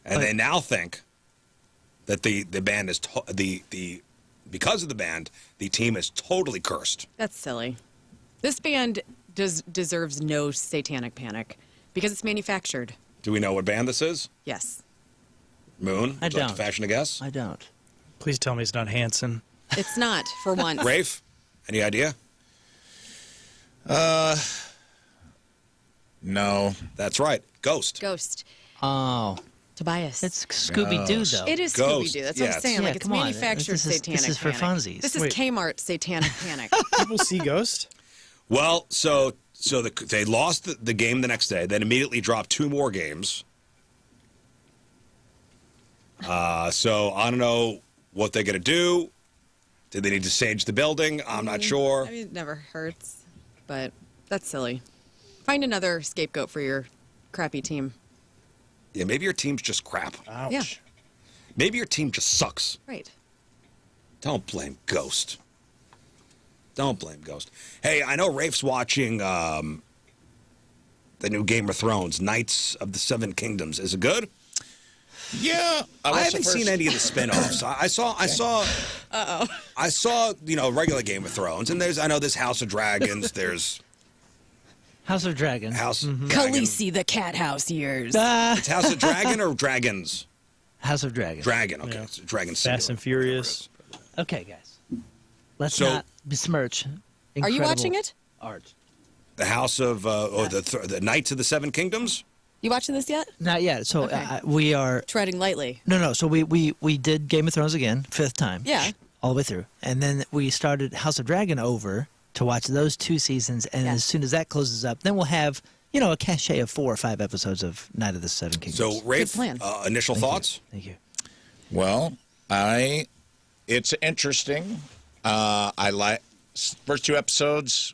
Speaker 3: And they now think that the band is because of the band, the team is totally cursed.
Speaker 2: That's silly. This band deserves no Satanic Panic because it's manufactured.
Speaker 3: Do we know what band this is?
Speaker 2: Yes.
Speaker 3: Moon?
Speaker 4: I
Speaker 3: Would you like
Speaker 4: don't.
Speaker 3: to fashion a guess?
Speaker 4: I don't.
Speaker 5: Please tell me it's not Hanson.
Speaker 2: It's not, for once.
Speaker 3: Rafe? Any idea?
Speaker 1: No.
Speaker 3: That's right. Ghost.
Speaker 2: Ghost.
Speaker 4: Oh.
Speaker 2: Tobias.
Speaker 4: It's Scooby-Doo, though.
Speaker 2: It is
Speaker 3: Ghost.
Speaker 2: Scooby-Doo. That's what
Speaker 3: Yes.
Speaker 2: I'm saying.
Speaker 4: Yeah,
Speaker 2: Like, it's
Speaker 4: come on.
Speaker 2: manufactured
Speaker 4: This is
Speaker 2: Satanic
Speaker 4: for
Speaker 2: Panic.
Speaker 4: funsies.
Speaker 2: This is
Speaker 5: Wait.
Speaker 2: Kmart Satanic Panic.
Speaker 5: People see Ghost?
Speaker 3: Well, they lost the game the next day, then immediately dropped 2 more games. So I don't know what they're going to do. Did they need to sage the building? I'm not sure.
Speaker 2: I mean, it never hurts, but that's silly. Find another scapegoat for your crappy team.
Speaker 3: Yeah, maybe your team's just crap.
Speaker 5: Ouch.
Speaker 2: Yeah.
Speaker 3: Maybe your team just sucks.
Speaker 2: Right.
Speaker 3: Don't blame Ghost. Don't blame Ghost. Hey, I know Rafe's watching the new Game of Thrones, Knights of the Seven Kingdoms. Is it good?
Speaker 1: Yeah.
Speaker 3: I haven't seen any of the spin-offs. I saw, regular Game of Thrones, and I know there's House of Dragons, there's
Speaker 4: House of Dragon.
Speaker 3: House Dragon.
Speaker 2: Khaleesi the cat house years.
Speaker 3: It's House of Dragon or Dragons?
Speaker 4: House of Dragon.
Speaker 3: Dragon, okay.
Speaker 5: Yeah.
Speaker 3: It's Dragon
Speaker 5: Fast and Furious.
Speaker 4: Okay, guys. Let's
Speaker 3: So-
Speaker 4: not besmirch.
Speaker 2: Are you
Speaker 4: incredible
Speaker 2: watching it?
Speaker 4: Art.
Speaker 3: The House of, the Knights of the Seven Kingdoms?
Speaker 2: You watching this yet?
Speaker 4: Not yet. So
Speaker 2: Okay.
Speaker 4: we are.
Speaker 2: Treading lightly.
Speaker 4: No. So we did Game of Thrones again, 5th time.
Speaker 2: Yeah.
Speaker 4: All the way through, and then we started House of Dragon over to watch those 2 seasons, and
Speaker 2: Yeah.
Speaker 4: as soon as that closes up, then we'll have a cachet of 4 or 5 episodes of Night of the Seven Kingdoms.
Speaker 3: So, Rafe,
Speaker 2: plan.
Speaker 3: initial thoughts?
Speaker 4: Thank you.
Speaker 1: Well, it's interesting. I like first 2 episodes.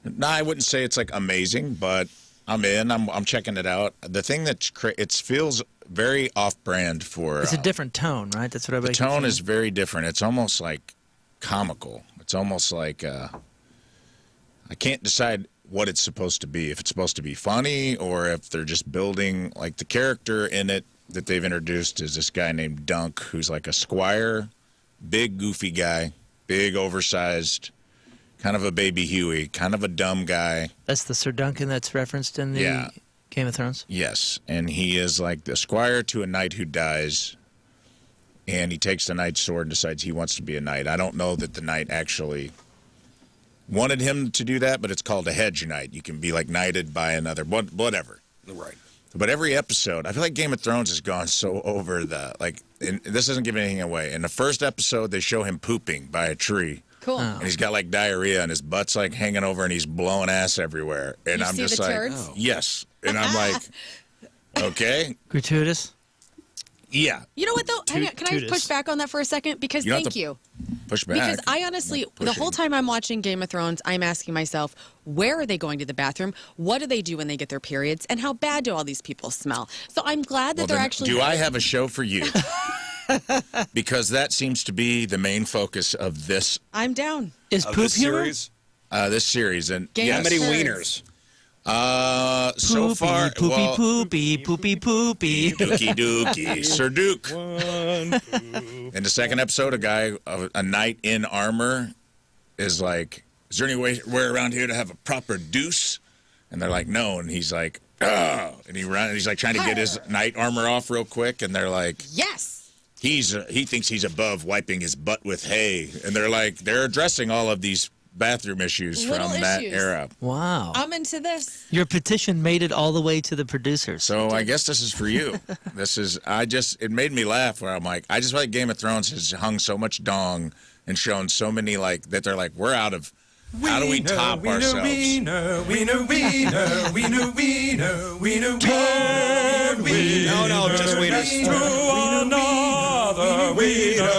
Speaker 1: No, I wouldn't say it's like amazing, but I'm in. I'm checking it out. The thing that it feels very off-brand for.
Speaker 4: It's a different tone, right? That's what everybody.
Speaker 1: The
Speaker 4: keeps
Speaker 1: tone
Speaker 4: saying.
Speaker 1: is very different. It's almost like comical. It's almost like I can't decide what it's supposed to be. If it's supposed to be funny or if they're just building like the character in it that they've introduced is this guy named Dunk, who's like a squire, big goofy guy, big oversized, kind of a baby Huey, kind of a dumb guy.
Speaker 4: That's the Sir Duncan that's referenced in the
Speaker 1: Yeah.
Speaker 4: Game of Thrones.
Speaker 1: Yes, and he is like the squire to a knight who dies, and he takes the knight's sword and decides he wants to be a knight. I don't know that the knight actually wanted him to do that, but it's called a hedge knight. You can be like knighted by another, whatever.
Speaker 3: Right.
Speaker 1: But every episode, I feel like Game of Thrones has gone so over and this doesn't give anything away. In the first episode, they show him pooping by a tree.
Speaker 2: Cool.
Speaker 1: And he's got like diarrhea and his butt's like hanging over and he's blowing ass everywhere. And
Speaker 2: You
Speaker 1: I'm
Speaker 2: see
Speaker 1: just
Speaker 2: the
Speaker 1: like,
Speaker 2: turds?
Speaker 1: yes. And I'm like, okay.
Speaker 4: Gratuitous.
Speaker 1: Yeah.
Speaker 2: You know what, though? Can I
Speaker 5: Tootist.
Speaker 2: push back on that for a second? Because
Speaker 1: You don't have
Speaker 2: thank
Speaker 1: to
Speaker 2: you.
Speaker 1: Push back.
Speaker 2: Because I honestly,
Speaker 1: Not
Speaker 2: the whole
Speaker 1: pushing.
Speaker 2: time I'm watching Game of Thrones, I'm asking myself, where are they going to the bathroom? What do they do when they get their periods? And how bad do all these people smell? So I'm glad that
Speaker 1: Well,
Speaker 2: they're
Speaker 1: then,
Speaker 2: actually.
Speaker 1: do I have a show for you? Because that seems to be the main focus of this
Speaker 2: I'm down.
Speaker 4: Is
Speaker 3: Of
Speaker 4: poop
Speaker 3: this
Speaker 4: humor?
Speaker 3: series?
Speaker 1: this series. And
Speaker 2: Game
Speaker 3: How
Speaker 2: of
Speaker 3: many
Speaker 2: Thrones.
Speaker 3: wieners?
Speaker 1: So far,
Speaker 4: poopy,
Speaker 1: well,
Speaker 4: poopy, poopy.
Speaker 1: Dookie Dookie, Sir Duke. In the second episode, a knight in armor is like, is there any way around here to have a proper deuce? And they're like, no. And he's like, ah. And he's like trying to get his knight armor off real quick. And they're like,
Speaker 2: Yes.
Speaker 1: he thinks he's above wiping his butt with hay. And they're addressing all of these bathroom issues
Speaker 2: Little
Speaker 1: from that
Speaker 2: issues.
Speaker 1: era.
Speaker 4: Wow.
Speaker 2: I'm into this.
Speaker 4: Your petition made it all the way to the producers.
Speaker 1: So I guess this is for you. It made me laugh where I'm like, I just feel like Game of Thrones has hung so much dong and shown so many that they're like, we're out of, how do we top ourselves?
Speaker 14: Wiener, wiener, wiener, wiener, wiener, wiener, turn wiener.
Speaker 3: No, just wieners.
Speaker 14: To another wiener.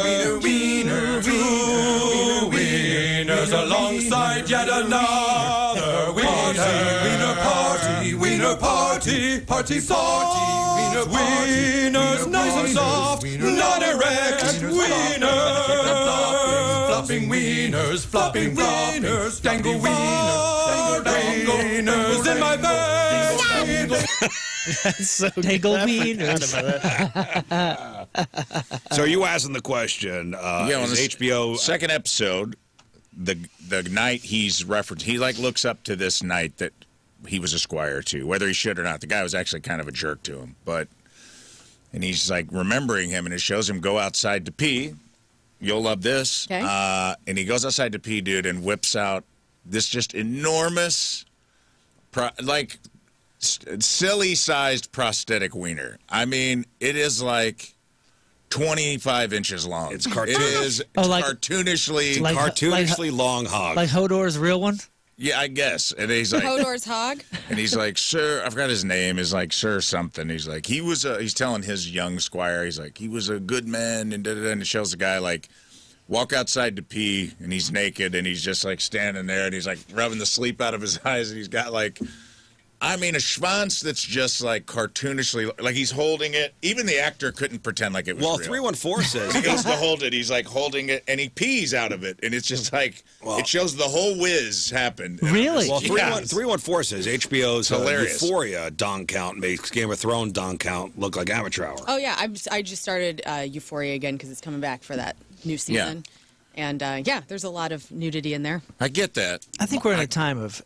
Speaker 14: Wiener, wiener, two wieners alongside yet another wiener. Wiener party, wiener party, party party. Wiener wieners nice and soft, non-erect wieners. Flopping wieners, flopping wieners, dangle wieners, dangle wieners in my bed.
Speaker 5: So
Speaker 4: Tangle
Speaker 5: good. I
Speaker 4: wieners.
Speaker 5: forgot about that.
Speaker 3: So are you asking the question,
Speaker 1: On
Speaker 3: is
Speaker 1: the
Speaker 3: HBO...
Speaker 1: second episode, the knight he's referenced, he looks up to this knight that he was a squire to, whether he should or not. The guy was actually kind of a jerk to him, and he's like remembering him, and it shows him go outside to pee. You'll love this.
Speaker 2: Okay.
Speaker 1: And he goes outside to pee, dude, and whips out this just enormous, silly-sized prosthetic wiener. I mean, it is like 25 inches long.
Speaker 3: It's cartoon.
Speaker 1: It is cartoonishly...
Speaker 3: cartoonishly long hog.
Speaker 4: Like Hodor's real one?
Speaker 1: Yeah, I guess. And he's like...
Speaker 2: Hodor's hog.
Speaker 1: And he's like, sir, I forgot his name. Is like, sir something. He's like, he's telling his young squire, he's like, he was a good man, and da-da-da. And it shows the guy, like, walk outside to pee, and he's naked, and he's just, like, standing there, and he's, like, rubbing the sleep out of his eyes, and he's got, like, I mean, a schwanz that's just, like, cartoonishly, like, he's holding it. Even the actor couldn't pretend like it was real.
Speaker 3: 314 says...
Speaker 1: He goes to hold it, he's, like, holding it, and he pees out of it, and it's just, like, it shows the whole whiz happen.
Speaker 4: Really?
Speaker 3: Well,
Speaker 1: Yeah.
Speaker 3: 314 says HBO's
Speaker 1: hilarious.
Speaker 3: Euphoria dong count makes Game of Thrones dong count look like amateur hour.
Speaker 2: Oh, yeah. I just started Euphoria again because it's coming back for that new season. And, there's a lot of nudity in there.
Speaker 1: I get that.
Speaker 4: I think we're in a time of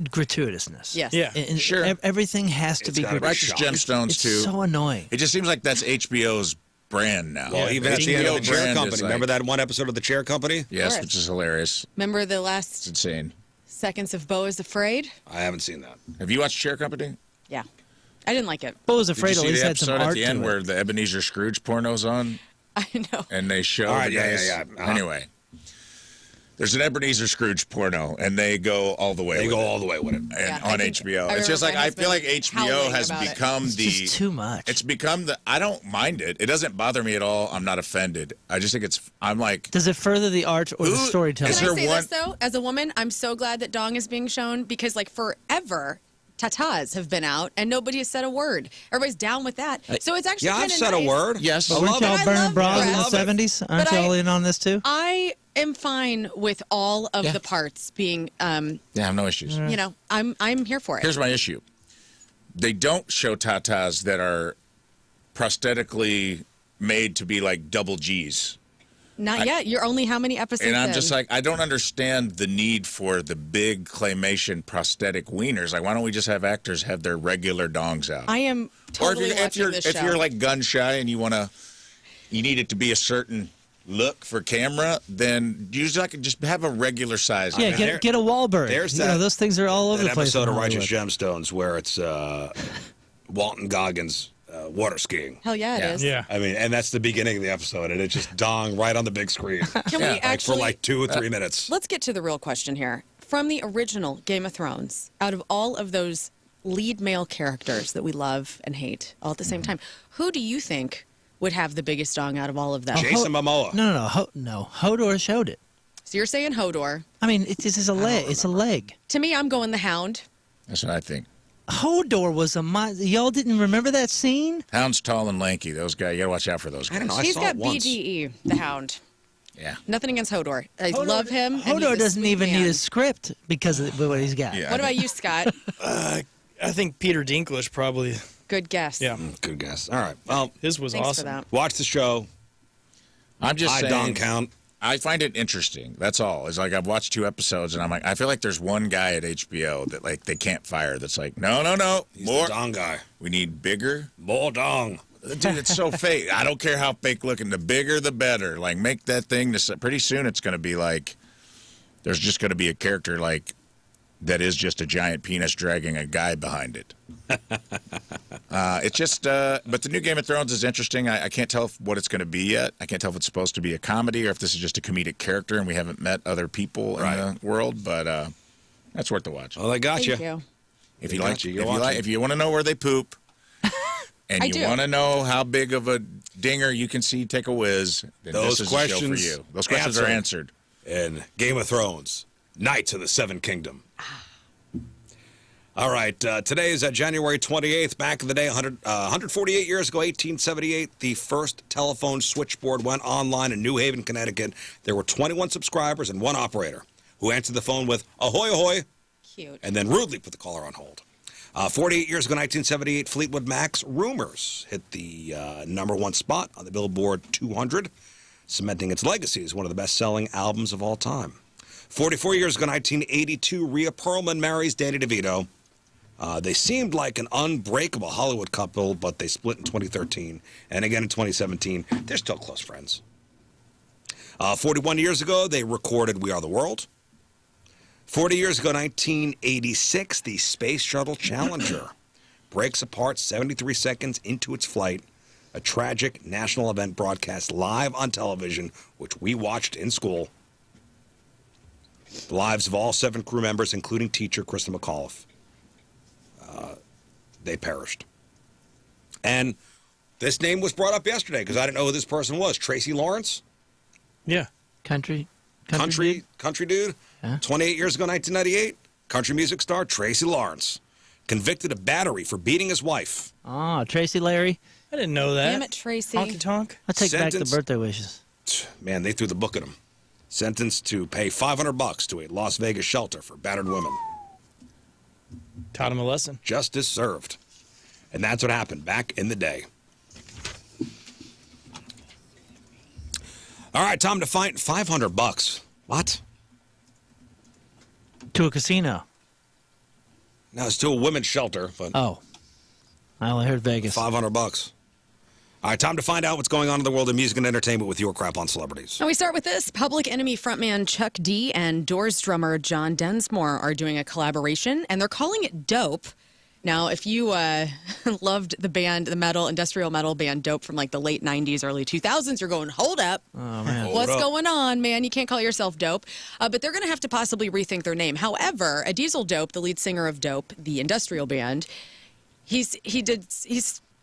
Speaker 4: gratuitousness.
Speaker 2: Yes.
Speaker 5: Yeah.
Speaker 4: And
Speaker 1: Sure.
Speaker 4: Everything has to
Speaker 3: It's
Speaker 4: be
Speaker 3: gotta be
Speaker 4: gratuitous.
Speaker 1: Righteous Gemstones,
Speaker 4: It's
Speaker 1: too.
Speaker 4: so annoying.
Speaker 1: It just seems like that's HBO's brand now.
Speaker 3: Well, even at the end of the Chair
Speaker 1: brand
Speaker 3: Company.
Speaker 1: is like-
Speaker 3: Remember that one episode of the Chair Company?
Speaker 1: Yes,
Speaker 2: course.
Speaker 1: which is hilarious.
Speaker 2: Remember the
Speaker 1: It's
Speaker 2: last
Speaker 1: insane.
Speaker 2: seconds of Beau is Afraid?
Speaker 3: I haven't seen that.
Speaker 1: Have you watched Chair Company?
Speaker 2: Yeah. I didn't like it.
Speaker 4: Bo was
Speaker 1: Did you
Speaker 4: afraid at
Speaker 1: see
Speaker 4: least
Speaker 1: the
Speaker 4: had some
Speaker 1: episode at
Speaker 4: art
Speaker 1: the
Speaker 4: to
Speaker 1: end
Speaker 4: it.
Speaker 1: where the Ebenezer Scrooge porno's on?
Speaker 2: I know.
Speaker 1: And they show
Speaker 3: All right,
Speaker 1: the
Speaker 3: yeah,
Speaker 1: guys.
Speaker 3: yeah, yeah.
Speaker 1: Anyway, there's an Ebenezer Scrooge porno, and they go all the way.
Speaker 3: They
Speaker 1: with
Speaker 3: go
Speaker 1: it.
Speaker 3: all the way with it.
Speaker 1: And
Speaker 2: Yeah, I
Speaker 1: on
Speaker 2: think-
Speaker 1: HBO.
Speaker 2: I
Speaker 1: It's just like
Speaker 2: remember my
Speaker 1: I feel like
Speaker 2: husband
Speaker 1: HBO
Speaker 2: howling
Speaker 1: has
Speaker 2: about it.
Speaker 1: become
Speaker 4: It's
Speaker 1: the.
Speaker 4: just too much.
Speaker 1: It's become the. I don't mind it. It doesn't bother me at all. I'm not offended. I just think it's. I'm like.
Speaker 4: Does it further the art or the
Speaker 1: Ooh,
Speaker 4: storytelling?
Speaker 1: is
Speaker 2: Can I
Speaker 1: there
Speaker 2: say
Speaker 1: one-
Speaker 2: this, though? As a woman, I'm so glad that Dong is being shown because, like, forever, tatas have been out and nobody has said a word. Everybody's down with that. So it's actually
Speaker 3: Yeah,
Speaker 2: kind
Speaker 3: I've
Speaker 2: of
Speaker 3: said a word.
Speaker 1: Yes.
Speaker 4: But
Speaker 3: I
Speaker 4: weren't
Speaker 3: love
Speaker 4: y'all
Speaker 3: it.
Speaker 2: I
Speaker 4: burning
Speaker 2: love
Speaker 4: bras in the
Speaker 2: breasts.
Speaker 4: 70s? Aren't
Speaker 2: But
Speaker 4: y'all
Speaker 2: I-
Speaker 4: in on this too?
Speaker 2: I am fine with all of the parts being,
Speaker 1: Yeah, I have no issues.
Speaker 2: you know, I'm here for it.
Speaker 1: Here's my issue. They don't show tatas that are prosthetically made to be like double G's.
Speaker 2: Not yet. You're only how many episodes
Speaker 1: And I'm
Speaker 2: in?
Speaker 1: just like, I don't understand the need for the big claymation prosthetic wieners. Like, why don't we just have actors have their regular dongs out?
Speaker 2: I am totally
Speaker 1: or
Speaker 2: watching this
Speaker 1: if
Speaker 2: show.
Speaker 1: you're like gun shy and you need it to be a certain look for camera, then usually I could just have a regular size.
Speaker 4: Yeah, get a Wahlberg.
Speaker 3: There's
Speaker 4: You know,
Speaker 3: that-
Speaker 4: those things are all over
Speaker 3: That
Speaker 4: the place.
Speaker 3: episode
Speaker 4: in
Speaker 3: of Righteous
Speaker 4: Hollywood.
Speaker 3: Gemstones where it's Walton Goggins water skiing.
Speaker 2: Hell yeah, it is.
Speaker 5: Yeah.
Speaker 3: I mean, and that's the beginning of the episode, and it's just dong right on the big screen.
Speaker 2: Can we
Speaker 3: Like for
Speaker 2: actually
Speaker 3: like 2 or 3 minutes.
Speaker 2: Let's get to the real question here. From the original Game of Thrones, out of all of those lead male characters that we love and hate all at the same time, who do you think would have the biggest dong out of all of them?
Speaker 3: Jason Momoa.
Speaker 4: No. Hodor showed it.
Speaker 2: So you're saying Hodor.
Speaker 4: I mean, it's a leg. It's a leg.
Speaker 2: To me, I'm going the Hound.
Speaker 1: That's what I think.
Speaker 4: Hodor was a y'all didn't remember that scene?
Speaker 1: Hound's tall and lanky. Those guys, you gotta watch out for those guys.
Speaker 3: I don't know. I
Speaker 2: He's
Speaker 3: saw
Speaker 2: got
Speaker 3: it once.
Speaker 2: BDE, the Hound.
Speaker 1: Yeah.
Speaker 2: Nothing against Hodor. I love him. and he's
Speaker 4: Hodor
Speaker 2: a
Speaker 4: doesn't
Speaker 2: sweet
Speaker 4: even
Speaker 2: man.
Speaker 4: need a script because of what he's got.
Speaker 1: Yeah.
Speaker 2: What about you, Scott?
Speaker 5: I think Peter Dinklage probably.
Speaker 2: Good guess.
Speaker 5: Yeah.
Speaker 3: Good guess. All right. Well,
Speaker 5: His was
Speaker 2: Thanks
Speaker 5: awesome.
Speaker 2: for that.
Speaker 3: watch the show.
Speaker 1: I'm just
Speaker 3: I
Speaker 1: saying.
Speaker 3: don't count.
Speaker 1: I find it interesting. That's all. It's like I've watched 2 episodes, and I'm like, I feel like there's one guy at HBO that like they can't fire. That's like, no,
Speaker 3: He's
Speaker 1: more
Speaker 3: the dong guy.
Speaker 1: We need bigger.
Speaker 3: More dong.
Speaker 1: Dude, it's so fake. I don't care how fake looking. The bigger, the better. Like, make that thing. Pretty soon, it's going to be like, there's just going to be a character like that is just a giant penis dragging a guy behind it. It's just, but the new Game of Thrones is interesting. I can't tell what it's going to be yet. I can't tell if it's supposed to be a comedy or if this is just a comedic character and we haven't met other people in the world. But that's worth the watch.
Speaker 3: Well, they got
Speaker 2: Thank
Speaker 3: you.
Speaker 2: you.
Speaker 1: If
Speaker 3: They
Speaker 1: you
Speaker 3: got
Speaker 1: like,
Speaker 3: you. You're
Speaker 1: if you want to know where they poop, and
Speaker 2: I
Speaker 1: you
Speaker 2: do.
Speaker 1: want to know how big of a dinger you can see take a whiz, then
Speaker 3: Those
Speaker 1: this is a show for
Speaker 3: questions
Speaker 1: you. Those questions are answered.
Speaker 3: In Game of Thrones, Knights of the Seven Kingdom. All right, today is January 28th. Back in the day, 148 years ago, 1878, the first telephone switchboard went online in New Haven, Connecticut. There were 21 subscribers and 1 operator who answered the phone with, ahoy, ahoy,
Speaker 2: Cute.
Speaker 3: and then rudely put the caller on hold. 48 years ago, 1978, Fleetwood Mac's Rumors hit the #1 spot on the Billboard 200, cementing its legacy as one of the best-selling albums of all time. 44 years ago, 1982, Rhea Perlman marries Danny DeVito. They seemed like an unbreakable Hollywood couple, but they split in 2013 and again in 2017. They're still close friends. 41 years ago, they recorded We Are the World. 40 years ago, 1986, the Space Shuttle Challenger breaks apart 73 seconds into its flight. A tragic national event broadcast live on television, which we watched in school. The lives of all 7 crew members, including teacher Krista McAuliffe. They perished. And this name was brought up yesterday because I didn't know who this person was. Tracy Lawrence?
Speaker 5: Yeah.
Speaker 4: Country
Speaker 3: dude.
Speaker 4: Yeah.
Speaker 3: 28 years ago, 1998, country music star Tracy Lawrence. Convicted of battery for beating his wife.
Speaker 4: Oh, Tracy Larry.
Speaker 5: I didn't know that.
Speaker 2: Damn it, Tracy.
Speaker 5: Honky tonk.
Speaker 4: I'll take back the
Speaker 3: Sentence-
Speaker 4: birthday wishes.
Speaker 3: Man, they threw the book at him. Sentenced to pay $500 to a Las Vegas shelter for battered women.
Speaker 5: Taught him a lesson.
Speaker 3: Justice served. And that's what happened back in the day. All right, time to find $500. What?
Speaker 4: To a casino.
Speaker 3: Now it's to a women's shelter, but
Speaker 4: Oh. I only heard Vegas.
Speaker 3: $500. All right, time to find out what's going on in the world of music and entertainment with your crap on celebrities.
Speaker 2: And we start with this. Public Enemy frontman Chuck D and Doors drummer John Densmore are doing a collaboration, and they're calling it Dope. Now, if you loved the band, the industrial metal band Dope from like the late 90s, early 2000s, you're going, hold up.
Speaker 4: Oh, man.
Speaker 2: What's going on, man? You can't call yourself Dope. But they're going to have to possibly rethink their name. However, a Diesel Dope, the lead singer of Dope, the industrial band, he's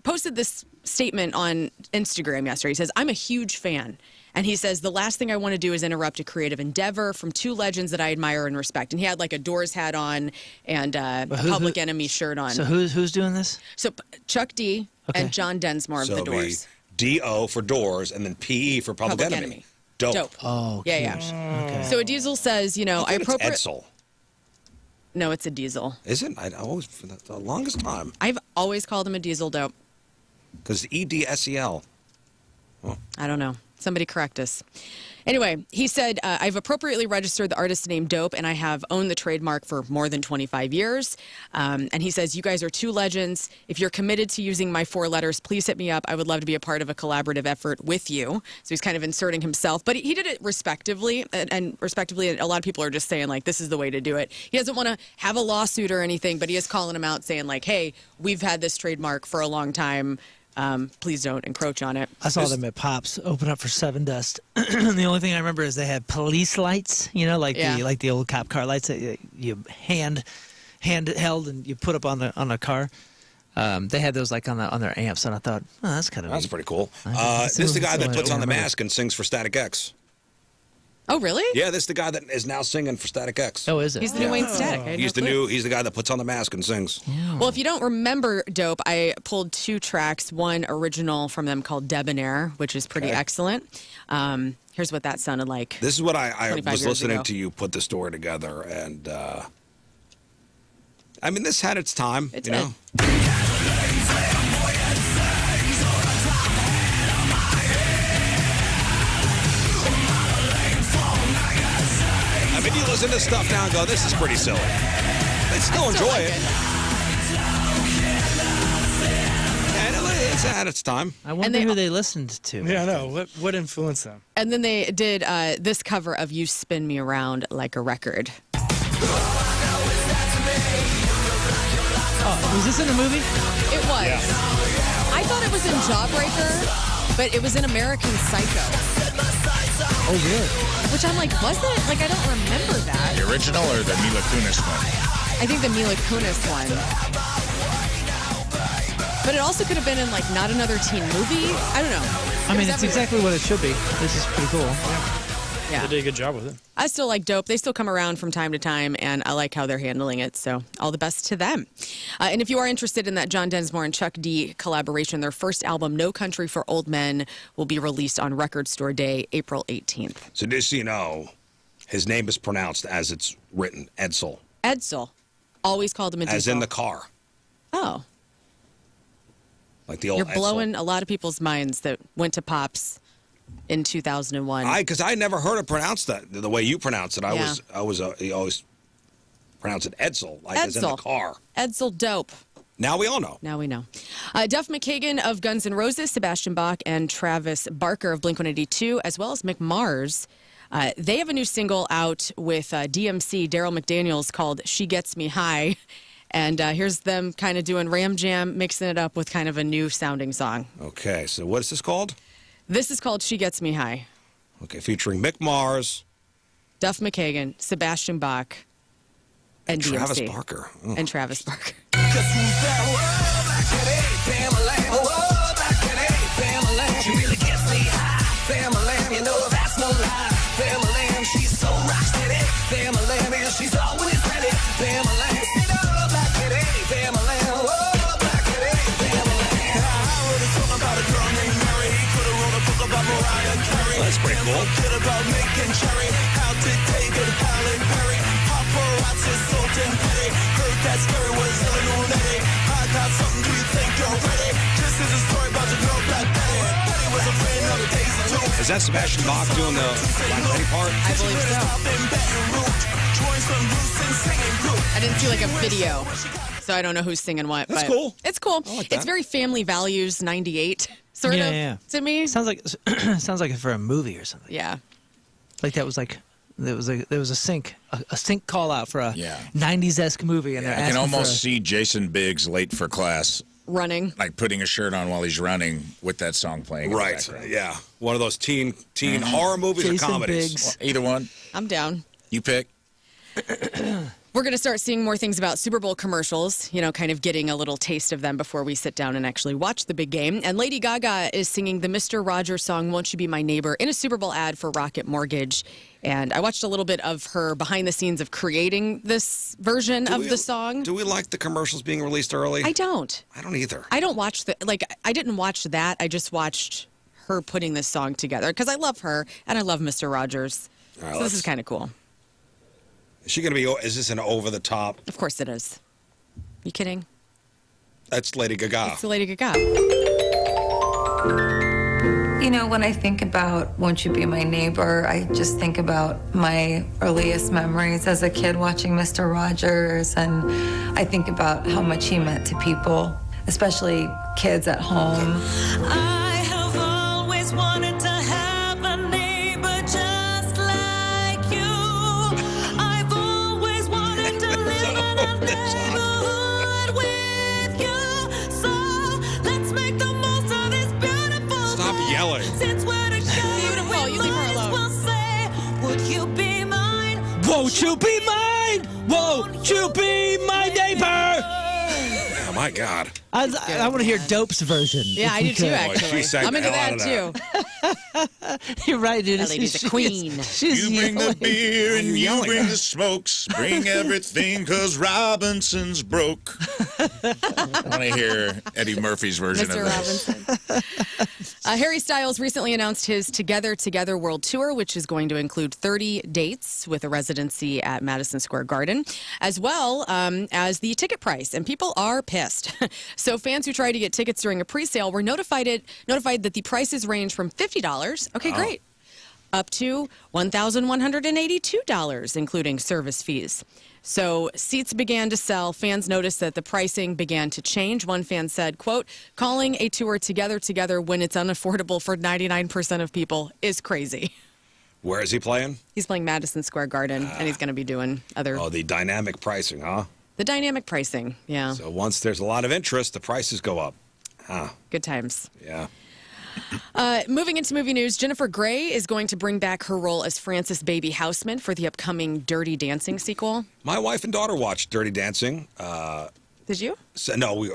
Speaker 2: posted this statement on Instagram yesterday. He says, I'm a huge fan. And he says, the last thing I want to do is interrupt a creative endeavor from 2 legends that I admire and respect. And he had like a Doors hat on and a Public Enemy shirt on.
Speaker 4: So who's doing this?
Speaker 2: So Chuck D
Speaker 4: Okay.
Speaker 2: and John Densmore of
Speaker 3: So
Speaker 2: the
Speaker 3: it'll be
Speaker 2: Doors.
Speaker 3: D-O for Doors and then P-E for Public Enemy. Dope.
Speaker 4: Oh,
Speaker 2: Yeah.
Speaker 4: Okay.
Speaker 2: So a Diesel says, you know, I
Speaker 3: It's
Speaker 2: appropriate.
Speaker 3: Edsel.
Speaker 2: No, it's a Diesel.
Speaker 3: Is it? I always, for the longest time.
Speaker 2: I've always called him a Diesel Dope.
Speaker 3: Because E-D-S-E-L.
Speaker 2: I don't know. Somebody correct us. Anyway, he said, I've appropriately registered the artist name Dope, and I have owned the trademark for more than 25 years. And he says, you guys are 2 legends. If you're committed to using my 4 letters, please hit me up. I would love to be a part of a collaborative effort with you. So he's kind of inserting himself. But he did it respectively, and a lot of people are just saying, like, this is the way to do it. He doesn't want to have a lawsuit or anything, but he is calling him out saying, like, hey, we've had this trademark for a long time. Please don't encroach on it.
Speaker 4: I saw them at Pops open up for Seven Dust. The only thing I remember is they had police lights, you know, like the old cop car lights that you hand held and you put up on the car. They had those like on their amps, and I thought, oh, that's kind of
Speaker 3: That's
Speaker 4: neat.
Speaker 3: pretty cool.
Speaker 4: I think
Speaker 3: This is the guy that
Speaker 4: so
Speaker 3: puts on the
Speaker 4: remember.
Speaker 3: mask and sings for Static X.
Speaker 2: Oh, really?
Speaker 3: Yeah, this is the guy that is now singing for Static X.
Speaker 4: Oh, is it?
Speaker 2: He's the new Wayne Static. I had
Speaker 3: He's
Speaker 2: no clue.
Speaker 3: He's the guy that puts on the mask and sings.
Speaker 2: Well, if you don't remember Dope, I pulled 2 tracks, one original from them called Debonair, which is pretty excellent. Here's what that sounded like.
Speaker 3: This is what I
Speaker 2: 25
Speaker 3: was
Speaker 2: years
Speaker 3: listening
Speaker 2: ago.
Speaker 3: to you put the story together, and I mean, this had its time.
Speaker 2: It
Speaker 3: you
Speaker 2: did.
Speaker 3: know. I mean, you listen to stuff now and go, "This is pretty silly." But still enjoy
Speaker 2: like
Speaker 3: it. And it's at its time.
Speaker 4: I wonder who they listened to.
Speaker 5: Yeah, I know. What influenced them?
Speaker 2: And then they did this cover of You Spin Me Around Like a Record.
Speaker 4: Oh, was this in a movie?
Speaker 2: It was. I thought it was in Jawbreaker, but it was in American Psycho.
Speaker 4: Oh, really?
Speaker 2: Which I'm like, was it? Like, I don't remember that.
Speaker 1: The original or the Mila Kunis one?
Speaker 2: I think the Mila Kunis one. But it also could have been in, like, Not Another Teen Movie. I don't know.
Speaker 4: I mean, it's exactly what it should be. This is pretty cool.
Speaker 2: Yeah.
Speaker 5: They did a good job with it.
Speaker 2: I still like Dope. They still come around from time to time, and I like how they're handling it. So all the best to them. And if you are interested in that John Densmore and Chuck D collaboration, their first album, No Country for Old Men, will be released on Record Store Day, April 18th.
Speaker 3: So just so you know, his name is pronounced as it's written, Edsel.
Speaker 2: Edsel. Always called him a
Speaker 3: As in the car.
Speaker 2: Oh.
Speaker 3: Like the old
Speaker 2: You're
Speaker 3: Edsel.
Speaker 2: blowing a lot of people's minds that went to Pops in 2001.
Speaker 3: Because I never heard it pronounced that the way you pronounce it.
Speaker 2: Yeah.
Speaker 3: He always pronounced it Edsel, like as in the
Speaker 2: Edsel.
Speaker 3: car.
Speaker 2: Edsel Dope.
Speaker 3: Now we all know.
Speaker 2: Now we know. Duff McKagan of Guns N' Roses, Sebastian Bach, and Travis Barker of Blink-182, as well as McMars. They have a new single out with DMC, Daryl McDaniels, called She Gets Me High. And here's them kind of doing Ram Jam, mixing it up with kind of a new sounding song.
Speaker 3: Okay, so what is this called?
Speaker 2: This is called She Gets Me High.
Speaker 3: Okay, featuring Mick Mars.
Speaker 2: Duff McKagan, Sebastian Bach, and
Speaker 3: Travis
Speaker 2: DMC.
Speaker 3: Barker.
Speaker 2: And Travis Barker.
Speaker 3: That's pretty cool. Is that Sebastian Bach doing the Black Lady part?
Speaker 2: I believe so. I didn't see like a video, so I don't know who's singing what.
Speaker 3: That's
Speaker 2: but
Speaker 3: cool.
Speaker 2: It's cool.
Speaker 3: I like
Speaker 2: It's
Speaker 3: that.
Speaker 2: very Family Values 98 sort of to me.
Speaker 4: Sounds like sounds like it's for a movie or something.
Speaker 2: Yeah.
Speaker 4: Like that was like there was a sync call out for a
Speaker 1: Yeah.
Speaker 4: 90s-esque movie, and they're
Speaker 1: I can
Speaker 4: asking
Speaker 1: almost
Speaker 4: for
Speaker 1: see Jason Biggs late for class,
Speaker 2: Running.
Speaker 1: like putting a shirt on while he's running with that song playing. in the
Speaker 3: Right,
Speaker 1: background.
Speaker 3: yeah. One of those teen horror movies or
Speaker 4: Jason
Speaker 3: comedies.
Speaker 4: Biggs.
Speaker 1: Either one.
Speaker 2: I'm down.
Speaker 1: You pick.
Speaker 2: We're going to start seeing more things about Super Bowl commercials, you know, kind of getting a little taste of them before we sit down and actually watch the big game. And Lady Gaga is singing the Mr. Rogers song, Won't You Be My Neighbor, in a Super Bowl ad for Rocket Mortgage. And I watched a little bit of her behind the scenes of creating this version of the song.
Speaker 3: Do we like the commercials being released early?
Speaker 2: I don't.
Speaker 3: I don't either.
Speaker 2: I don't watch I didn't watch that. I just watched her putting this song together because I love her and I love Mr. Rogers.
Speaker 3: All right,
Speaker 2: So this is kind of cool.
Speaker 3: Is she going to be? Is this an over the top?
Speaker 2: Of course it is. You kidding?
Speaker 3: That's Lady Gaga.
Speaker 2: It's the Lady Gaga.
Speaker 15: You know, when I think about Won't You Be My Neighbor, I just think about my earliest memories as a kid watching Mr. Rogers, and I think about how much he meant to people, especially kids at home.
Speaker 16: I have always wanted to have a neighbor just like you. I've always wanted to live in a neighborhood with you. So let's make the most of this beautiful
Speaker 3: Stop yelling.
Speaker 16: Since we're together,
Speaker 2: Beautiful, you leave her alone.
Speaker 16: we'll say, would you be mine?
Speaker 4: Won't you be mine? Won't you be my neighbor?
Speaker 3: Oh my God.
Speaker 4: I want to hear Dope's version.
Speaker 2: Yeah,
Speaker 4: if
Speaker 2: I
Speaker 4: we
Speaker 2: do too,
Speaker 4: could.
Speaker 2: actually.
Speaker 3: she sang
Speaker 2: I'm
Speaker 3: the
Speaker 2: into
Speaker 3: hell
Speaker 2: that
Speaker 3: out of
Speaker 2: too.
Speaker 4: You're right, dude.
Speaker 2: That lady's a queen.
Speaker 4: She's
Speaker 1: You bring the
Speaker 4: yelling.
Speaker 1: beer and you
Speaker 3: yelling
Speaker 1: bring
Speaker 3: at?
Speaker 1: the smokes. Bring everything 'cause Robinson's broke. I want to hear Eddie Murphy's version
Speaker 2: Mr.
Speaker 1: of this.
Speaker 2: Robinson. Harry Styles recently announced his Together Together World Tour, which is going to include 30 dates with a residency at Madison Square Garden, as well as the ticket price. And people are pissed. So fans who tried to get tickets during a pre-sale were notified that the prices range from $50, okay, great, up to $1,182, including service fees. So seats began to sell. Fans noticed that the pricing began to change. One fan said, quote, calling a tour together when it's unaffordable for 99% of people is crazy.
Speaker 3: Where is he playing?
Speaker 2: He's playing Madison Square Garden, and he's going to be doing other...
Speaker 3: Oh, the dynamic pricing, huh?
Speaker 2: The dynamic pricing, yeah.
Speaker 3: So once there's a lot of interest, the prices go up. Huh.
Speaker 2: Good times.
Speaker 3: Yeah.
Speaker 2: Moving into movie news, Jennifer Grey is going to bring back her role as Frances Baby Houseman for the upcoming Dirty Dancing sequel.
Speaker 3: My wife and daughter watched Dirty Dancing.
Speaker 2: Did you?
Speaker 3: So, no,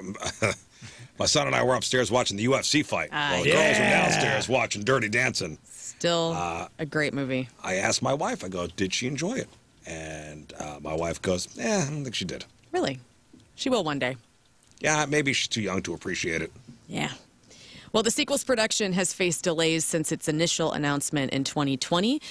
Speaker 3: my son and I were upstairs watching the UFC fight. While the girls were downstairs watching Dirty Dancing.
Speaker 2: Still a great movie.
Speaker 3: I asked my wife, I go, did she enjoy it? And my wife goes, I don't think she did.
Speaker 2: Really? She will one day.
Speaker 3: Yeah, maybe she's too young to appreciate it.
Speaker 2: Yeah. Well, the sequel's production has faced delays since its initial announcement in 2020.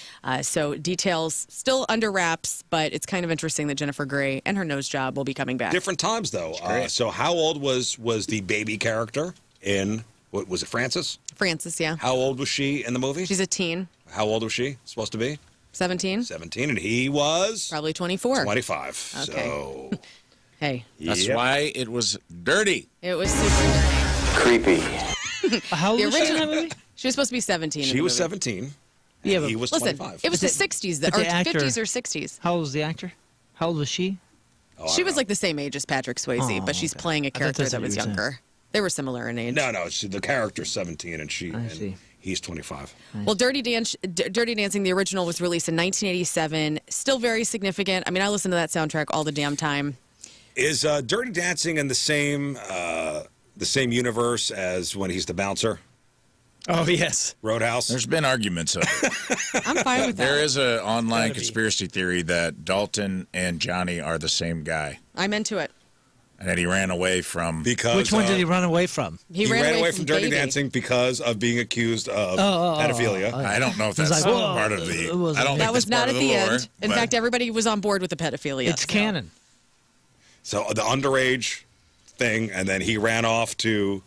Speaker 2: So details still under wraps, but it's kind of interesting that Jennifer Grey and her nose job will be coming back.
Speaker 3: Different times, though. So how old was the baby character in, what was it, Frances?
Speaker 2: Frances, yeah.
Speaker 3: How old was she in the movie?
Speaker 2: She's a teen.
Speaker 3: How old was she supposed to be?
Speaker 2: 17?
Speaker 3: 17, and he was?
Speaker 2: Probably 24.
Speaker 3: 25.
Speaker 2: Okay.
Speaker 3: So,
Speaker 2: hey.
Speaker 1: That's why it was dirty.
Speaker 2: It was super dirty.
Speaker 12: Creepy.
Speaker 4: How old was she in that movie?
Speaker 2: She was supposed to be 17.
Speaker 3: she was 17.
Speaker 4: Yeah,
Speaker 3: and
Speaker 4: but
Speaker 3: he was
Speaker 2: Listen,
Speaker 3: 25.
Speaker 2: it was the 60s,
Speaker 4: but
Speaker 2: or
Speaker 4: the actor-
Speaker 2: 50s or 60s.
Speaker 4: How old was the actor? How old was she?
Speaker 2: She was like the same age as Patrick Swayze, but she's playing a character
Speaker 4: that's
Speaker 2: that
Speaker 4: what
Speaker 2: was
Speaker 4: you were saying.
Speaker 2: younger. They were similar in age.
Speaker 3: No, the character's 17, and
Speaker 4: see.
Speaker 3: he's 25.
Speaker 2: Well, Dirty Dancing, the original, was released in 1987. Still very significant. I mean, I listen to that soundtrack all the damn time.
Speaker 3: Is Dirty Dancing in the same universe as when he's the bouncer?
Speaker 5: Oh, yes.
Speaker 3: Roadhouse?
Speaker 1: There's been arguments of it.
Speaker 2: I'm fine with that.
Speaker 1: There is an online
Speaker 5: Gotta be.
Speaker 1: conspiracy theory that Dalton and Johnny are the same guy,
Speaker 2: I'm into it.
Speaker 1: and that he ran away from.
Speaker 3: Because
Speaker 4: Which one did he run away from?
Speaker 2: He
Speaker 3: ran away from Dirty
Speaker 2: Baby.
Speaker 3: Dancing because of being accused of pedophilia.
Speaker 1: I don't know if
Speaker 4: It was
Speaker 1: that's
Speaker 4: like,
Speaker 1: part of the.
Speaker 4: it wasn't
Speaker 1: I don't
Speaker 4: it.
Speaker 1: think
Speaker 2: That was
Speaker 1: that's part
Speaker 2: not at
Speaker 1: of
Speaker 2: the
Speaker 1: lore,
Speaker 2: end. In
Speaker 1: but
Speaker 2: fact, everybody was on board with the pedophilia.
Speaker 4: It's canon.
Speaker 3: So the underage thing, and then he ran off to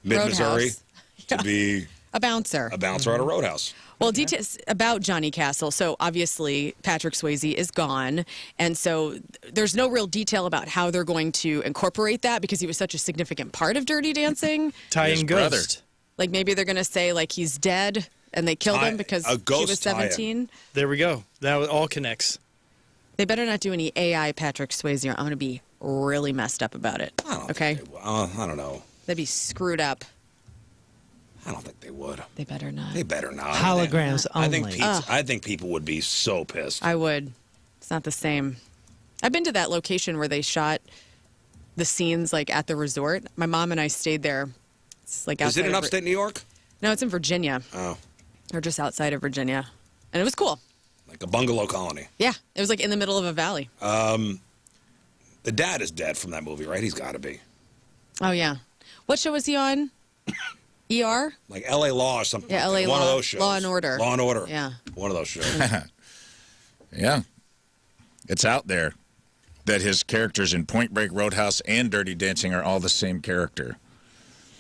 Speaker 3: mid-Missouri
Speaker 2: Roadhouse.
Speaker 3: to be
Speaker 2: A bouncer.
Speaker 3: a bouncer at a roadhouse.
Speaker 2: Well, details about Johnny Castle. So obviously, Patrick Swayze is gone. And so there's no real detail about how they're going to incorporate that because he was such a significant part of Dirty Dancing.
Speaker 5: Tie-in
Speaker 1: His brother.
Speaker 5: Ghost.
Speaker 2: Like maybe they're going to say like he's dead and they killed him because
Speaker 3: a
Speaker 2: he
Speaker 3: ghost
Speaker 2: was
Speaker 3: tie-in.
Speaker 2: 17.
Speaker 5: There we go. That all connects.
Speaker 2: They better not do any AI Patrick Swayze or I'm going to be really messed up about it. Okay?
Speaker 3: I don't know.
Speaker 2: That'd be screwed up.
Speaker 3: I don't think they would.
Speaker 2: They better not.
Speaker 3: They better not.
Speaker 4: Holograms
Speaker 3: I
Speaker 4: only.
Speaker 3: think people would be so pissed.
Speaker 2: I would. It's not the same. I've been to that location where they shot the scenes like at the resort. My mom and I stayed there. It's like
Speaker 3: Is
Speaker 2: outside
Speaker 3: it in
Speaker 2: of
Speaker 3: upstate New York?
Speaker 2: No, it's in Virginia.
Speaker 3: Oh,
Speaker 2: Or just outside of Virginia. And it was cool.
Speaker 3: like a bungalow colony.
Speaker 2: Yeah. It was like in the middle of a valley.
Speaker 3: The dad is dead from that movie, right? He's got to be.
Speaker 2: Oh, yeah. What show was he on? ER?
Speaker 3: Like L.A. Law or something.
Speaker 2: Yeah,
Speaker 3: like that.
Speaker 2: LA
Speaker 3: One
Speaker 2: Law.
Speaker 3: of those shows.
Speaker 2: Law and Order.
Speaker 3: Law and Order.
Speaker 2: Yeah.
Speaker 3: One of those shows.
Speaker 1: Yeah. It's out there that his characters in Point Break, Roadhouse, and Dirty Dancing are all the same character.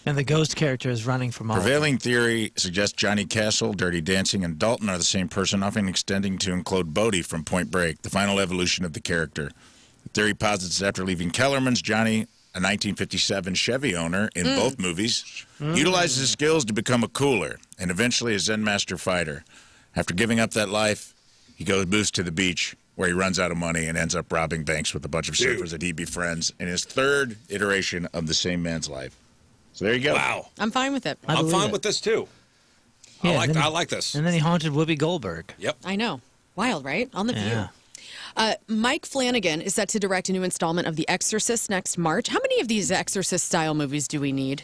Speaker 4: And the ghost character is running from all.
Speaker 1: Prevailing theory suggests Johnny Castle, Dirty Dancing, and Dalton are the same person, often extending to include Bodie from Point Break, the final evolution of the character. The theory posits that after leaving Kellerman's, Johnny, a 1957 Chevy owner in both movies, utilizes his skills to become a cooler and eventually a Zen master fighter. After giving up that life, he moves to the beach where he runs out of money and ends up robbing banks with a bunch of surfers that he befriends in his third iteration of the same man's life. So there you go.
Speaker 3: Wow.
Speaker 2: I'm fine with it.
Speaker 3: I'm
Speaker 4: believe
Speaker 3: fine
Speaker 4: it.
Speaker 3: with this, too.
Speaker 4: Yeah,
Speaker 3: I like this.
Speaker 4: And then he haunted Whoopi Goldberg.
Speaker 3: Yep.
Speaker 2: I know. Wild, right? On the
Speaker 4: Yeah.
Speaker 2: View. Mike Flanagan is set to direct a new installment of The Exorcist next March. How many of these Exorcist-style movies do we need?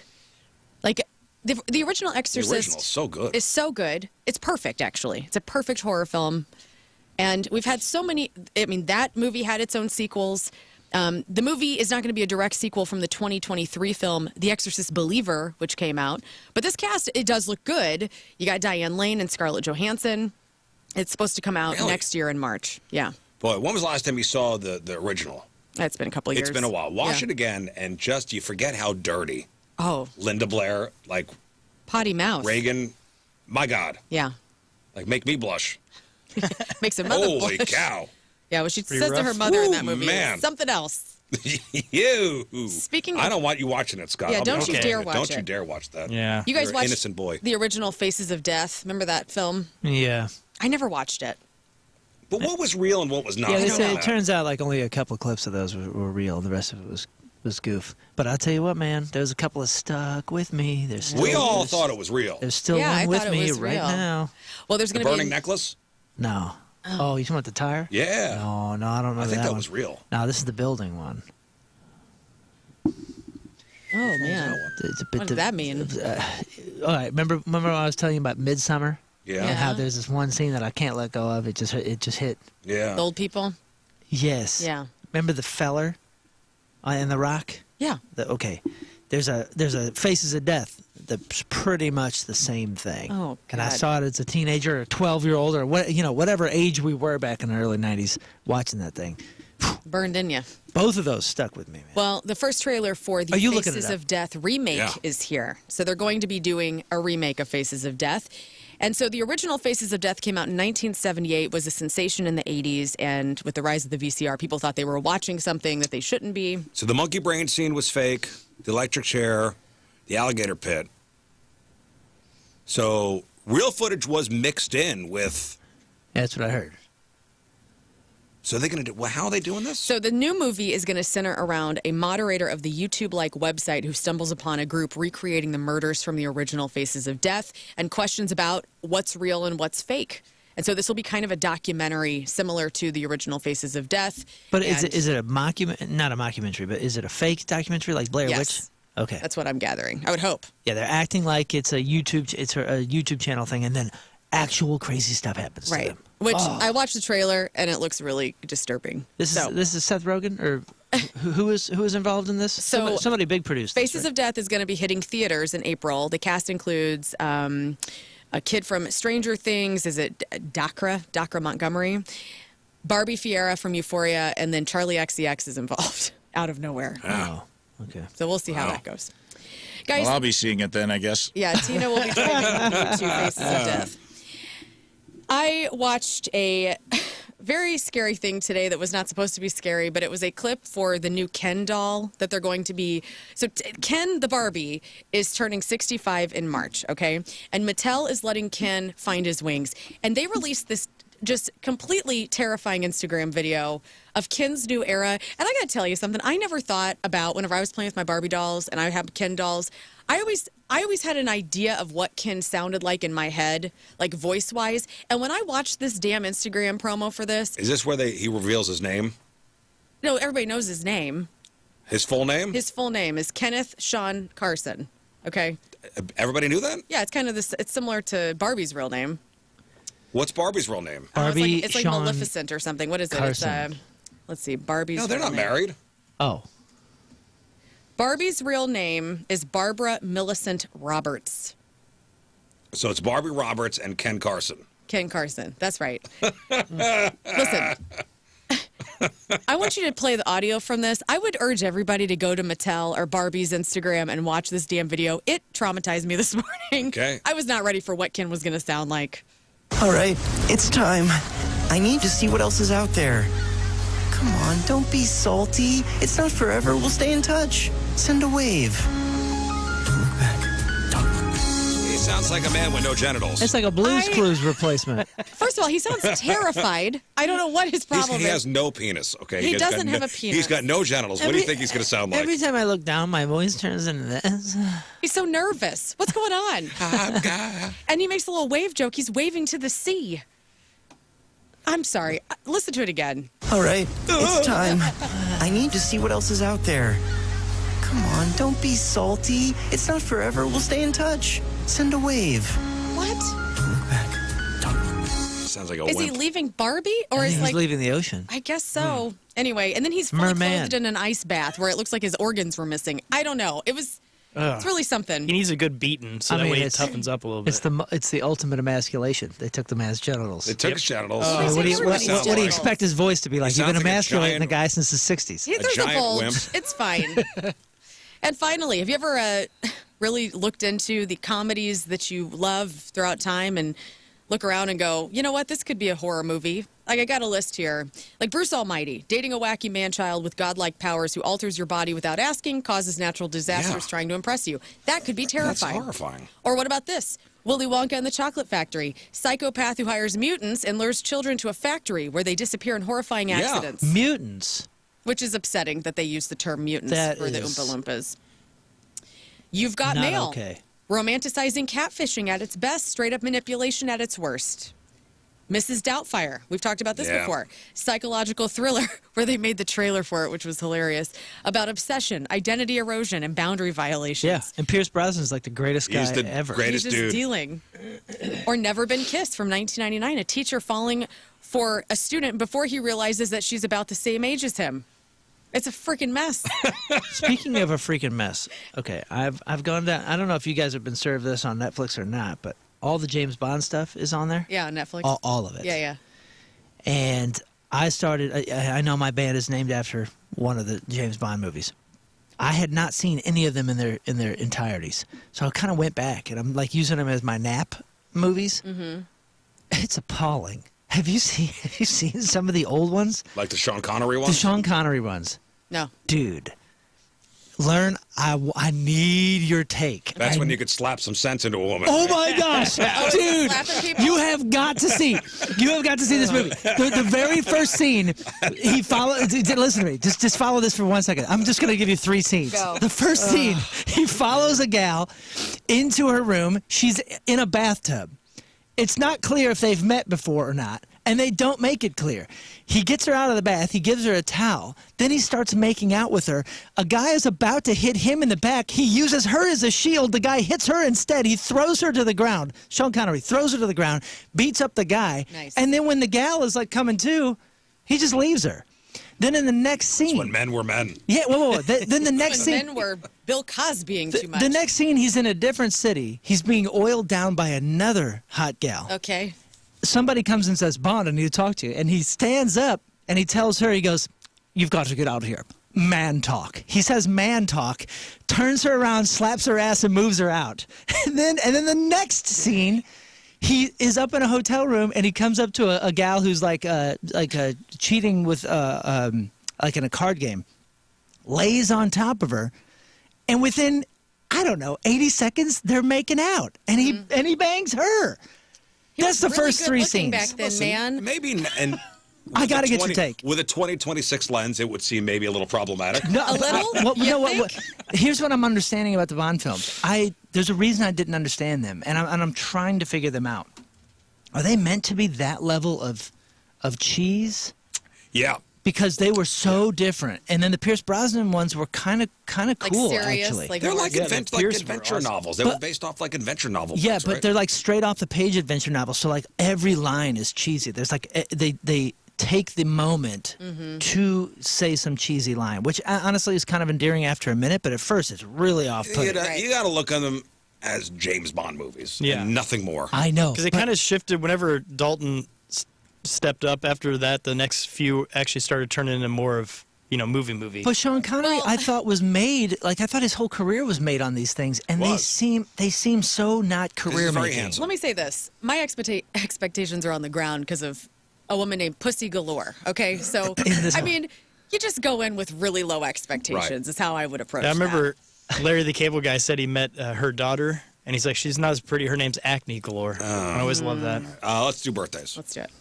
Speaker 2: Like, The original Exorcist
Speaker 3: original's so good.
Speaker 2: is so good. It's perfect, actually. It's a perfect horror film. And we've had so many. I mean, that movie had its own sequels. The movie is not going to be a direct sequel from the 2023 film The Exorcist Believer, which came out. But this cast, it does look good. You got Diane Lane and Scarlett Johansson. It's supposed to come out next year in March. Yeah.
Speaker 3: Boy, when was the last time you saw the original?
Speaker 2: It's been a couple of years.
Speaker 3: It's been a while. Watch
Speaker 2: Yeah.
Speaker 3: it again, and just you forget how dirty.
Speaker 2: Oh.
Speaker 3: Linda Blair, like
Speaker 2: Potty mouth.
Speaker 3: Reagan. My God.
Speaker 2: Yeah.
Speaker 3: Like, make me blush.
Speaker 2: Makes a mother
Speaker 3: Holy
Speaker 2: blush.
Speaker 3: cow.
Speaker 2: Yeah, what she
Speaker 3: Pretty
Speaker 2: says to her
Speaker 3: rough.
Speaker 2: mother in that
Speaker 3: Ooh,
Speaker 2: movie
Speaker 3: man.
Speaker 2: is something else.
Speaker 3: You.
Speaker 2: Speaking
Speaker 3: I
Speaker 2: of-
Speaker 3: don't want you watching it, Scott.
Speaker 2: Yeah,
Speaker 3: I'll be
Speaker 2: don't you
Speaker 3: honest
Speaker 2: dare
Speaker 3: with
Speaker 2: watch
Speaker 3: Don't
Speaker 2: it.
Speaker 3: you dare watch that.
Speaker 5: Yeah.
Speaker 2: You guys
Speaker 3: You're an
Speaker 2: watched
Speaker 3: innocent boy.
Speaker 2: the original Faces of Death. Remember that film?
Speaker 4: Yeah.
Speaker 2: I never watched it.
Speaker 3: But what was real and what was not?
Speaker 4: Yeah, they
Speaker 3: I
Speaker 4: say
Speaker 3: don't
Speaker 4: it
Speaker 3: know.
Speaker 4: turns out like only a couple of clips of those were real. The rest of it was goof. But I'll tell you what, man, there's a couple of stuck with me. There's still,
Speaker 3: We all
Speaker 4: there's-
Speaker 3: thought it was real.
Speaker 4: There's still
Speaker 2: Yeah, I
Speaker 4: one with
Speaker 2: thought it
Speaker 4: me
Speaker 2: was
Speaker 4: right
Speaker 2: real.
Speaker 4: now.
Speaker 2: Well, there's
Speaker 3: The
Speaker 2: going to be
Speaker 3: burning necklace?
Speaker 4: No. Oh, you talking about the tire?
Speaker 3: Yeah.
Speaker 4: No, I don't know
Speaker 3: I think that
Speaker 4: one.
Speaker 3: was real.
Speaker 4: No, this is the building one.
Speaker 2: Oh man,
Speaker 4: It's a bit
Speaker 2: what does that mean?
Speaker 4: All right, remember when I was telling you about Midsummer?
Speaker 3: Yeah.
Speaker 4: And how there's this one scene that I can't let go of. It just hit.
Speaker 3: Yeah.
Speaker 2: The old people.
Speaker 4: Yes.
Speaker 2: Yeah.
Speaker 4: Remember the feller in The Rock?
Speaker 2: Yeah.
Speaker 4: Okay. There's a Faces of Death that's pretty much the same thing.
Speaker 2: Oh,
Speaker 4: And I
Speaker 2: God.
Speaker 4: saw it as a teenager, or a 12-year-old, or whatever age we were back in the early 90s watching that thing.
Speaker 2: Burned in you.
Speaker 4: Both of those stuck with me, man.
Speaker 2: Well, the first trailer for the
Speaker 4: Are you looking
Speaker 2: Faces
Speaker 4: it up?
Speaker 2: of Death remake
Speaker 4: Yeah.
Speaker 2: is here. So they're going to be doing a remake of Faces of Death. And so the original Faces of Death came out in 1978, was a sensation in the 80s, and with the rise of the VCR, people thought they were watching something that they shouldn't be.
Speaker 3: So the monkey brain scene was fake, the electric chair, the alligator pit. So real footage was mixed in with.
Speaker 4: That's what I heard.
Speaker 3: So they're going to do. Well, how are they doing this?
Speaker 2: So the new movie is going to center around a moderator of the YouTube-like website who stumbles upon a group recreating the murders from the original Faces of Death and questions about what's real and what's fake. And so this will be kind of a documentary similar to the original Faces of Death.
Speaker 4: But
Speaker 2: And-
Speaker 4: is it a not a mockumentary, but is it a fake documentary like Blair
Speaker 2: Yes.
Speaker 4: Witch? Okay.
Speaker 2: That's what I'm gathering. I would hope.
Speaker 4: Yeah, they're acting like it's a YouTube channel thing, and then actual crazy stuff happens to
Speaker 2: Right.
Speaker 4: them.
Speaker 2: Which
Speaker 4: Oh.
Speaker 2: I watched the trailer and it looks really disturbing.
Speaker 4: This is Seth Rogen, or who is involved in this?
Speaker 2: So-
Speaker 4: somebody big produced. this,
Speaker 2: Faces of Death is going to be hitting theaters in April. The cast includes a kid from Stranger Things. Is it Dacra Montgomery? Barbie Fiera from Euphoria, and then Charlie XCX is involved out of nowhere.
Speaker 4: Oh, okay.
Speaker 2: So we'll see how that goes. Guys,
Speaker 1: Well, I'll be seeing it then, I guess.
Speaker 2: yeah, Tina will be driving you to Faces of Death. I watched a very scary thing today that was not supposed to be scary, but it was a clip for the new Ken doll that they're going to be. So Ken the Barbie is turning 65 in March, okay? And Mattel is letting Ken find his wings. And they released this just completely terrifying Instagram video of Ken's new era. And I got to tell you something. I never thought about whenever I was playing with my Barbie dolls and I had Ken dolls. I always had an idea of what Ken sounded like in my head, like voice-wise. And when I watched this damn Instagram promo for this,
Speaker 3: Is this where he reveals his name?
Speaker 2: no, everybody knows his name.
Speaker 3: His full name?
Speaker 2: His full name is Kenneth Sean Carson. Okay.
Speaker 3: Everybody knew that?
Speaker 2: Yeah, it's kind of this. It's similar to Barbie's real name.
Speaker 3: What's Barbie's real name?
Speaker 4: Barbie
Speaker 2: It's like
Speaker 4: Sean
Speaker 2: Maleficent or something. What is it?
Speaker 4: Carson.
Speaker 2: It's let's see. Barbie's.
Speaker 3: No, they're
Speaker 2: real
Speaker 3: not
Speaker 2: name.
Speaker 3: married.
Speaker 4: Oh.
Speaker 2: Barbie's real name is Barbara Millicent Roberts.
Speaker 3: So it's Barbie Roberts and Ken Carson.
Speaker 2: Ken Carson. That's right. Listen, I want you to play the audio from this. I would urge everybody to go to Mattel or Barbie's Instagram and watch this damn video. It traumatized me this morning.
Speaker 11: Okay.
Speaker 2: I was not ready for what Ken was going to sound like.
Speaker 11: All right, it's time. I need to see what else is out there. Come on, don't be salty. It's not forever. We'll stay in touch. Send a wave.
Speaker 3: He sounds like a man with no genitals.
Speaker 4: It's like a Blue's Clues replacement.
Speaker 2: First of all, he sounds terrified. I don't know what his problem
Speaker 3: He
Speaker 2: is.
Speaker 3: has no penis, okay?
Speaker 2: He
Speaker 3: has got
Speaker 2: doesn't have a penis.
Speaker 3: He's got no genitals. What do you think he's going to sound like?
Speaker 4: Every time I look down, my voice turns into this.
Speaker 2: He's so nervous. What's going on? And he makes a little wave joke. He's waving to the sea. I'm sorry. Listen to it again.
Speaker 11: All right, it's time. I need to see what else is out there. Come on, don't be salty. It's not forever. We'll stay in touch. Send a wave.
Speaker 2: What?
Speaker 11: Don't look back.
Speaker 3: Sounds like a
Speaker 2: Is
Speaker 3: wimp.
Speaker 2: he leaving Barbie? Or is
Speaker 4: He's
Speaker 2: like
Speaker 4: leaving the ocean.
Speaker 2: I guess so. Anyway, and then he's fully
Speaker 4: Merman.
Speaker 2: clothed in an ice bath where it looks like his organs were missing. I don't know. It's really something.
Speaker 5: He needs a good beating so that way he toughens up a little bit.
Speaker 4: It's the ultimate emasculation. They took the man's genitals.
Speaker 3: They took his genitals.
Speaker 4: What do you expect his voice to be like? You've been
Speaker 3: sounds like a
Speaker 4: emasculating the
Speaker 3: giant-
Speaker 4: guy since the 60s.
Speaker 2: Yeah, there's a
Speaker 3: giant
Speaker 2: bulge.
Speaker 3: wimp.
Speaker 2: It's fine. And finally, have you ever really looked into the comedies that you love throughout time and look around and go, you know what, this could be a horror movie? Like, I got a list here. Like Bruce Almighty, dating a wacky man-child with godlike powers who alters your body without asking, causes natural disasters trying to impress you. That could be terrifying.
Speaker 3: That's horrifying.
Speaker 2: Or what about this? Willy Wonka and the Chocolate Factory. Psychopath who hires mutants and lures children to a factory where they disappear in horrifying accidents.
Speaker 4: Mutants.
Speaker 2: Which is upsetting that they use the term mutants
Speaker 4: That
Speaker 2: for the
Speaker 4: is
Speaker 2: Oompa Loompas. You've got
Speaker 4: not
Speaker 2: mail.
Speaker 4: okay.
Speaker 2: Romanticizing catfishing at its best, straight up manipulation at its worst. Mrs. Doubtfire. We've talked about this before. Psychological thriller, where they made the trailer for it, which was hilarious, about obsession, identity erosion, and boundary violations.
Speaker 4: Yeah, and Pierce Brosnan's like the greatest guy
Speaker 3: He's the
Speaker 4: ever.
Speaker 3: greatest
Speaker 2: He's just
Speaker 3: dude.
Speaker 2: dealing. Or Never Been Kissed from 1999, a teacher falling for a student before he realizes that she's about the same age as him. It's a freaking mess.
Speaker 4: Speaking of a freaking mess, okay, I've gone down. I don't know if you guys have been served this on Netflix or not, but all the James Bond stuff is on there.
Speaker 2: Yeah, Netflix.
Speaker 4: All of it.
Speaker 2: Yeah, yeah.
Speaker 4: And I started. I know my band is named after one of the James Bond movies. I had not seen any of them in their entireties, so I kind of went back and I'm like using them as my nap movies. Mm-hmm. It's appalling. Have you seen some of the old ones?
Speaker 3: Like the Sean Connery one?
Speaker 4: The Sean Connery ones.
Speaker 2: No.
Speaker 4: Dude, learn. I need your take.
Speaker 3: That's when you could slap some sense into a woman.
Speaker 4: Oh my gosh, dude! You have got to see. You have got to see this movie. The very first scene, he follows. Listen to me. Just follow this for 1 second. I'm just going to give you 3 scenes.
Speaker 2: Go.
Speaker 4: The first scene, he follows a gal into her room. She's in a bathtub. It's not clear if they've met before or not, and they don't make it clear. He gets her out of the bath. He gives her a towel. Then he starts making out with her. A guy is about to hit him in the back. He uses her as a shield. The guy hits her instead. He throws her to the ground. Sean Connery throws her to the ground, beats up the guy.
Speaker 2: Nice.
Speaker 4: And then when the gal is like coming to, he just leaves her. Then in the next scene.
Speaker 3: When men were men.
Speaker 4: Yeah, whoa. Then the next
Speaker 2: When
Speaker 4: scene.
Speaker 2: men were Bill Cosbying too much.
Speaker 4: The next scene, he's in a different city. He's being oiled down by another hot gal.
Speaker 2: Okay.
Speaker 4: Somebody comes and says, Bond, I need to talk to you. And he stands up and he tells her, he goes, you've got to get out of here. Man talk. He says man talk, turns her around, slaps her ass, and moves her out. And then the next scene, he is up in a hotel room and he comes up to a gal who's like cheating with like in a card game, lays on top of her, and within, I don't know, 80 seconds they're making out, and he bangs her. That's the
Speaker 2: Really
Speaker 4: first
Speaker 2: good
Speaker 4: 3
Speaker 2: looking
Speaker 4: scenes.
Speaker 2: back then, man.
Speaker 3: Maybe, and
Speaker 4: I got to get your take.
Speaker 3: With a 2026 lens, it would seem maybe a little problematic.
Speaker 4: No,
Speaker 2: A little?
Speaker 4: well,
Speaker 2: You
Speaker 4: no,
Speaker 2: think?
Speaker 4: here's what I'm understanding about the Bond films. There's a reason I didn't understand them, and I'm trying to figure them out. Are they meant to be that level of cheese?
Speaker 3: Yeah.
Speaker 4: Because they were so different, and then the Pierce Brosnan ones were kind of cool,
Speaker 2: serious,
Speaker 4: actually.
Speaker 2: like
Speaker 3: They're
Speaker 2: more-
Speaker 3: like,
Speaker 2: Yeah,
Speaker 3: adventure novels. They were based off like adventure novel
Speaker 4: Yeah,
Speaker 3: books,
Speaker 4: but
Speaker 3: right?
Speaker 4: they're like straight off the page adventure novels. So like every line is cheesy. There's like they take the moment to say some cheesy line, which honestly is kind of endearing after a minute, but at first it's really off-putting.
Speaker 3: You got to look on them as James Bond movies.
Speaker 5: Yeah.
Speaker 3: And nothing more.
Speaker 4: I know.
Speaker 5: Because it kind of shifted whenever Dalton stepped up after that. The next few actually started turning into more of, movie.
Speaker 4: But Sean Connery,
Speaker 2: Well,
Speaker 4: I thought was made I thought his whole career was made on these things, and they seem so not career making.
Speaker 2: Let me say this: my expectations are on the ground because of a woman named Pussy Galore. Okay, so I mean, you just go in with really low expectations. Is how I would approach.
Speaker 5: I remember
Speaker 2: that.
Speaker 5: Larry the Cable Guy said he met her daughter, and he's like, she's not as pretty. Her name's Acne Galore. I always love that.
Speaker 3: Let's do birthdays.
Speaker 2: Let's do it.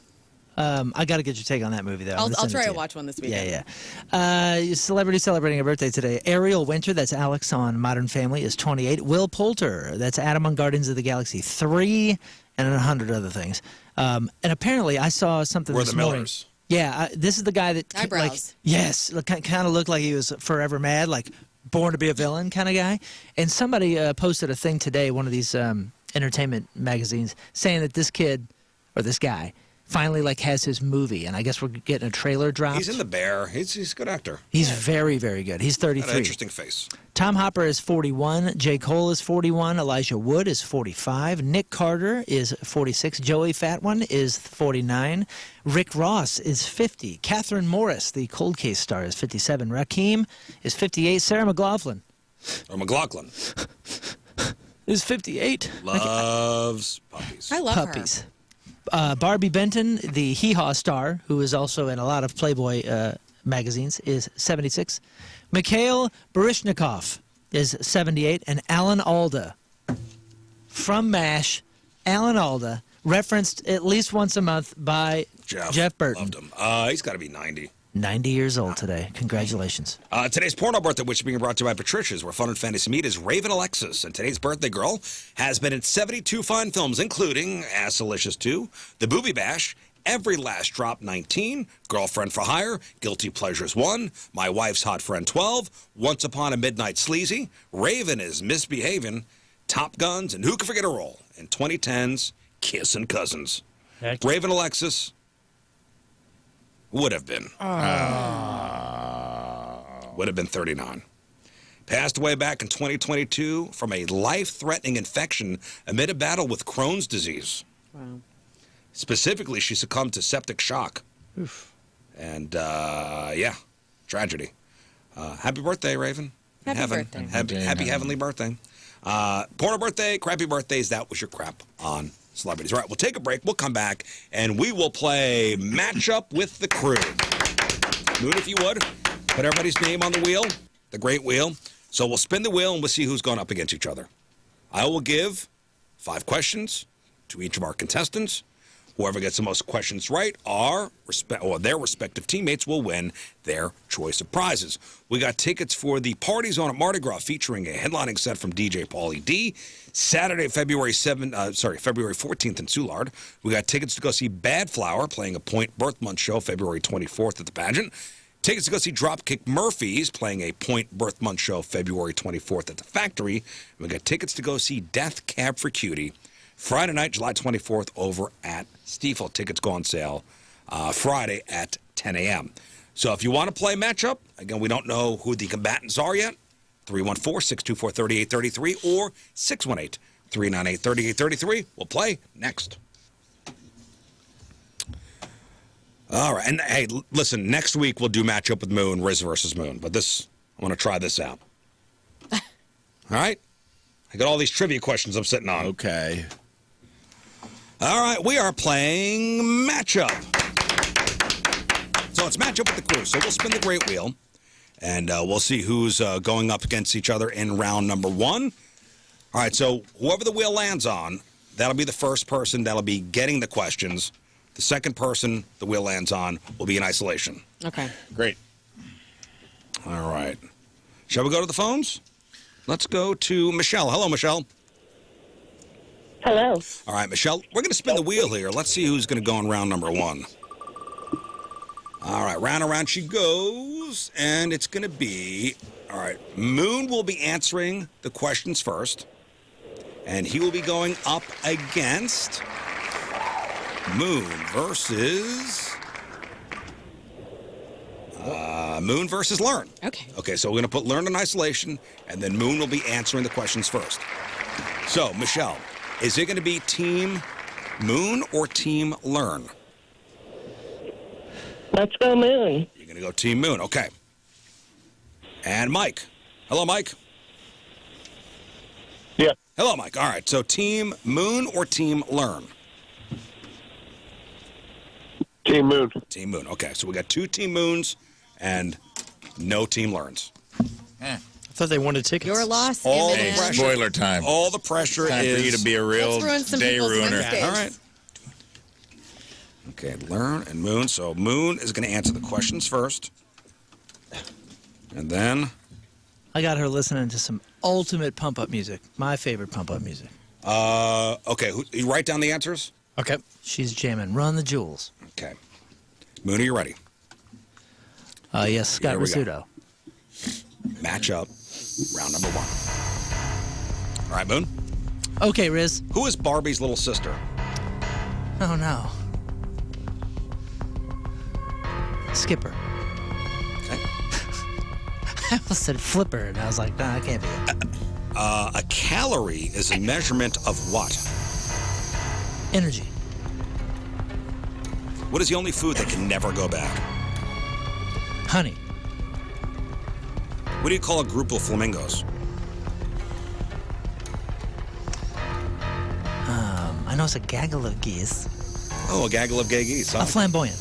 Speaker 4: I got to get your take on that movie, though.
Speaker 2: I'll
Speaker 4: I'm gonna send it
Speaker 2: try
Speaker 4: to
Speaker 2: to
Speaker 4: you.
Speaker 2: watch one this weekend.
Speaker 4: Yeah. Celebrity celebrating a birthday today. Ariel Winter, that's Alex on Modern Family, is 28. Will Poulter, that's Adam on Guardians of the Galaxy 3, and 100 other things. And apparently, I saw something
Speaker 3: We're
Speaker 4: this
Speaker 3: the
Speaker 4: morning.
Speaker 3: Millers.
Speaker 4: Yeah, this is the guy that
Speaker 2: Eyebrows.
Speaker 4: kind of looked like he was forever mad, like born to be a villain kind of guy. And somebody posted a thing today, one of these entertainment magazines, saying that this kid or this guy finally has his movie, and I guess we're getting a trailer dropped.
Speaker 3: He's in The Bear. He's a good actor.
Speaker 4: He's very, very good. He's 33.
Speaker 3: Got an interesting face.
Speaker 4: Tom Hopper is 41. J. Cole is 41. Elijah Wood is 45. Nick Carter is 46. Joey Fat One is 49. Rick Ross is 50. Catherine Morris, the Cold Case star, is 57. Rakim is 58. Sarah McLachlan.
Speaker 3: Or McLaughlin.
Speaker 4: Is 58.
Speaker 3: Loves puppies.
Speaker 2: I love
Speaker 4: Puppies. Barbie Benton, the Hee Haw star, who is also in a lot of Playboy magazines, is 76. Mikhail Baryshnikov is 78. And Alan Alda from MASH, Alan Alda, referenced at least once a month by Jeff Burton.
Speaker 3: Loved him. He's got to be 90.
Speaker 4: 90 years old today. Congratulations.
Speaker 3: Today's porno birthday, which is being brought to you by Patricia's, where fun and fantasy meet, is Raven Alexis. And today's birthday girl has been in 72 fine films, including Assalicious 2, The Booby Bash, Every Last Drop 19, Girlfriend for Hire, Guilty Pleasures 1, My Wife's Hot Friend 12, Once Upon a Midnight Sleazy, Raven is Misbehaving, Top Guns, and Who Can Forget a Role in 2010's Kissin' Cousins. Raven Alexis would have been. Would have been 39. Passed away back in 2022 from a life-threatening infection amid a battle with Crohn's disease.
Speaker 2: Wow.
Speaker 3: Specifically, she succumbed to septic shock.
Speaker 4: Oof.
Speaker 3: And, yeah, tragedy. Happy birthday, Raven.
Speaker 2: Happy birthday.
Speaker 3: Happy heavenly birthday. Porno birthday, crappy birthdays, that was your crap on celebrities. All right, we'll take a break. We'll come back, and we will play Matchup with the Crew. Moon, if you would, put everybody's name on the wheel, the great wheel. So we'll spin the wheel, and we'll see who's going up against each other. I will give 5 questions to each of our contestants. Whoever gets the most questions right, their respective teammates will win their choice of prizes. We got tickets for the Party Zone at Mardi Gras featuring a headlining set from DJ Pauly D. Saturday, February 14th in Soulard. We got tickets to go see Bad Flower playing a Point Birth Month show February 24th at the pageant. Tickets to go see Dropkick Murphys playing a Point Birth Month show February 24th at the Factory. We got tickets to go see Death Cab for Cutie Friday night, July 24th, over at Stiefel. Tickets go on sale Friday at 10 a.m. So if you want to play matchup, again, we don't know who the combatants are yet. 314-624-3833 or 618-398-3833. We'll play next. All right. And, hey, listen, next week we'll do matchup with Moon, Rizz versus Moon. But I want to try this out. All right? I got all these trivia questions I'm sitting on.
Speaker 1: Okay.
Speaker 3: All right, we are playing Matchup. So it's Matchup with the Crew. So we'll spin the great wheel, and we'll see who's going up against each other in round number 1. All right, so whoever the wheel lands on, that'll be the first person that'll be getting the questions. The second person the wheel lands on will be in isolation.
Speaker 2: Okay.
Speaker 1: Great.
Speaker 3: All right. Shall we go to the phones? Let's go to Michelle. Hello, Michelle.
Speaker 17: Hello.
Speaker 3: All right, Michelle, we're going to spin the wheel here. Let's see who's going to go in round number 1. All right, round and round she goes, and it's going to be, all right, Moon will be answering the questions first, and he will be going up against Moon versus Learn.
Speaker 2: Okay.
Speaker 3: Okay, so we're going to put Learn in isolation, and then Moon will be answering the questions first. So, Michelle, is it going to be Team Moon or Team Learn?
Speaker 17: Let's go Moon.
Speaker 3: You're going to go Team Moon. Okay. And Mike. Hello, Mike.
Speaker 6: Yeah.
Speaker 3: Hello, Mike. All right, so Team Moon or Team Learn?
Speaker 6: Team Moon.
Speaker 3: Team Moon. Okay, so we got 2 Team Moons and no Team Learns.
Speaker 5: I thought they wanted tickets.
Speaker 2: Your loss.
Speaker 3: All the
Speaker 2: imminent.
Speaker 3: pressure.
Speaker 1: Spoiler time.
Speaker 3: All the pressure
Speaker 1: Time
Speaker 3: is
Speaker 1: for you to be a real
Speaker 2: Let's ruin some
Speaker 1: day
Speaker 2: people's
Speaker 1: ruiner.
Speaker 2: Wednesdays.
Speaker 3: All right. Okay, Learn and Moon. So Moon is going to answer the questions first. And then...
Speaker 4: I got her listening to some ultimate pump-up music. My favorite pump-up music.
Speaker 3: Okay, you write down the answers?
Speaker 5: Okay.
Speaker 4: She's jamming Run the Jewels.
Speaker 3: Okay. Moon, are you ready?
Speaker 4: Yes, Scott
Speaker 3: Here we go.
Speaker 4: Rizzuto.
Speaker 3: Match up Round number 1. All right, Boone.
Speaker 4: Okay, Riz.
Speaker 3: Who is Barbie's little sister?
Speaker 4: Oh, no. Skipper.
Speaker 3: Okay.
Speaker 4: I almost said Flipper, and I was like, nah, that can't be it.
Speaker 3: A calorie is a measurement of what?
Speaker 4: Energy.
Speaker 3: What is the only food that can never go bad?
Speaker 4: Honey.
Speaker 3: What do you call a group of flamingos?
Speaker 4: I know it's a gaggle of geese.
Speaker 3: Oh, a gaggle of gay geese. Huh?
Speaker 4: A flamboyant.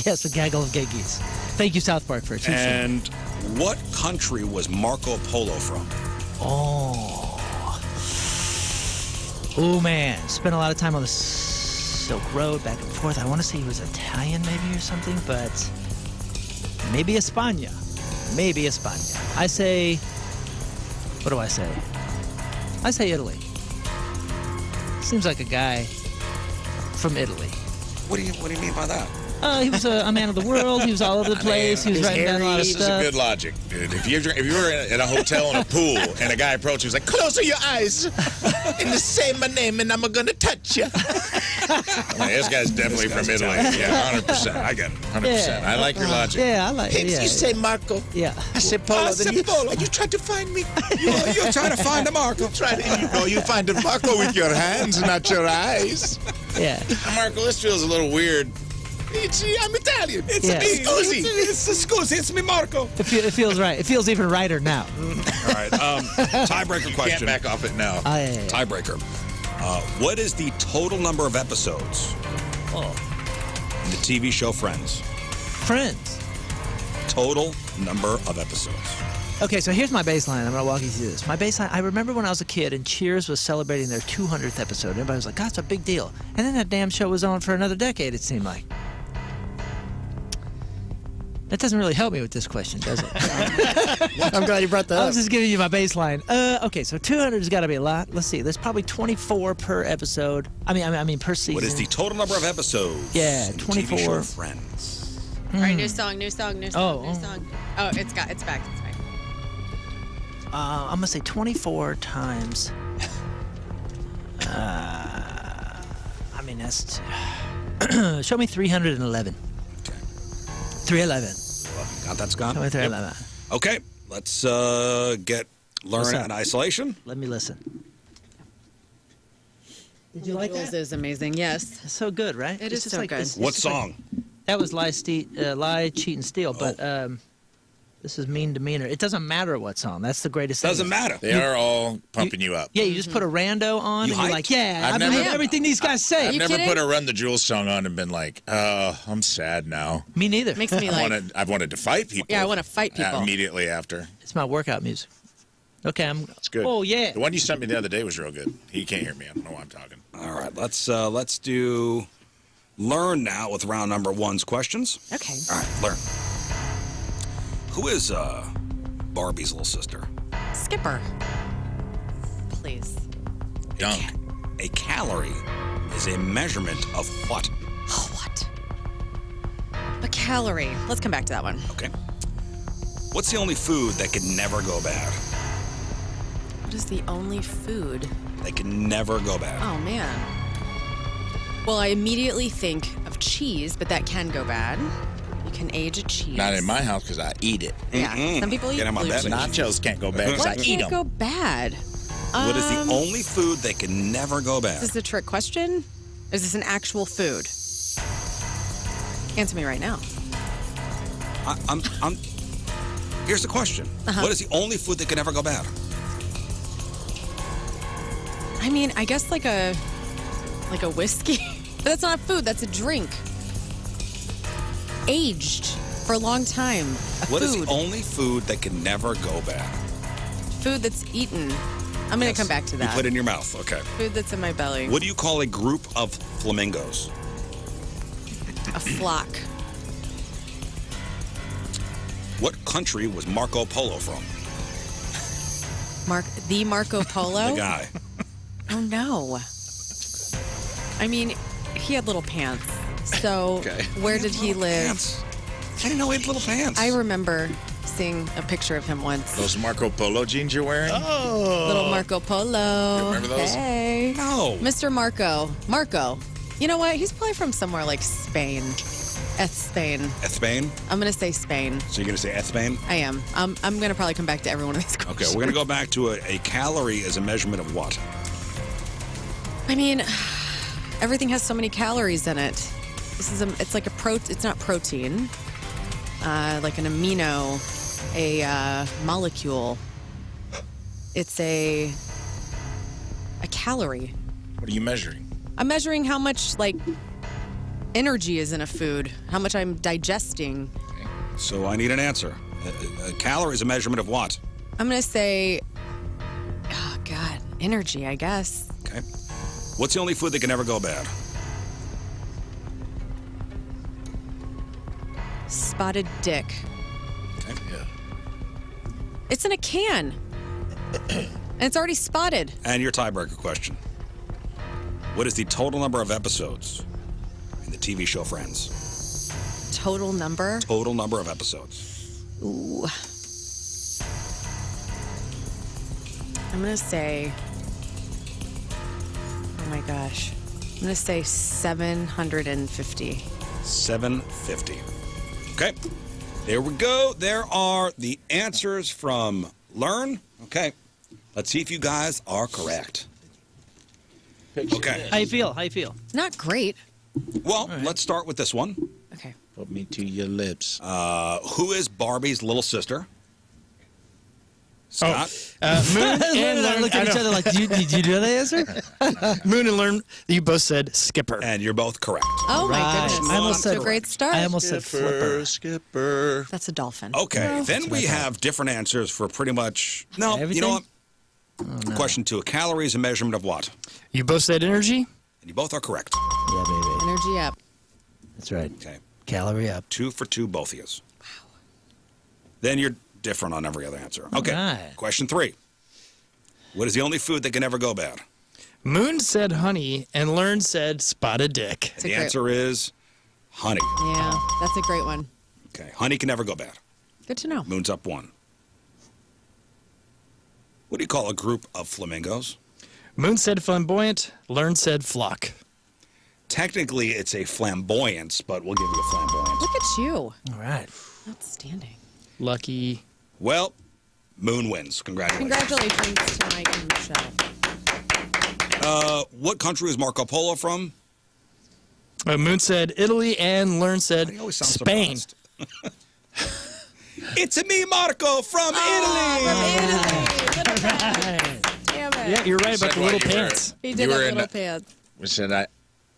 Speaker 4: Yes, a gaggle of gay geese. Thank you, South Park, for a teaching.
Speaker 3: And what country was Marco Polo from?
Speaker 4: Oh, man. Spent a lot of time on the Silk Road, back and forth. I want to say he was Italian, maybe, or something, but maybe España. Maybe España. I say, what do I say? I say Italy. Seems like a guy from Italy.
Speaker 3: What do you mean by that?
Speaker 4: He was a man of the world. He was all over the place. He was writing down a lot of
Speaker 1: This is a
Speaker 4: stuff.
Speaker 1: good logic, dude. If you were in a hotel in a pool and a guy approached you, he was like, "Close your eyes and say my name, and I'm gonna touch you." This guy's definitely from Italy. Yeah, 100%. I get it. 100%. I like your logic.
Speaker 4: Yeah, I like it.
Speaker 1: Hey,
Speaker 4: Yeah.
Speaker 1: you say Marco.
Speaker 4: Yeah.
Speaker 1: I say Polo. Then you tried to find me.
Speaker 3: You're trying to find a Marco.
Speaker 1: You find a Marco with your hands, not your eyes.
Speaker 4: Yeah.
Speaker 1: Marco, this feels a little weird. I'm Italian. It's
Speaker 4: Yeah.
Speaker 1: me. Scusi.
Speaker 3: It's Scusi. It's me, Marco.
Speaker 4: It feels right. It feels even righter now.
Speaker 3: All right. Tiebreaker question.
Speaker 1: Can't back off it now.
Speaker 4: Yeah.
Speaker 3: Tiebreaker. What is the total number of episodes in the TV show Friends?
Speaker 4: Friends.
Speaker 3: Total number of episodes.
Speaker 4: Okay, so here's my baseline. I'm going to walk you through this. My baseline, I remember when I was a kid and Cheers was celebrating their 200th episode. Everybody was like, God, it's a big deal. And then that damn show was on for another decade, it seemed like. That doesn't really help me with this question, does it?
Speaker 5: I'm glad you brought that
Speaker 4: I
Speaker 5: up.
Speaker 4: was just giving you my baseline. Okay, so 200 has got to be a lot. Let's see. There's probably 24 per episode. I mean per season.
Speaker 3: What is the total number of episodes?
Speaker 4: Yeah,
Speaker 3: in the
Speaker 4: 24.
Speaker 3: TV show Friends.
Speaker 2: All right, new song. Oh, it's back. It's back.
Speaker 4: I'm going to say 24 times. That's... Show me 311.
Speaker 3: Okay.
Speaker 4: 311.
Speaker 3: Got that, Scott?
Speaker 4: Show me 311.
Speaker 3: Okay, let's learn in isolation.
Speaker 4: Let me listen.
Speaker 2: Did you like that? Is amazing. Yes.
Speaker 4: It's so good, right?
Speaker 2: It is
Speaker 4: just
Speaker 2: so
Speaker 4: like,
Speaker 2: good.
Speaker 4: it's
Speaker 3: What
Speaker 4: just like-
Speaker 3: song?
Speaker 4: that was Lie, Cheat, and Steal, but this is Mean Demeanor. It doesn't matter what song. That's the greatest thing.
Speaker 3: Doesn't matter.
Speaker 1: They are all pumping you up.
Speaker 4: Yeah, you just put a rando on, and you're like, yeah,
Speaker 1: I've
Speaker 4: I
Speaker 1: never-
Speaker 4: believe everything these guys say.
Speaker 1: I've never put a Run the Jewels song on and been like, oh, I'm sad now.
Speaker 4: Me neither.
Speaker 2: Makes me like.
Speaker 1: I've wanted to fight people.
Speaker 2: Yeah, I want to fight people.
Speaker 1: Immediately after.
Speaker 4: It's my workout music. Okay,
Speaker 1: It's good.
Speaker 4: Oh, yeah.
Speaker 1: The one you sent me the other day was real good. He can't hear me. I don't know why I'm talking.
Speaker 3: All right, let's do learn now with round number one's questions.
Speaker 2: Okay.
Speaker 3: All right, learn. Who is Barbie's little sister?
Speaker 2: Skipper. Please.
Speaker 1: Dunk.
Speaker 3: A calorie is a measurement of what?
Speaker 2: Oh, what? A calorie. Let's come back to that one.
Speaker 3: Okay. What's the only food that can never go bad?
Speaker 2: What is the only food?
Speaker 3: That can never go bad.
Speaker 2: Oh, man. Well, I immediately think of cheese, but that can go bad. You can age a cheese.
Speaker 1: Not in my house because I eat it.
Speaker 2: Yeah, some people eat
Speaker 3: Get 'em on
Speaker 2: blue
Speaker 3: that
Speaker 2: cheese.
Speaker 1: Nachos can't go bad because I
Speaker 2: What
Speaker 1: eat
Speaker 2: can't
Speaker 1: them.
Speaker 2: go bad?
Speaker 3: What is the only food that can never go bad?
Speaker 2: Is this a trick question? Is this an actual food? Answer me right now.
Speaker 3: I'm. Here's the question. What is the only food that can never go bad?
Speaker 2: I mean, I guess like a whiskey. But that's not food. That's a drink. Aged for a long time.
Speaker 3: What is the only food that can never go bad?
Speaker 2: Food that's eaten. I'm going to come back to
Speaker 3: You
Speaker 2: that.
Speaker 3: put it in your mouth. Okay.
Speaker 2: Food that's in my belly.
Speaker 3: What do you call a group of flamingos?
Speaker 2: A flock.
Speaker 3: What country was Marco Polo from?
Speaker 2: The Marco Polo?
Speaker 3: The guy.
Speaker 2: Oh, no. I mean, he had little pants. So
Speaker 3: Okay.
Speaker 2: where did he live?
Speaker 3: Pants. didn't know he had little pants.
Speaker 2: I remember seeing a picture of him once.
Speaker 1: Those Marco Polo jeans you're wearing?
Speaker 5: Oh.
Speaker 2: Little Marco Polo.
Speaker 1: You remember those?
Speaker 2: Hey.
Speaker 3: No.
Speaker 2: Mr. Marco. You know what? He's probably from somewhere like Spain. Spain.
Speaker 3: Spain?
Speaker 2: I'm going to say Spain.
Speaker 3: So you're going to say Spain?
Speaker 2: I am. I'm going to probably come back to every one of these questions.
Speaker 3: Okay, we're going to go back to a calorie as a measurement of what?
Speaker 2: I mean, everything has so many calories in it. It's like it's not protein. Like an amino, a molecule. It's a calorie.
Speaker 1: What are you measuring?
Speaker 2: I'm measuring how much energy is in a food, how much I'm digesting.
Speaker 3: So I need an answer. A calorie is a measurement of what?
Speaker 2: I'm going to say, energy, I guess.
Speaker 3: Okay. What's the only food that can never go bad?
Speaker 2: Spotted dick.
Speaker 3: Okay.
Speaker 1: Yeah.
Speaker 2: It's in a can. And it's already spotted.
Speaker 3: And your tiebreaker question. What is the total number of episodes in the TV show Friends?
Speaker 2: Total number?
Speaker 3: Total number of episodes.
Speaker 2: Ooh. I'm going to say, oh my gosh. I'm going to say 750.
Speaker 3: 750. Okay. There we go. There are the answers from Learn. Okay. Let's see if you guys are correct. Okay.
Speaker 4: How you feel?
Speaker 2: Not great.
Speaker 3: Well, let's start with this one.
Speaker 2: Okay.
Speaker 1: Put me to your lips.
Speaker 3: Who is Barbie's little sister? Scott?
Speaker 5: Moon and Learn.
Speaker 4: Look at each other like, did you know the answer?
Speaker 5: Moon and Learn, you both said Skipper.
Speaker 3: And you're both correct.
Speaker 2: Oh my
Speaker 4: Right.
Speaker 2: goodness.
Speaker 4: I almost
Speaker 2: Off to
Speaker 4: said-
Speaker 2: a great start.
Speaker 4: I almost said flipper.
Speaker 1: Skipper.
Speaker 2: That's a dolphin.
Speaker 3: Okay. Then we have different answers for pretty much. No, you know what?
Speaker 4: Everything?
Speaker 3: Question 2. A calorie is a measurement of what?
Speaker 5: You both said energy?
Speaker 3: And you both are correct.
Speaker 4: Yeah, baby.
Speaker 2: Energy up.
Speaker 4: That's right.
Speaker 3: Okay.
Speaker 4: Calorie up.
Speaker 3: 2 for 2, both of you. Wow. Then you're different on every other answer. Okay.
Speaker 4: right.
Speaker 3: Question 3. What is the only food that can never go bad?
Speaker 5: Moon said honey, and Learn said spotted dick.
Speaker 3: And the answer is honey.
Speaker 2: Yeah, that's a great one.
Speaker 3: Okay. Honey can never go bad.
Speaker 2: Good to know.
Speaker 3: Moon's up 1. What do you call a group of flamingos?
Speaker 5: Moon said flamboyant, Learn said flock.
Speaker 3: Technically, it's a flamboyance, but we'll give you a flamboyance.
Speaker 2: Look at you.
Speaker 4: All right.
Speaker 2: Outstanding.
Speaker 5: Lucky.
Speaker 3: Well, Moon wins. Congratulations.
Speaker 2: Congratulations to Mike and Michelle.
Speaker 3: What country is Marco Polo from?
Speaker 5: Moon said Italy, and Learn said
Speaker 3: He always sounds
Speaker 5: Spain.
Speaker 3: surprised. It's a me, Marco, from Italy.
Speaker 2: Damn it.
Speaker 5: Yeah, you're right about
Speaker 1: Said
Speaker 5: the little
Speaker 1: what you were-
Speaker 5: pants.
Speaker 2: He
Speaker 1: You
Speaker 2: did
Speaker 1: were
Speaker 2: have
Speaker 1: in
Speaker 2: little
Speaker 1: the-
Speaker 2: pants.
Speaker 1: We said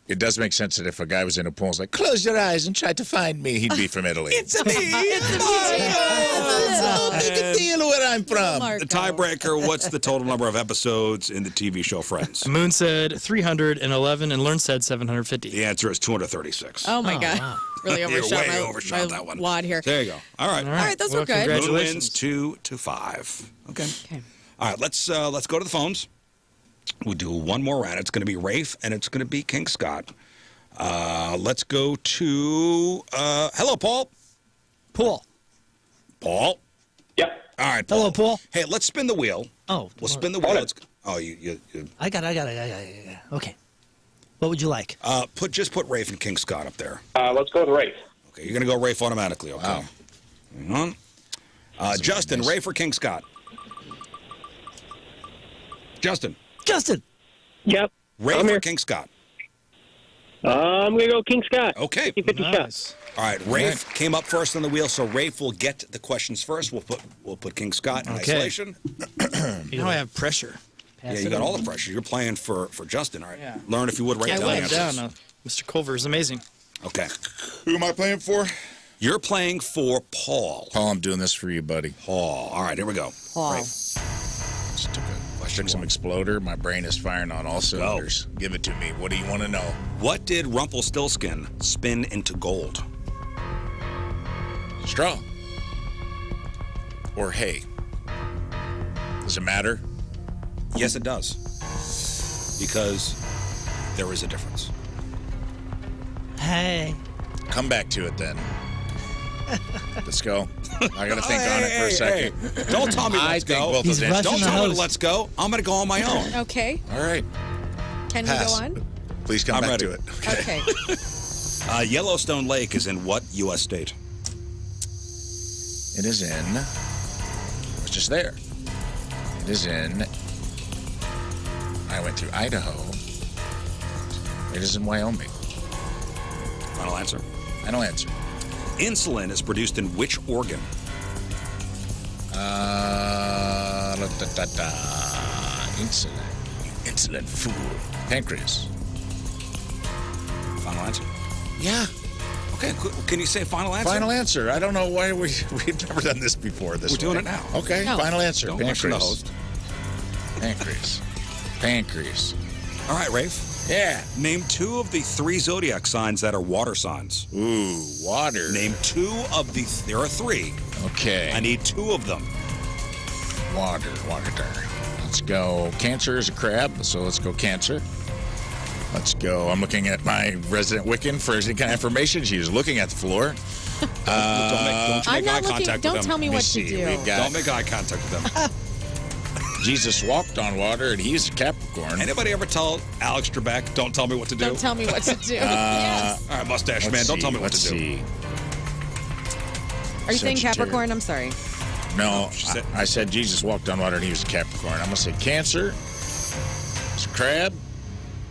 Speaker 1: it does make sense that if a guy was in a pool and was like, close your eyes and try to find me, he'd be from Italy.
Speaker 3: It's a me,
Speaker 1: It's no big a deal where I'm from.
Speaker 2: Marco.
Speaker 3: The tiebreaker, what's the total number of episodes in the TV show Friends?
Speaker 5: Moon said 311, and Learn said 750.
Speaker 3: The answer is 236.
Speaker 2: Oh my God.
Speaker 4: wow.
Speaker 2: Really
Speaker 3: You
Speaker 2: overshot
Speaker 3: way
Speaker 2: my,
Speaker 3: overshot
Speaker 2: my
Speaker 3: that one.
Speaker 2: wad here.
Speaker 3: There you go. All right.
Speaker 2: All right, those were good.
Speaker 3: Moon
Speaker 5: Congratulations.
Speaker 3: wins 2-5. Okay.
Speaker 2: Okay.
Speaker 3: All right, let's go to the phones. We'll do one more round. It's going to be Rafe, and it's going to be King Scott. Let's go to hello, Paul.
Speaker 4: Paul.
Speaker 3: Paul.
Speaker 17: Yep.
Speaker 3: All right, Paul.
Speaker 4: Hello, Paul.
Speaker 3: Hey, let's spin the wheel.
Speaker 4: Oh,
Speaker 3: We'll spin the wheel. Let's, you
Speaker 4: I got it. Okay. What would you like?
Speaker 3: just put Rafe and King Scott up there.
Speaker 17: Let's go with Rafe.
Speaker 3: Okay, you're going to go Rafe automatically. Okay.
Speaker 1: Wow.
Speaker 3: Hang on. Justin, Rafe or King Scott? Justin.
Speaker 4: Justin.
Speaker 17: Yep.
Speaker 3: Rafe
Speaker 17: I'm
Speaker 3: or
Speaker 17: here.
Speaker 3: King Scott?
Speaker 17: I'm going to go King Scott.
Speaker 3: Okay.
Speaker 17: 50-50 shots.
Speaker 3: All right, Rafe came up first on the wheel, so Rafe will get the questions first. We'll put King Scott in
Speaker 5: Okay.
Speaker 3: isolation.
Speaker 5: Now I have pressure.
Speaker 3: Yeah, you got all the pressure. You're playing for Justin. All right.
Speaker 5: Yeah.
Speaker 3: Learn if you would write
Speaker 5: I
Speaker 3: down the
Speaker 5: went
Speaker 3: answers.
Speaker 5: down. Mr. Culver is amazing.
Speaker 3: Okay.
Speaker 1: Who am I playing for?
Speaker 3: You're playing for Paul.
Speaker 1: Paul, I'm doing this for you, buddy.
Speaker 3: Paul. All right, here we go.
Speaker 2: Paul.
Speaker 3: Rafe.
Speaker 1: Just took some exploder. My brain is firing on all cylinders. Give it to me. What do you want to know?
Speaker 3: What did Rumpelstiltskin spin into gold?
Speaker 1: Straw. Or hay. Does it matter?
Speaker 3: Yes, it does. Because there is a difference.
Speaker 4: Hey.
Speaker 1: Come back to it then. Let's go. I got to think on it for a second.
Speaker 3: Hey. Don't tell me let's go.
Speaker 1: Both
Speaker 4: He's
Speaker 1: of them.
Speaker 4: rushing
Speaker 3: Don't
Speaker 4: the
Speaker 3: tell me
Speaker 4: host.
Speaker 3: let's go. I'm going to go on my own.
Speaker 2: Okay.
Speaker 1: All right.
Speaker 2: Can
Speaker 1: Pass.
Speaker 2: we go on?
Speaker 1: Please come
Speaker 3: I'm
Speaker 1: back
Speaker 3: ready.
Speaker 1: to it.
Speaker 2: Okay.
Speaker 3: Yellowstone Lake is in what U.S. state?
Speaker 1: It is in. It's just there. It is in. I went through Idaho. It is in Wyoming.
Speaker 3: Final answer.
Speaker 1: Final answer.
Speaker 3: Insulin is produced in which organ?
Speaker 1: Insulin. Insulin food. Pancreas.
Speaker 3: Final answer.
Speaker 1: Yeah.
Speaker 3: Okay, can you say final answer?
Speaker 1: Final answer. I don't know why we've never done this before.
Speaker 3: We're doing it now.
Speaker 1: Okay.
Speaker 2: No.
Speaker 1: Final answer.
Speaker 3: Don't question the host.
Speaker 1: Pancreas. Pancreas.
Speaker 3: All right, Rafe.
Speaker 1: Yeah.
Speaker 3: Name 2 of the 3 zodiac signs that are water signs.
Speaker 1: Ooh, water.
Speaker 3: Name 2 of the. There are 3.
Speaker 1: Okay.
Speaker 3: I need 2 of them.
Speaker 1: Water. Let's go. Cancer is a crab, so let's go Cancer. Let's go. I'm looking at my resident Wiccan for any kind of information. She's looking at the floor.
Speaker 3: Don't you
Speaker 2: I'm
Speaker 3: make eye
Speaker 2: not looking.
Speaker 3: contact
Speaker 2: Don't
Speaker 3: with them.
Speaker 2: tell me
Speaker 1: Let me
Speaker 2: what to
Speaker 1: see.
Speaker 2: do.
Speaker 1: We've got
Speaker 3: Don't make eye contact with them.
Speaker 1: Jesus walked on water, and he's a Capricorn.
Speaker 3: Anybody ever tell Alex Trebek, don't tell me what to do?
Speaker 2: Don't tell me what to do. Yes.
Speaker 3: All right, Mustache Man,
Speaker 1: Let's
Speaker 3: don't
Speaker 1: see,
Speaker 3: tell me what
Speaker 1: let's
Speaker 3: to do.
Speaker 1: see.
Speaker 2: Are you saying
Speaker 1: Sagittarius.
Speaker 2: Capricorn? I'm sorry.
Speaker 1: No,
Speaker 3: She said-
Speaker 1: I said Jesus walked on water, and he was a Capricorn. I'm going to say Cancer. It's a crab.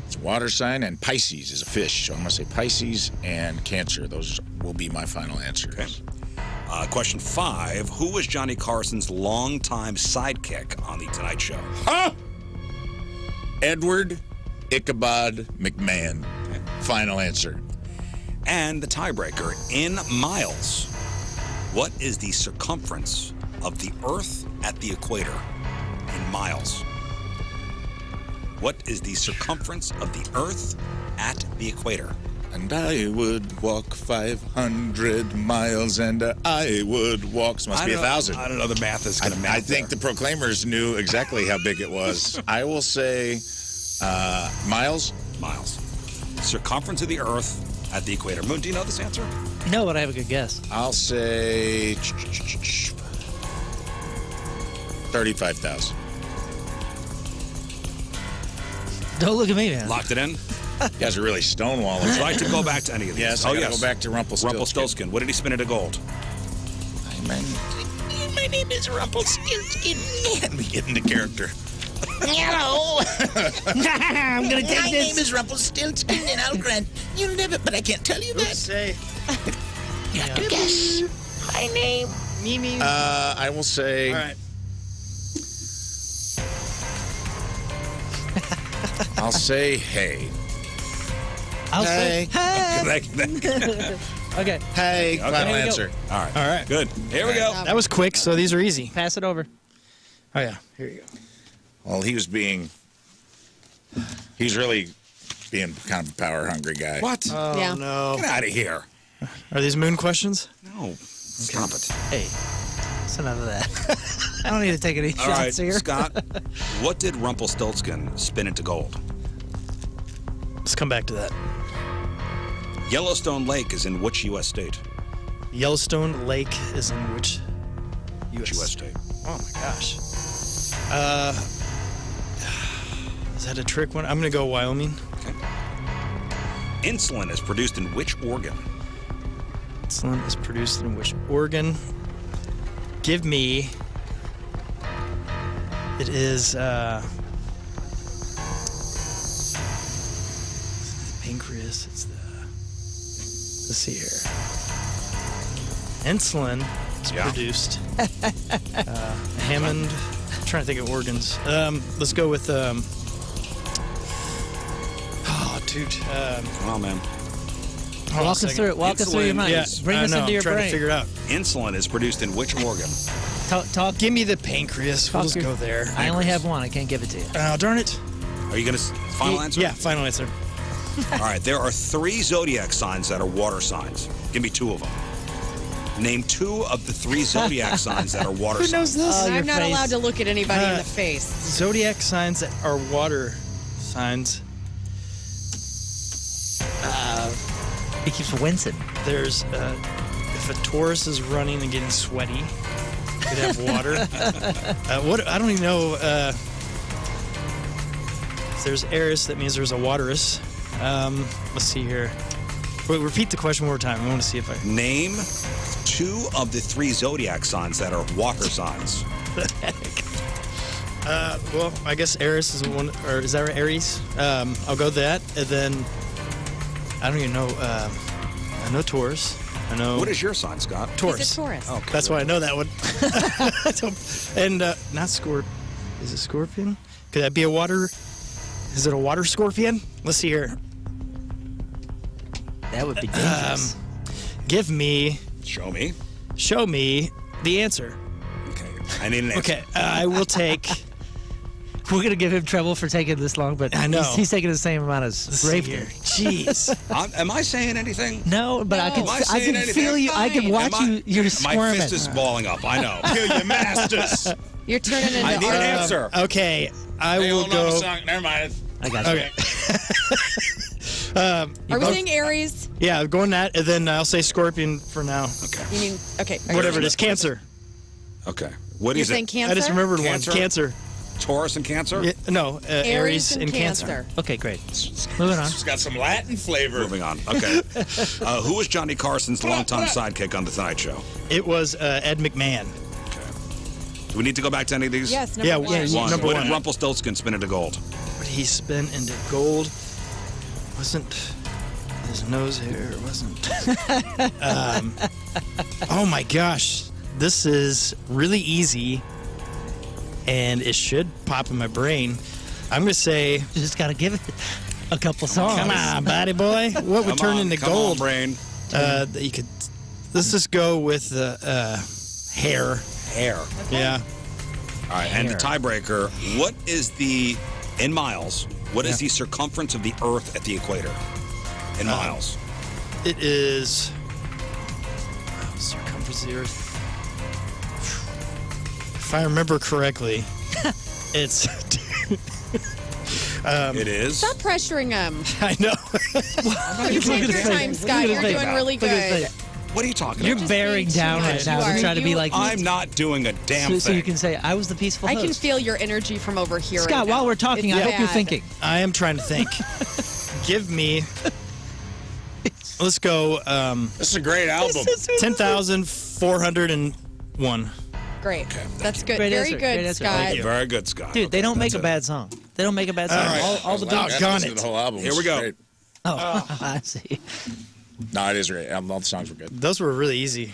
Speaker 1: It's a water sign, and Pisces is a fish. So I'm going to say Pisces and Cancer. Those will be my final answers.
Speaker 3: Okay. Question 5. Who was Johnny Carson's longtime sidekick on The Tonight Show?
Speaker 1: Huh? Edward Ichabod McMahon. Final answer.
Speaker 3: And the tiebreaker, in miles, what is the circumference of the Earth at the equator? In miles. What is the circumference of the Earth at the equator?
Speaker 1: And I would walk 500 miles, and I would walk. So must be 1,000.
Speaker 3: I don't know the math is going to math
Speaker 1: I think the Proclaimers knew exactly how big it was. I will say miles.
Speaker 3: Miles. Circumference of the Earth at the equator. Moon, do you know this answer?
Speaker 4: No, but I have a good guess.
Speaker 1: I'll say 35,000.
Speaker 4: Don't look at me, man.
Speaker 3: Locked it in?
Speaker 1: You guys are really stonewalling.
Speaker 3: Would you like to go back to any of these?
Speaker 1: Yes, I gotta go back to Rumpelstiltskin.
Speaker 3: Rumpelstiltskin. What did he spin into gold?
Speaker 1: My name is Rumpelstiltskin. Let me get into character. Hello.
Speaker 4: I'm gonna take
Speaker 1: My
Speaker 4: this.
Speaker 1: name is Rumpelstiltskin, and I'll grant you'll never, but I can't tell you that.
Speaker 5: Say.
Speaker 1: You have to guess my name.
Speaker 5: Mimi.
Speaker 1: I will say.
Speaker 5: All right.
Speaker 1: I'll say hey.
Speaker 4: I'll say. Hey. Okay.
Speaker 1: Hey. Final
Speaker 4: There you go.
Speaker 1: answer.
Speaker 3: All right.
Speaker 5: All right.
Speaker 3: Good. Here we go.
Speaker 5: That was quick, so these are easy.
Speaker 4: Pass it over.
Speaker 5: Oh, yeah. Here you go.
Speaker 1: Well, he's really being kind of a power hungry guy.
Speaker 3: What?
Speaker 5: Oh,
Speaker 2: Yeah.
Speaker 5: no.
Speaker 3: Get out of here.
Speaker 5: Are these moon questions?
Speaker 3: No. Stop it.
Speaker 4: Hey. That's enough of that. I don't need to take any
Speaker 3: All right,
Speaker 4: shots here.
Speaker 3: Scott. What did Rumpelstiltskin spin into gold?
Speaker 5: Let's come back to that.
Speaker 3: Yellowstone Lake is in which U.S. state?
Speaker 5: Yellowstone Lake is in which
Speaker 3: U.S. state?
Speaker 5: Oh, my gosh. Is that a trick one? I'm going to go Wyoming.
Speaker 3: Okay. Insulin is produced in which organ?
Speaker 5: Insulin is produced in which organ? Give me. It is the pancreas. It's the. Let's see here. Insulin is produced. Hammond. I'm trying to think of organs. Let's go with. Oh, dude.
Speaker 3: Come on, man.
Speaker 5: Hold on a
Speaker 4: Walk us
Speaker 5: second.
Speaker 4: through it. Walk us through your mind.
Speaker 5: Yeah,
Speaker 4: Bring
Speaker 5: I
Speaker 4: us
Speaker 5: know,
Speaker 4: into your
Speaker 5: I'm trying
Speaker 4: brain.
Speaker 5: to figure it out.
Speaker 3: Insulin is produced in which organ?
Speaker 4: Talk.
Speaker 5: Give me the pancreas. We'll just go there.
Speaker 4: I only have one. I can't give it to you.
Speaker 5: Oh, darn it.
Speaker 3: Are you going to final answer?
Speaker 5: Yeah, final answer.
Speaker 3: All right. There are 3 zodiac signs that are water signs. Give me 2 of them. Name 2 of the 3 zodiac signs that are water
Speaker 5: Who
Speaker 3: signs.
Speaker 5: knows this?
Speaker 4: Oh, your
Speaker 2: I'm not
Speaker 4: face.
Speaker 2: allowed to look at anybody in the face.
Speaker 5: Zodiac signs that are water signs.
Speaker 4: He keeps wincing.
Speaker 5: There's If a Taurus is running and getting sweaty, could have water. What? I don't even know. If there's Eris, that means there's a Waterus. Let's see here. Wait, repeat the question one more time. I want to see if I...
Speaker 3: Name 2 of the 3 zodiac signs that are water signs.
Speaker 5: Well, I guess Eris is one, or is that Aries? I'll go that, and then I don't even know. I know Taurus. I know.
Speaker 3: What is your sign, Scott?
Speaker 5: Taurus.
Speaker 2: He's a Taurus.
Speaker 3: Okay,
Speaker 5: That's why I know that one. And not Scorp. Is it Scorpion? Could that be a water? Is it a water scorpion? Let's see here.
Speaker 4: That would be dangerous.
Speaker 5: Give me.
Speaker 3: Show me.
Speaker 5: Show me the answer.
Speaker 3: Okay. I need an answer.
Speaker 5: Okay, I will take.
Speaker 4: We're gonna give him trouble for taking this long, but
Speaker 5: I know.
Speaker 4: he's taking the same amount as Rafe
Speaker 5: here.
Speaker 4: did.
Speaker 5: Jeez.
Speaker 3: Am I saying anything?
Speaker 4: No, but I
Speaker 3: Am I
Speaker 4: can
Speaker 3: saying anything?
Speaker 4: feel you. I can watch you. You're
Speaker 3: My
Speaker 4: squirming.
Speaker 3: fist is balling up. I know. Kill your masters.
Speaker 2: You're turning into
Speaker 3: I need an
Speaker 2: art.
Speaker 3: answer.
Speaker 5: Okay, I
Speaker 1: Hey,
Speaker 5: will
Speaker 1: hold on a
Speaker 5: go.
Speaker 1: second. Never mind.
Speaker 4: I got you.
Speaker 5: Okay.
Speaker 2: Are we saying Aries?
Speaker 5: Yeah, going that, and then I'll say Scorpion for now.
Speaker 3: Okay.
Speaker 2: You mean okay?
Speaker 5: Whatever it is, Cancer.
Speaker 3: Okay. What
Speaker 2: You're
Speaker 3: is
Speaker 2: saying
Speaker 3: it?
Speaker 2: Cancer?
Speaker 5: I just remembered
Speaker 3: Cancer?
Speaker 5: one. Cancer.
Speaker 3: Taurus and Cancer?
Speaker 5: Yeah, no, Aries and Cancer.
Speaker 4: Okay, great. Moving on.
Speaker 1: It's got some Latin flavor.
Speaker 3: Moving on. Okay. Who was Johnny Carson's longtime sidekick on The Tonight Show?
Speaker 5: It was Ed McMahon.
Speaker 3: Do we need to go back to any of these?
Speaker 2: Yes, number one.
Speaker 5: Yeah, number
Speaker 3: What
Speaker 5: one.
Speaker 3: did Rumpelstiltskin spin into gold?
Speaker 5: But he spun into gold. Wasn't his nose hair? Wasn't. Oh my gosh, this is really easy, and it should pop in my brain. I'm gonna say.
Speaker 4: You just gotta give it a couple songs.
Speaker 5: Come on, buddy boy. What would turn into
Speaker 3: come
Speaker 5: gold?
Speaker 3: on, brain.
Speaker 5: That you could. Let's just go with hair.
Speaker 3: Hair.
Speaker 5: Yeah.
Speaker 3: All right, and the tiebreaker, what is the, in miles, what is
Speaker 5: Yeah.
Speaker 3: the circumference of the Earth at the equator? In miles.
Speaker 5: It is. Circumference of the Earth. If I remember correctly, it's.
Speaker 3: It is.
Speaker 2: Stop pressuring him.
Speaker 5: I know.
Speaker 2: You take your time, Scott. You're doing really good.
Speaker 3: What are you talking
Speaker 4: You're
Speaker 3: about?
Speaker 4: bearing down
Speaker 2: much.
Speaker 4: right now.
Speaker 2: You
Speaker 4: You're
Speaker 2: are.
Speaker 4: trying to be like.
Speaker 3: I'm not doing a damn
Speaker 4: so
Speaker 3: thing.
Speaker 4: you can say, I was the peaceful
Speaker 2: I
Speaker 4: host.
Speaker 2: can feel your energy from over here.
Speaker 4: Scott,
Speaker 2: right now.
Speaker 4: while we're talking,
Speaker 2: It's
Speaker 4: I hope you're
Speaker 2: bad.
Speaker 4: thinking.
Speaker 5: I am trying to think. Give me. Let's go.
Speaker 1: This is a great album.
Speaker 5: 10,401.
Speaker 2: Great. That's good.
Speaker 4: Great
Speaker 2: Very
Speaker 4: answer.
Speaker 2: good,
Speaker 4: Great answer.
Speaker 2: Scott.
Speaker 4: Thank you.
Speaker 3: Very good, Scott.
Speaker 4: Dude, they don't make a
Speaker 3: That's
Speaker 4: bad song. They don't make a bad song.
Speaker 5: All right.
Speaker 4: All the
Speaker 1: Wow,
Speaker 4: dudes.
Speaker 5: doggone
Speaker 1: listen to
Speaker 5: it.
Speaker 1: The whole album.
Speaker 3: Here
Speaker 1: was
Speaker 3: we go.
Speaker 1: great.
Speaker 4: Oh, I see.
Speaker 1: No, it is great. All the songs were good.
Speaker 5: Those were really easy.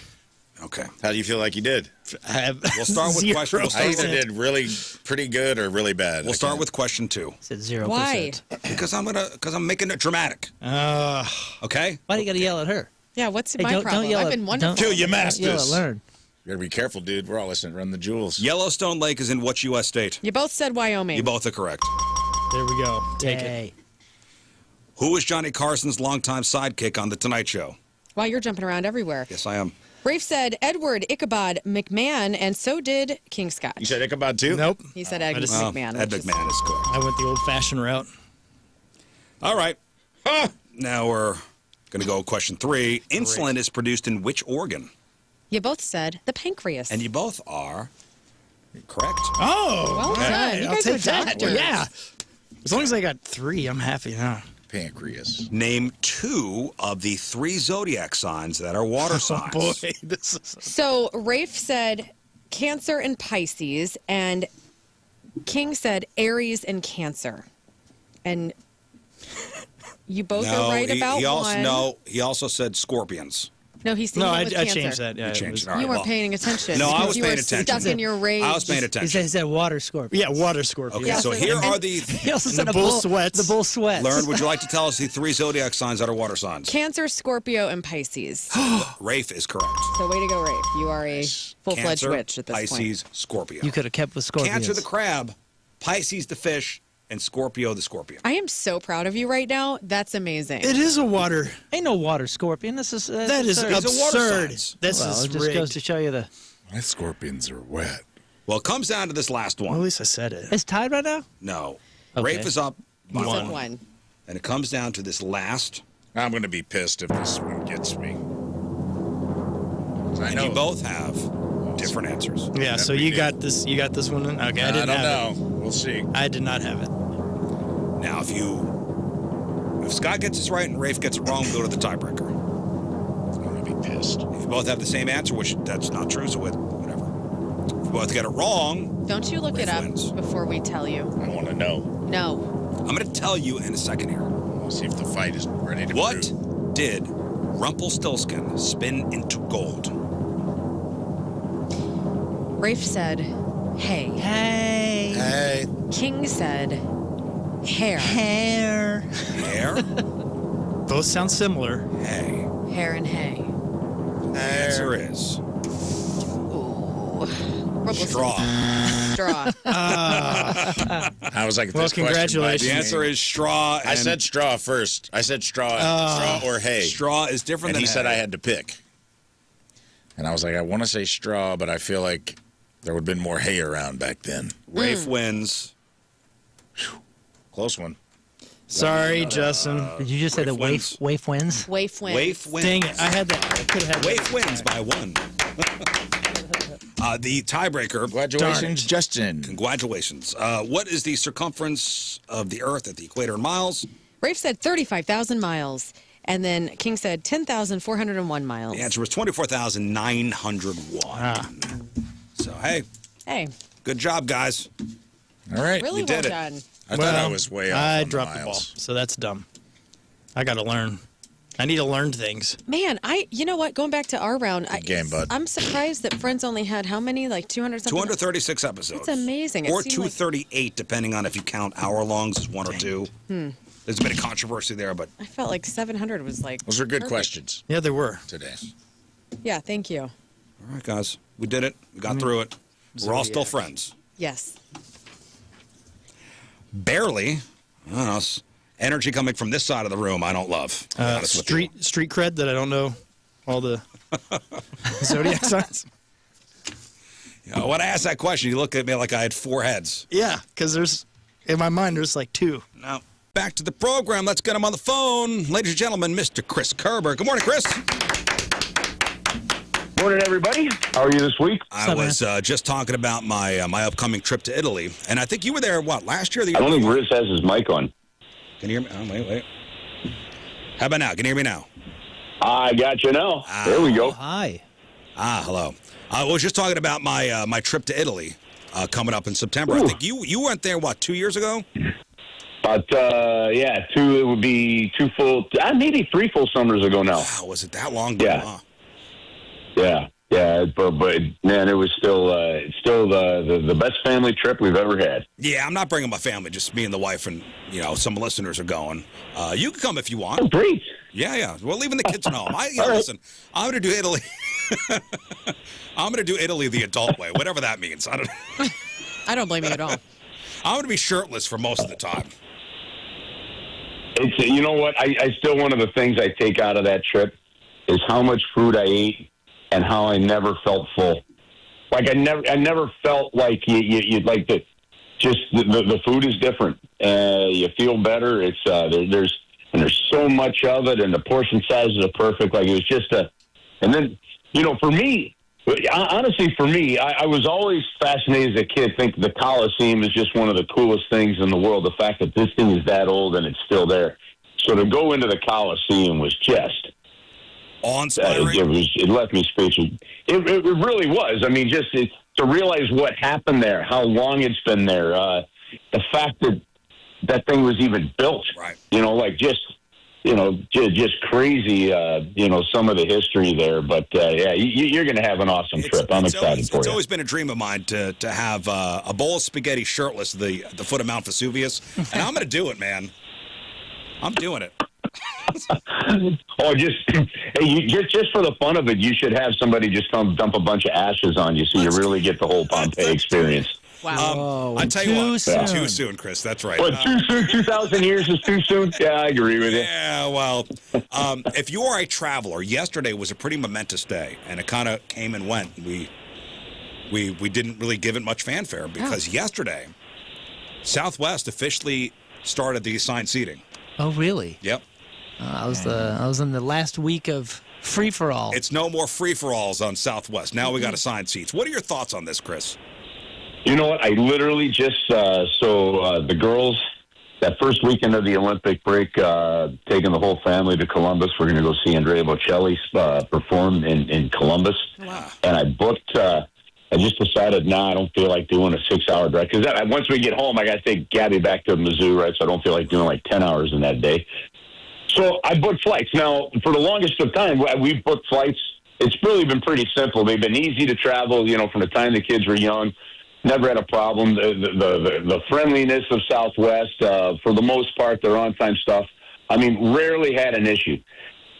Speaker 3: Okay.
Speaker 1: How do you feel like you did?
Speaker 5: I have
Speaker 3: We'll start with question. We'll
Speaker 1: I
Speaker 3: start
Speaker 1: either
Speaker 3: with,
Speaker 1: did really pretty good or really bad.
Speaker 3: we'll start with question 2.
Speaker 4: Said 0%.
Speaker 2: Why?
Speaker 3: Because I'm making it dramatic. Okay?
Speaker 4: Why do you got to yell at her?
Speaker 2: Yeah, what's
Speaker 4: Hey,
Speaker 2: my
Speaker 4: don't
Speaker 2: problem?
Speaker 4: yell
Speaker 2: I've
Speaker 4: at-
Speaker 2: been wonderful.
Speaker 1: Kill your
Speaker 4: Don't yell at
Speaker 1: masters.
Speaker 4: Learn.
Speaker 1: You gotta be careful, dude. We're all listening. Run the jewels.
Speaker 3: Yellowstone Lake is in which U.S. state?
Speaker 2: You both said Wyoming.
Speaker 3: You both are correct.
Speaker 5: There we go. Take it.
Speaker 4: Yay.
Speaker 3: Who was Johnny Carson's longtime sidekick on The Tonight Show?
Speaker 2: Wow, you're jumping around everywhere.
Speaker 3: Yes, I am.
Speaker 2: Rafe said Edward Ichabod McMahon, and so did King Scott.
Speaker 1: You said Ichabod too?
Speaker 5: Nope.
Speaker 2: He said Ed
Speaker 5: just-
Speaker 2: McMahon.
Speaker 3: Ed
Speaker 2: which is-
Speaker 3: McMahon is correct.
Speaker 5: I went the old-fashioned route.
Speaker 3: All right. Now we're going to go question 3. Insulin is produced in which organ?
Speaker 2: You both said the pancreas.
Speaker 3: And you both are correct.
Speaker 5: Oh,
Speaker 2: Well done. You
Speaker 5: I'll
Speaker 2: guys are
Speaker 5: take that.
Speaker 2: doctors.
Speaker 5: Yeah. As long as I got 3, I'm happy now.
Speaker 1: Pancreas.
Speaker 3: Name 2 of the 3 zodiac signs that are water signs.
Speaker 5: Boy, this is.
Speaker 2: So Rafe said Cancer and Pisces, and King said Aries and Cancer. And you both are right about
Speaker 3: he also,
Speaker 2: one.
Speaker 3: No, he also said scorpions.
Speaker 2: No, he's
Speaker 5: No,
Speaker 2: thinking
Speaker 5: I
Speaker 2: with
Speaker 5: changed
Speaker 2: Cancer.
Speaker 5: that. Yeah,
Speaker 3: You
Speaker 5: it
Speaker 3: changed
Speaker 5: was-
Speaker 3: it. All right,
Speaker 2: You weren't
Speaker 3: well,
Speaker 2: paying attention.
Speaker 3: No, I
Speaker 2: because
Speaker 3: was
Speaker 2: you
Speaker 3: paying
Speaker 2: were
Speaker 3: attention.
Speaker 2: stuck in your rage.
Speaker 3: I was paying
Speaker 4: He
Speaker 3: attention.
Speaker 4: said water scorpion.
Speaker 5: Yeah, water scorpion.
Speaker 3: Okay,
Speaker 2: Yeah,
Speaker 3: so
Speaker 2: so-
Speaker 3: here are the...
Speaker 4: He also
Speaker 5: And
Speaker 4: said
Speaker 5: the
Speaker 4: a
Speaker 5: bull
Speaker 4: bull
Speaker 5: sweats.
Speaker 4: The bull sweats.
Speaker 3: Learn, would you like to tell us the 3 zodiac signs that are water signs?
Speaker 2: Cancer, Scorpio, and Pisces.
Speaker 3: Rafe is correct.
Speaker 2: So way to go, Rafe. You are a full-fledged
Speaker 3: Cancer,
Speaker 2: witch at this
Speaker 3: Pisces, Scorpio.
Speaker 4: You could have kept with scorpions.
Speaker 3: Cancer the crab, Pisces the fish, and Scorpio the scorpion.
Speaker 2: point. I am so proud of you right now. That's amazing.
Speaker 5: It is a water.
Speaker 4: Ain't no water scorpion. This is
Speaker 5: That is
Speaker 4: absurd.
Speaker 3: These are water
Speaker 5: absurd.
Speaker 3: signs.
Speaker 5: This
Speaker 4: Well,
Speaker 5: is
Speaker 4: it just
Speaker 5: rigged.
Speaker 4: goes to show you the.
Speaker 1: My scorpions are wet.
Speaker 3: Well, it comes down to this last
Speaker 5: Well, at
Speaker 3: one.
Speaker 5: least I said it.
Speaker 4: It's tied right now.
Speaker 3: No.
Speaker 4: Okay.
Speaker 3: Rafe is up by
Speaker 2: You said
Speaker 3: one.
Speaker 2: one.
Speaker 3: And it comes down to this last.
Speaker 1: I'm gonna be pissed if this one gets me. I
Speaker 3: And
Speaker 1: know.
Speaker 3: you both have different answers.
Speaker 5: Yeah, so you got this. You got this one. Okay, I didn't
Speaker 1: don't
Speaker 5: have
Speaker 1: know. We'll see.
Speaker 5: it. I did not have it.
Speaker 3: Now, if Scott gets this right and Rafe gets it wrong, we go to the tiebreaker.
Speaker 1: I'm going to be pissed.
Speaker 3: If you both have the same answer, which that's not true, so whatever. If you both get it wrong,
Speaker 2: Don't you look
Speaker 3: Rafe
Speaker 2: it up
Speaker 3: wins.
Speaker 2: before we tell you.
Speaker 1: I want to know.
Speaker 2: No.
Speaker 3: I'm going to tell you in a second here.
Speaker 1: We'll see if the fight is ready to
Speaker 3: What
Speaker 1: brew.
Speaker 3: did Rumpelstiltskin spin into gold?
Speaker 2: Rafe said, hey.
Speaker 4: Hey.
Speaker 1: Hey.
Speaker 2: King said, hair.
Speaker 4: Hair.
Speaker 3: Hair?
Speaker 5: Both sound similar.
Speaker 3: Hey.
Speaker 2: Hair and hay.
Speaker 3: The answer is
Speaker 2: Ooh.
Speaker 3: straw.
Speaker 2: Straw.
Speaker 1: I was like,
Speaker 5: Well,
Speaker 1: this question
Speaker 5: congratulations.
Speaker 3: The
Speaker 1: bites
Speaker 3: answer
Speaker 1: me.
Speaker 3: is straw.
Speaker 1: I
Speaker 3: and
Speaker 1: said straw first. I said straw or hay.
Speaker 3: straw is different
Speaker 1: And
Speaker 3: than
Speaker 1: he said
Speaker 3: hay.
Speaker 1: I had to pick. And I was like, I want to say straw, but I feel like there would have been more hay around back then.
Speaker 3: Rafe wins.
Speaker 1: Close one.
Speaker 5: Sorry, Justin.
Speaker 4: Did you just say the
Speaker 3: Waif
Speaker 4: waif wins?
Speaker 2: Waif wins.
Speaker 3: Waif wins.
Speaker 5: Dang it! I had that. I could have had
Speaker 3: Waif wins by one. The tiebreaker.
Speaker 1: Congratulations, Justin.
Speaker 3: Congratulations. What is the circumference of the Earth at the equator in miles?
Speaker 2: Rafe said 35,000 miles. And then King said 10,401 miles.
Speaker 3: The answer was 24,901. So, hey,
Speaker 2: Hey,
Speaker 3: good job, guys.
Speaker 1: All right.
Speaker 2: really
Speaker 3: you did
Speaker 2: well
Speaker 3: it.
Speaker 2: done.
Speaker 1: I thought I was way off.
Speaker 5: I
Speaker 1: on
Speaker 5: dropped the ball,
Speaker 1: miles.
Speaker 5: so that's dumb. I got to learn. I need to learn things.
Speaker 2: Man, you know what? Going back to our round,
Speaker 1: game, bud.
Speaker 2: I'm surprised that Friends only had how many? Like 200 something?
Speaker 3: 236 episodes.
Speaker 2: That's amazing. It
Speaker 3: Or
Speaker 2: seemed like-
Speaker 3: 238, depending on if you count hour-longs as one or two. There's a bit of controversy there, but
Speaker 2: I felt like 700 was like.
Speaker 1: Those are good
Speaker 2: perfect.
Speaker 1: questions
Speaker 5: Yeah, there were.
Speaker 1: today.
Speaker 2: Yeah, thank you.
Speaker 3: all right, guys. We did it. We got through it. We're all still friends.
Speaker 2: Yes.
Speaker 3: Barely. I don't know. Energy coming from this side of the room, I don't love. to be honest with you.
Speaker 5: Street cred that I don't know all the zodiac signs.
Speaker 3: You know, when I asked that question, you looked at me like I had four heads.
Speaker 5: Yeah, because in my mind, there's like two.
Speaker 3: No. Back to the program. Let's get him on the phone. Ladies and gentlemen, Mr. Chris Kerber. Good morning, Chris.
Speaker 18: Morning, everybody. How are you this week?
Speaker 3: I was just talking about my my upcoming trip to Italy, and I think you were there, what, last year or the
Speaker 18: I
Speaker 3: year
Speaker 18: don't think
Speaker 3: before?
Speaker 18: Rizz has his mic on.
Speaker 3: Can you hear me? Oh, wait. How about now? Can you hear me now?
Speaker 18: I got you now. There we go.
Speaker 4: Hi.
Speaker 3: Hello. I was just talking about my my trip to Italy coming up in September. I think you went there, what, 2 years ago?
Speaker 18: But, yeah, it would be maybe 3 full summers ago now.
Speaker 3: Wow, was it that long ago?
Speaker 18: Yeah.
Speaker 3: Huh?
Speaker 18: Yeah, but man, it was still the best family trip we've ever had.
Speaker 3: Yeah, I'm not bringing my family, just me and the wife, and some listeners are going. You can come if you want.
Speaker 18: Oh, great.
Speaker 3: Yeah. We're leaving the kids at home.
Speaker 18: All right.
Speaker 3: Listen, I'm going to do Italy. I'm going to do Italy the adult way, whatever that means. I
Speaker 2: don't blame you at all.
Speaker 3: I'm going to be shirtless for most of the time.
Speaker 18: It's you know what? I still, one of the things I take out of that trip is how much food I ate and how I never felt full. Like I never felt like you'd like to. Just the food is different. You feel better. It's there's so much of it, and the portion sizes are perfect. Like it was just and then for me, honestly, I was always fascinated as a kid. Think the Coliseum is just one of the coolest things in the world. The fact that this thing is that old and it's still there. So to go into the Coliseum was just
Speaker 3: awe-inspiring.
Speaker 18: It left me speechless. It really was. I mean, just to realize what happened there, how long it's been there, the fact that thing was even built.
Speaker 3: Right.
Speaker 18: Just crazy. Some of the history there. But yeah, you're going to have an awesome trip. I'm excited for you.
Speaker 3: It's always been a dream of mine to have a bowl of spaghetti shirtless at the foot of Mount Vesuvius, and I'm going to do it, man. I'm doing it.
Speaker 18: Just for the fun of it, you should have somebody just come dump a bunch of ashes on you, so you really get the whole Pompeii experience.
Speaker 2: Wow.
Speaker 3: I tell you what,
Speaker 4: soon.
Speaker 3: too soon, Chris. That's right.
Speaker 18: What, too soon? 2,000 years is too soon? Yeah, I agree with you.
Speaker 3: Yeah, well, if you are a traveler, yesterday was a pretty momentous day, and it kind of came and went. We didn't really give it much fanfare because yesterday, Southwest officially started the assigned seating.
Speaker 4: Oh, really?
Speaker 3: Yep.
Speaker 4: I was in the last week of Free for all.
Speaker 3: It's no more free-for-alls on Southwest. Now we got assigned seats. What are your thoughts on this, Chris?
Speaker 18: You know what? I literally just the girls, that first weekend of the Olympic break, taking the whole family to Columbus. We're going to go see Andrea Bocelli perform in Columbus.
Speaker 2: Wow.
Speaker 18: And I booked. I just decided, I don't feel like doing a 6-hour drive because once we get home, I got to take Gabby back to Mizzou, right? So I don't feel like doing like 10 hours in that day. So I booked flights. Now, for the longest of time, we've booked flights. It's really been pretty simple. They've been easy to travel, from the time the kids were young. Never had a problem. The friendliness of Southwest, for the most part, their on-time stuff, rarely had an issue.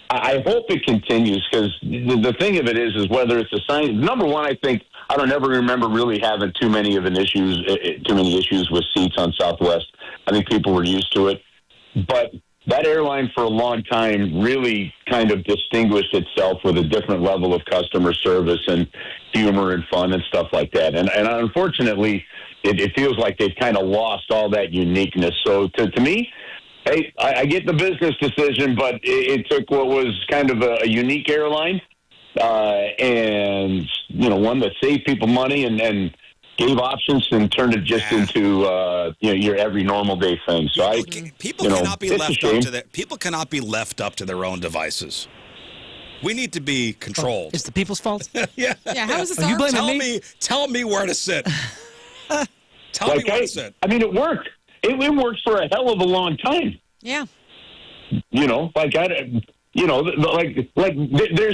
Speaker 18: I hope it continues because the thing of it is whether it's assigned. Number one, I think I don't ever remember really having too many issues with seats on Southwest. I think people were used to it, but that airline for a long time really kind of distinguished itself with a different level of customer service and humor and fun and stuff like that. And unfortunately, it feels like they've kind of lost all that uniqueness. So to me, hey, I get the business decision, but it took what was kind of a unique airline and, one that saved people money and gave options and turned it just into your every normal day thing. So
Speaker 3: people cannot be left up to people cannot be left up to their own devices. We need to be controlled.
Speaker 4: It's the people's fault.
Speaker 3: Yeah.
Speaker 2: Yeah. How is this?
Speaker 4: You blaming me?
Speaker 3: Tell me where to sit. Tell me where to sit.
Speaker 18: It worked. It worked for a hell of a long time.
Speaker 2: Yeah.
Speaker 18: There's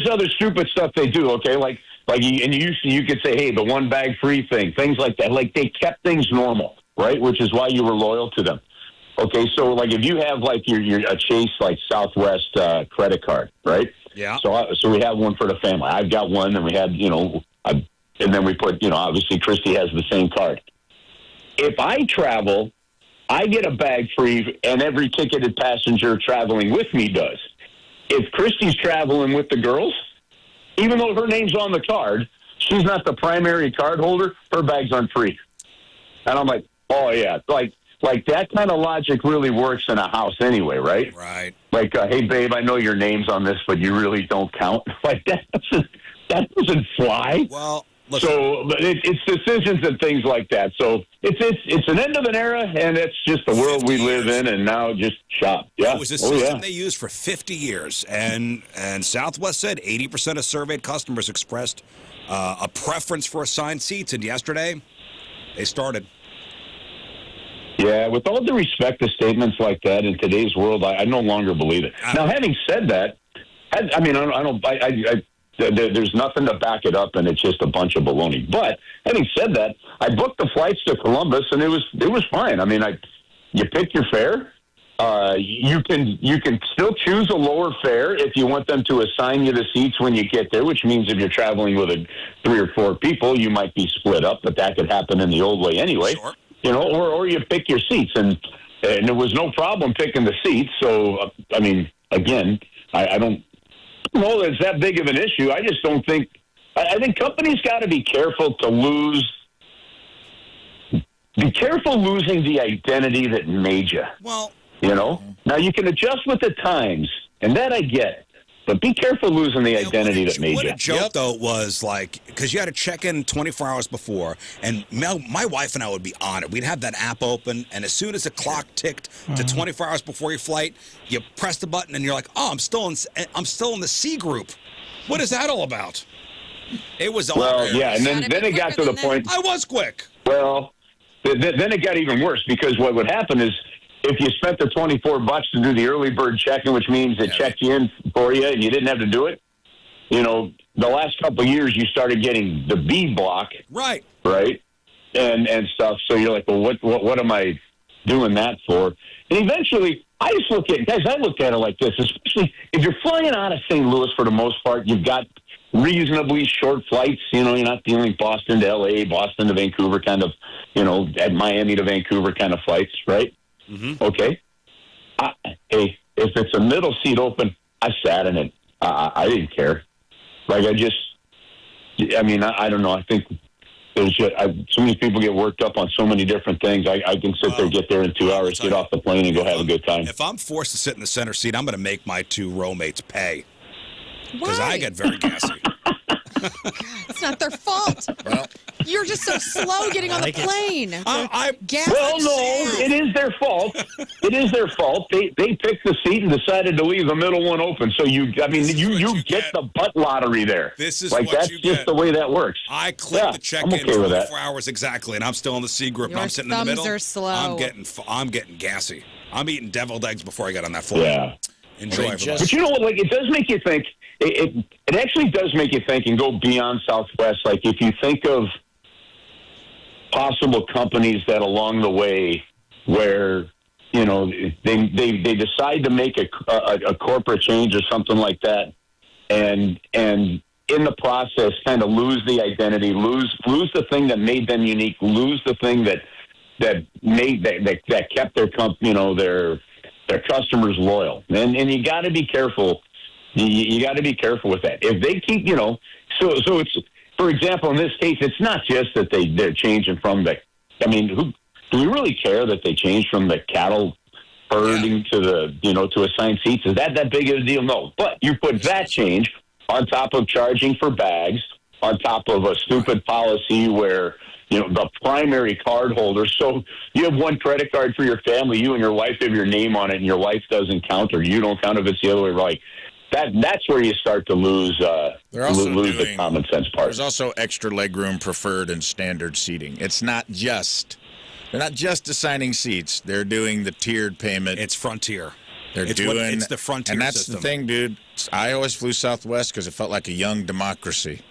Speaker 18: other stupid stuff they do. Okay, you could say, hey, the one bag free thing, things like that. Like they kept things normal, right? Which is why you were loyal to them. Okay, so like if you have like your a Chase like Southwest credit card, right?
Speaker 3: Yeah.
Speaker 18: So we have one for the family. I've got one, and we had and then we put obviously Christy has the same card. If I travel, I get a bag free, and every ticketed passenger traveling with me does. If Christy's traveling with the girls, even though her name's on the card, she's not the primary card holder, her bag's on free. And I'm like, oh, yeah. Like that kind of logic really works in a house anyway, right?
Speaker 3: Right.
Speaker 18: Like, hey, babe, I know your name's on this, but you really don't count. Like, that doesn't fly.
Speaker 3: Well, listen.
Speaker 18: So it's decisions and things like that. So it's an end of an era, and it's just the world we live in, and now just shop. Yeah.
Speaker 3: It was a system they used for 50 years, and Southwest said 80% of surveyed customers expressed a preference for assigned seats, and yesterday they started.
Speaker 18: Yeah, with all due respect to statements like that in today's world, I no longer believe it. Now, having said that, there's nothing to back it up, and it's just a bunch of baloney. But having said that, I booked the flights to Columbus, and it was fine. You pick your fare. You can still choose a lower fare if you want them to assign you the seats when you get there, which means if you're traveling with 3 or 4 people, you might be split up, but that could happen in the old way anyway.
Speaker 3: Sure.
Speaker 18: Or you pick your seats, and there was no problem picking the seats. So, again, I don't know that it's that big of an issue. I just don't think – I think companies got to be careful losing the identity that made you.
Speaker 3: Well –
Speaker 18: Now, you can adjust with the times, and that I get. But be careful losing the identity that made you.
Speaker 3: What a joke, though, was like, because you had to check in 24 hours before, and my wife and I would be on it. We'd have that app open, and as soon as the clock ticked to 24 hours before your flight, you press the button, and you're like, oh, I'm still in the C group. What is that all about? It was all
Speaker 18: yeah, and then it got to the point.
Speaker 3: I was quick.
Speaker 18: Well, then it got even worse, because what would happen is, if you spent the $24 to do the early bird check-in, which means it checked you in for you and you didn't have to do it, the last couple of years you started getting the B block.
Speaker 3: Right.
Speaker 18: Right? And stuff. So you're like, well, what am I doing that for? And eventually, I looked at it like this, especially if you're flying out of St. Louis for the most part, you've got reasonably short flights. You're not dealing Boston to L.A., Boston to Vancouver kind of, at Miami to Vancouver kind of flights, right?
Speaker 3: Mm-hmm.
Speaker 18: Okay. Hey, if it's a middle seat open, I sat in it. I didn't care. Like, I don't know. I think there's just, so many people get worked up on so many different things. I can sit there, get there in 2 hours, get off the plane, and go have a good time.
Speaker 3: If I'm forced to sit in the center seat, I'm going to make my 2 row mates pay. Because I get very gassy.
Speaker 2: It's not their fault.
Speaker 1: Well,
Speaker 2: You're just so slow getting on the plane. Gas.
Speaker 18: Well, no, it is their fault. It is their fault. They picked the seat and decided to leave the middle one open. So you get the butt lottery there.
Speaker 3: This is
Speaker 18: like
Speaker 3: what
Speaker 18: that's
Speaker 3: you
Speaker 18: just
Speaker 3: get.
Speaker 18: the way that works.
Speaker 3: I click the check-in
Speaker 18: I'm okay with
Speaker 3: 24
Speaker 18: that.
Speaker 3: hours exactly, and I'm still in the C group, and
Speaker 2: Your
Speaker 3: I'm sitting in the
Speaker 2: thumbs
Speaker 3: middle.
Speaker 2: are slow.
Speaker 3: I'm getting gassy. I'm eating deviled eggs before I get on that flight.
Speaker 18: Yeah.
Speaker 3: Enjoy everybody.
Speaker 18: But you know what? Like, it does make you think. It actually does make you think and go beyond Southwest. Like, if you think of possible companies that along the way where, you know, they decide to make a corporate change or something like that, and in the process kind of lose the identity, lose the thing that made them unique, lose the thing that kept their company, you know, their customers loyal. And you got to be careful. You got to be careful with that. If they keep, you know, so it's, for example, in this case, it's not just that they're changing from the, I mean, do we really care that they changed from the cattle herding to the, you know, to assigned seats? Is that big of a deal? No. But you put that change on top of charging for bags, on top of a stupid policy where, you know, the primary card holder. So you have one credit card for your family, you and your wife have your name on it, and your wife doesn't count, or you don't count if it's the other way. Like that's where you start to lose the common sense part.
Speaker 1: There's also extra legroom preferred and standard seating. It's not just they're not just assigning seats. They're doing the tiered payment.
Speaker 3: It's Frontier.
Speaker 1: It's
Speaker 3: the Frontier
Speaker 1: and that's
Speaker 3: system.
Speaker 1: the thing, dude. I always flew Southwest because it felt like a young democracy.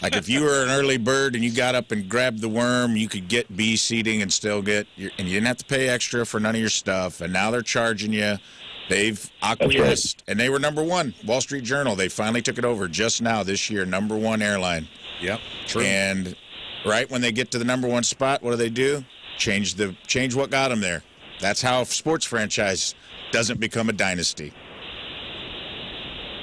Speaker 1: Like if you were an early bird and you got up and grabbed the worm, you could get B seating and still and you didn't have to pay extra for none of your stuff. And now they're charging you. They've acquiesced, and they were number one. Wall Street Journal, they finally took it over just now this year, number one airline.
Speaker 3: Yep, true.
Speaker 1: And right when they get to the number one spot, what do? Change what got them there. That's how a sports franchise doesn't become a dynasty.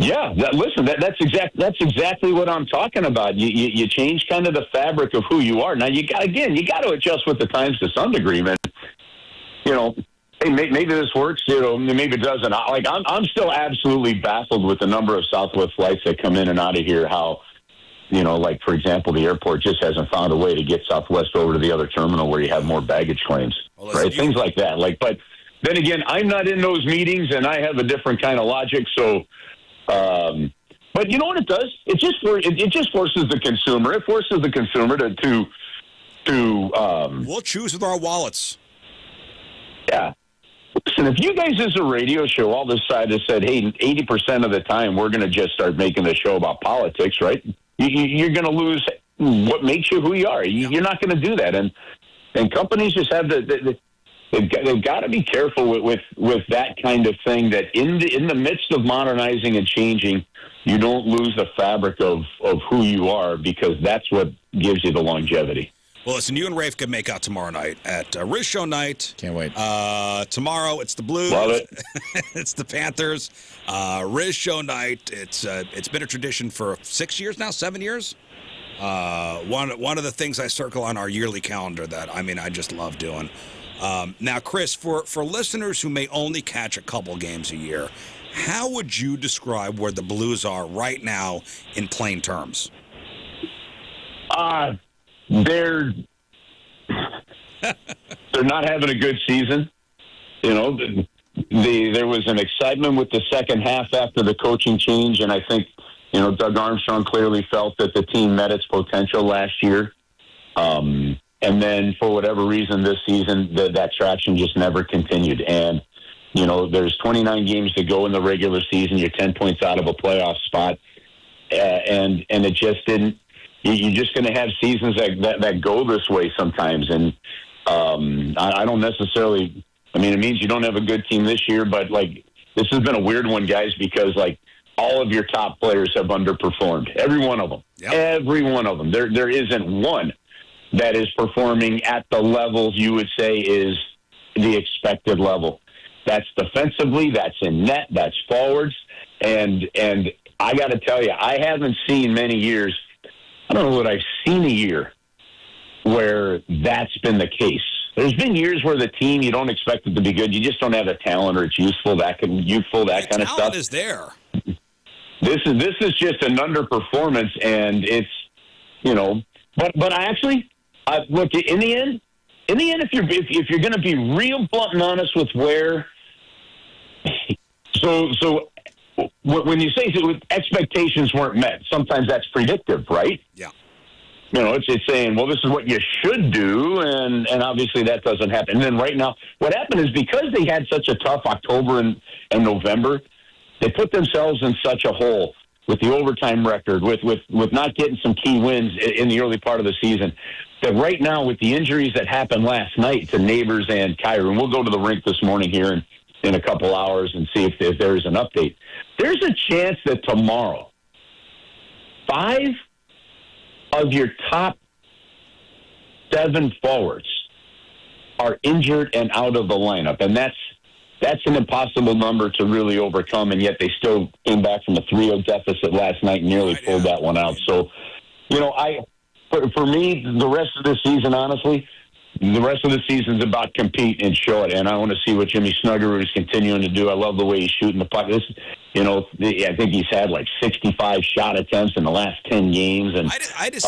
Speaker 18: Yeah, that's exactly what I'm talking about. You change kind of the fabric of who you are. Now you got to adjust with the times to some degree, man. You know, hey, maybe this works. You know, maybe it doesn't. Like I'm still absolutely baffled with the number of Southwest flights that come in and out of here. How, you know, like for example, the airport just hasn't found a way to get Southwest over to the other terminal where you have more baggage claims, right? Things like that. Like, but then again, I'm not in those meetings, and I have a different kind of logic. So. But you know what it does? It just forces the consumer. It forces the consumer to
Speaker 3: we'll choose with our wallets.
Speaker 18: Yeah. Listen, if you guys as a radio show all decided said, hey, 80% of the time we're going to just start making the show about politics, right? You're going to lose what makes you who you are. You're not going to do that. And companies just have they've got to be careful with that kind of thing, that in the midst of modernizing and changing, you don't lose the fabric of who you are, because that's what gives you the longevity.
Speaker 3: Well, listen, you and Rafe can make out tomorrow night at Rizz Show night.
Speaker 1: Can't wait.
Speaker 3: Tomorrow it's the Blues.
Speaker 18: Love it.
Speaker 3: It's the Panthers. Rizz Show night. It's been a tradition for 6 years now, 7 years. One of the things I circle on our yearly calendar that I just love doing. Now, Chris, for listeners who may only catch a couple games a year, how would you describe where the Blues are right now in plain terms?
Speaker 18: They're not having a good season. You know, there was an excitement with the second half after the coaching change, and I think, you know, Doug Armstrong clearly felt that the team met its potential last year. And then for whatever reason this season, that traction just never continued. And, you know, there's 29 games to go in the regular season. You're 10 points out of a playoff spot. And it just didn't. You're just going to have seasons that go this way sometimes. And I don't necessarily – I mean, it means you don't have a good team this year. But, like, this has been a weird one, guys, because, like, all of your top players have underperformed. Every one of them. Yep. Every one of them. There isn't one that is performing at the levels you would say is the expected level. That's defensively, that's in net, that's forwards. And I got to tell you, I haven't seen many years, I don't know what I've seen a year where that's been the case. There's been years where the team, you don't expect it to be good. You just don't have the talent, or it's youthful, that kind of stuff.
Speaker 3: Talent is there.
Speaker 18: This is just an underperformance, and it's, you know, but I actually look in the end, if you're going to be real blunt and honest with where, so when you say expectations weren't met, sometimes that's predictive, right?
Speaker 3: Yeah.
Speaker 18: You know, it's saying, well, this is what you should do, and obviously that doesn't happen. And then right now, what happened is because they had such a tough October and November, they put themselves in such a hole with the overtime record, with not getting some key wins in the early part of the season, that right now with the injuries that happened last night to Neighbors and Kyrie, and we'll go to the rink this morning here in a couple hours and see if there's an update. There's a chance that tomorrow, 5 of your top 7 forwards are injured and out of the lineup, and that's an impossible number to really overcome, and yet they still came back from a 3-0 deficit last night and nearly pulled that one out. So, you know, for me, the rest of the season, honestly, the rest of the season's about compete and show it, and I want to see what Jimmy Snuggerud is continuing to do. I love the way he's shooting the puck. I think he's had like 65 shot attempts in the last 10 games, and
Speaker 3: I just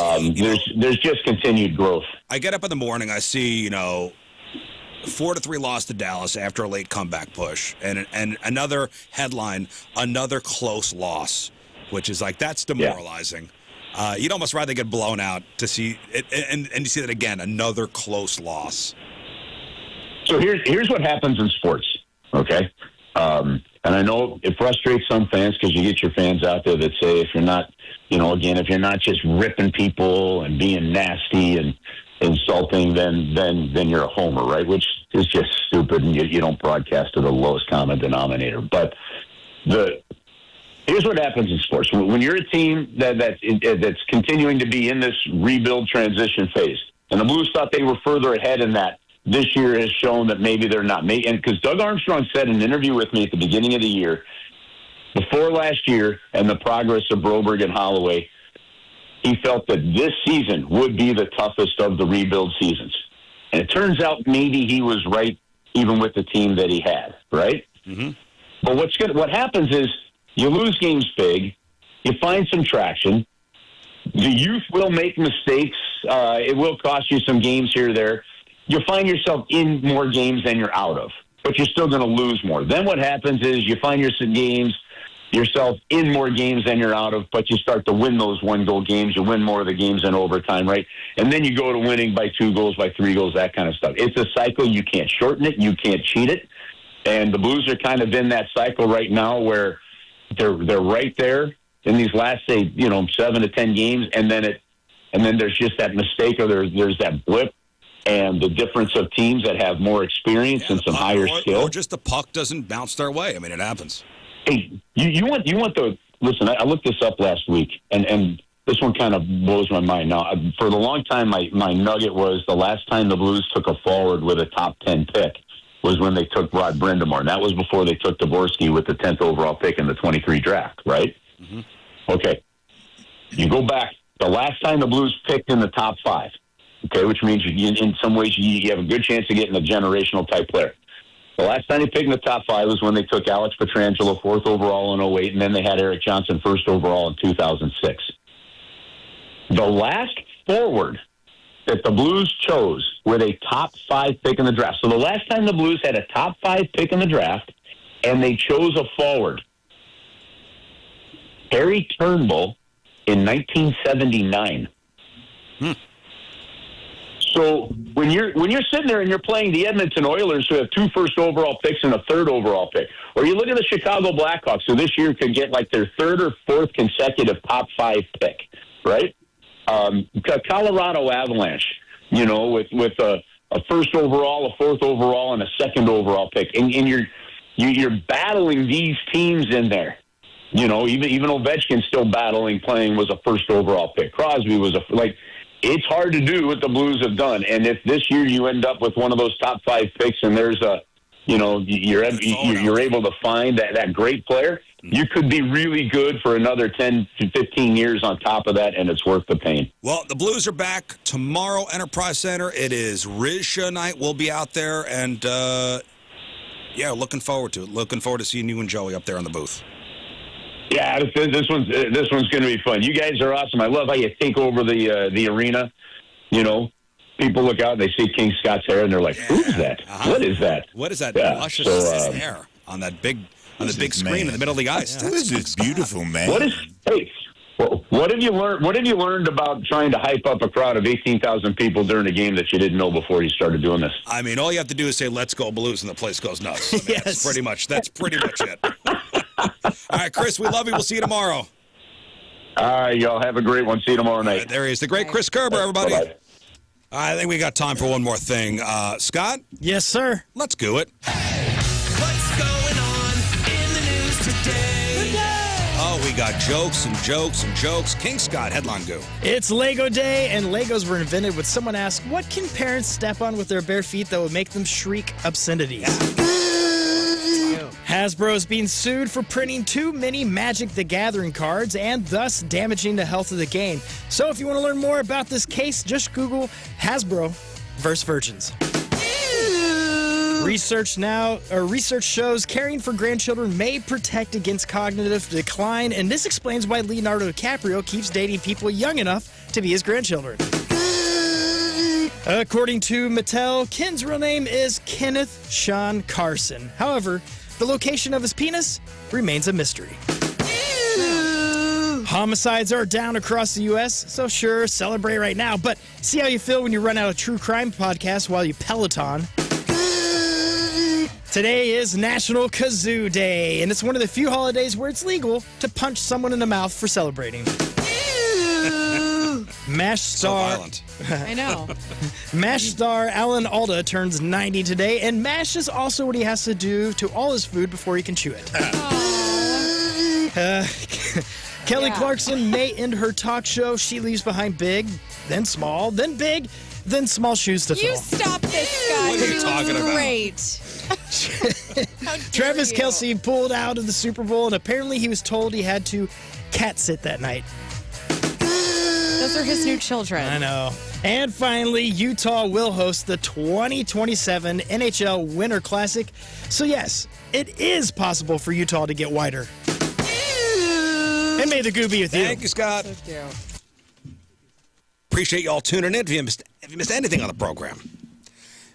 Speaker 18: there's just continued growth.
Speaker 3: I get up in the morning, I see 4-3 loss to Dallas after a late comeback push, and another headline, another close loss, which is like, that's demoralizing. Yeah. You'd almost rather get blown out to see it, and you see that again, another close loss.
Speaker 18: So here's what happens in sports, okay? And I know it frustrates some fans because you get your fans out there that say if you're not, if you're not just ripping people and being nasty and insulting, then you're a homer, right? Which is just stupid, and you don't broadcast to the lowest common denominator. But here's what happens in sports: when you're a team that's continuing to be in this rebuild transition phase, and the Blues thought they were further ahead in that. This year has shown that maybe they're not. And because Doug Armstrong said in an interview with me at the beginning of the year, before last year and the progress of Broberg and Holloway, he felt that this season would be the toughest of the rebuild seasons. And it turns out maybe he was right, even with the team that he had, right?
Speaker 3: Mm-hmm.
Speaker 18: But what happens is you lose games big, you find some traction, the youth will make mistakes, it will cost you some games here or there. You find yourself in more games than you're out of, but you're still going to lose more. Then what happens is you find yourself in more games than you're out of, but you start to win those 1-goal games. You win more of the games in overtime, right? And then you go to winning by 2 goals, by 3 goals, that kind of stuff. It's a cycle. You can't shorten it. You can't cheat it. And the Blues are kind of in that cycle right now where they're right there in these last, say, 7 to 10 games, and then there's just that mistake, or there's that blip. And the difference of teams that have more experience and some higher skill.
Speaker 3: Or just the puck doesn't bounce their way. I mean, it happens.
Speaker 18: Hey, you want the listen? I looked this up last week, and this one kind of blows my mind. Now, for the long time, my nugget was the last time the Blues took a forward with a top 10 pick was when they took Rod Brind'Amour, and that was before they took Dvorsky with the 10th overall pick in the 23 draft, right?
Speaker 3: Mm-hmm.
Speaker 18: Okay, you go back. The last time the Blues picked in the top 5. Okay, which means in some ways you have a good chance of getting a generational type player. The last time they picked in the top 5 was when they took Alex Pietrangelo 4th overall in 2008, and then they had Eric Johnson 1st overall in 2006. The last forward that the Blues chose with a top 5 pick in the draft. So the last time the Blues had a top 5 pick in the draft and they chose a forward, Harry Turnbull in 1979. So when you're sitting there and you're playing the Edmonton Oilers, who have 2 first overall picks and a 3rd overall pick, or you look at the Chicago Blackhawks, who this year could get like their 3rd or 4th consecutive top 5 pick, right? Colorado Avalanche, with a 1st overall, a 4th overall, and a 2nd overall pick, and you're battling these teams in there. Even Ovechkin's still battling, playing was a 1st overall pick. Crosby was it's hard to do what the Blues have done. And if this year you end up with one of those top 5 picks and there's you're able to find that great player, you could be really good for another 10 to 15 years on top of that, and it's worth the pain.
Speaker 3: Well, the Blues are back tomorrow, Enterprise Center. It is Rizzuto night. We'll be out there, and looking forward to it. Looking forward to seeing you and Joey up there in the booth.
Speaker 18: Yeah, this one's going to be fun. You guys are awesome. I love how you take over the arena. You know, people look out and they see King Scott's hair and they're like, "Who's that? What is that?
Speaker 3: What is that
Speaker 18: Yeah,
Speaker 3: luscious
Speaker 18: so,
Speaker 3: hair on that big screen in the middle of the ice?
Speaker 1: Who is this beautiful man?
Speaker 18: What have you learned? What have you learned about trying to hype up a crowd of 18,000 people during a game that you didn't know before you started doing this?
Speaker 3: I mean, all you have to do is say "Let's go Blues" and the place goes nuts. I mean, that's pretty much it. All right, Chris, we love you. We'll see you tomorrow.
Speaker 18: All right, y'all have a great one. See you tomorrow night.
Speaker 3: There he is, the great Chris Kerber, everybody.
Speaker 18: Bye-bye.
Speaker 3: I think we got time for one more thing. Scott?
Speaker 5: Yes, sir.
Speaker 3: Let's do it.
Speaker 16: What's going on in the news today?
Speaker 3: Oh, we got jokes and jokes and jokes. King Scott, headline go.
Speaker 5: It's Lego Day, and Legos were invented when someone asked, what can parents step on with their bare feet that would make them shriek obscenities? Hasbro is being sued for printing too many Magic the Gathering cards and thus damaging the health of the game. So if you want to learn more about this case, just Google Hasbro versus Virgins. Research shows caring for grandchildren may protect against cognitive decline, and this explains why Leonardo DiCaprio keeps dating people young enough to be his grandchildren. According to Mattel, Ken's real name is Kenneth Sean Carson. However, the location of his penis remains a mystery. Homicides are down across the U.S., so sure, celebrate right now, but see how you feel when you run out of true crime podcasts while you Peloton. Today is National Kazoo Day, and it's one of the few holidays where it's legal to punch someone in the mouth for celebrating. MASH star.
Speaker 3: So violent.
Speaker 2: I know.
Speaker 5: MASH star Alan Alda turns 90 today, and MASH is also what he has to do to all his food before he can chew it. Kelly Clarkson may end her talk show. She leaves behind big, then small, then big, then small shoes to fill.
Speaker 2: You stop this, Scott.
Speaker 3: What are you talking about?
Speaker 2: Great.
Speaker 5: Travis Kelce pulled out of the Super Bowl, and apparently he was told he had to cat sit that night.
Speaker 2: Those are his new children.
Speaker 5: I know. And finally, Utah will host the 2027 NHL Winter Classic. So yes, it is possible for Utah to get whiter. And may the goo be with you.
Speaker 3: Thank you, Scott.
Speaker 2: Thank you.
Speaker 3: Appreciate you all tuning in. If you missed anything on the program,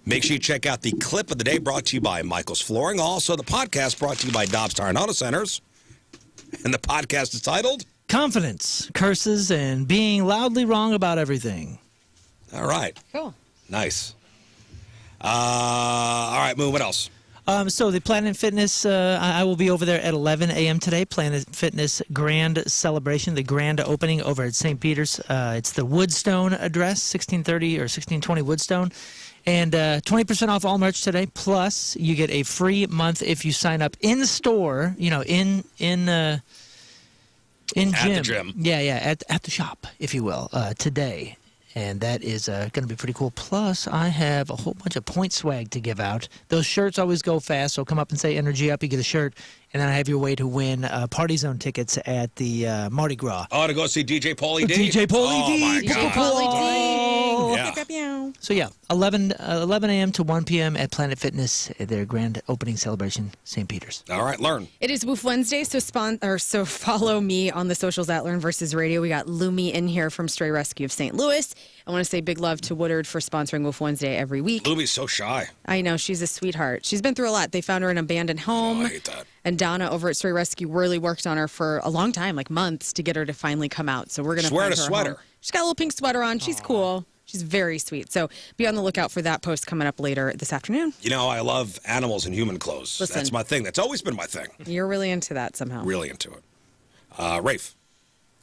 Speaker 3: make sure you check out the clip of the day brought to you by Michael's Flooring. Also, the podcast brought to you by Dobbs Tire and Auto Centers. And the podcast is titled
Speaker 4: Confidence, Curses, and Being Loudly Wrong About Everything.
Speaker 3: All right.
Speaker 2: Cool.
Speaker 3: Nice. All right, Moon, what else?
Speaker 4: So the Planet Fitness, I will be over there at 11 a.m. today. Planet Fitness Grand Celebration, the grand opening over at St. Peter's. It's the Woodstone address, 1630 or 1620 Woodstone. And 20% off all merch today. Plus, you get a free month if you sign up in store, in
Speaker 3: At the gym.
Speaker 4: Yeah, at the shop, if you will, today. And that is going to be pretty cool. Plus, I have a whole bunch of point swag to give out. Those shirts always go fast, so come up and say Energy Up, you get a shirt. And then I have your way to win Party Zone tickets at the Mardi Gras.
Speaker 3: Oh, to go see DJ Pauly D?
Speaker 4: DJ Pauly D.
Speaker 3: Oh, my
Speaker 2: DJ
Speaker 3: God.
Speaker 2: Pauly D.
Speaker 3: Yeah.
Speaker 4: So, yeah, 11 a.m. to 1 p.m. at Planet Fitness, their grand opening celebration, St. Peter's.
Speaker 3: All right, learn.
Speaker 2: It is Woof Wednesday, so follow me on the socials at Learn versus Radio. We got Lumi in here from Stray Rescue of St. Louis. I want to say big love to Woodard for sponsoring Woof Wednesday every week.
Speaker 3: Lumi's so shy.
Speaker 2: I know, she's a sweetheart. She's been through a lot. They found her in an abandoned home.
Speaker 3: Oh, I hate that.
Speaker 2: And Donna over at Stray Rescue really worked on her for a long time, like months, to get her to finally come out. So we're going to
Speaker 3: She's wearing
Speaker 2: find
Speaker 3: a
Speaker 2: her
Speaker 3: sweater.
Speaker 2: home. She's got a little pink sweater on. She's cool. She's very sweet. So be on the lookout for that post coming up later this afternoon.
Speaker 3: You know, I love animals in human clothes.
Speaker 2: Listen.
Speaker 3: That's my thing. That's always been my thing.
Speaker 2: You're really into that somehow.
Speaker 3: Really into it. Rafe.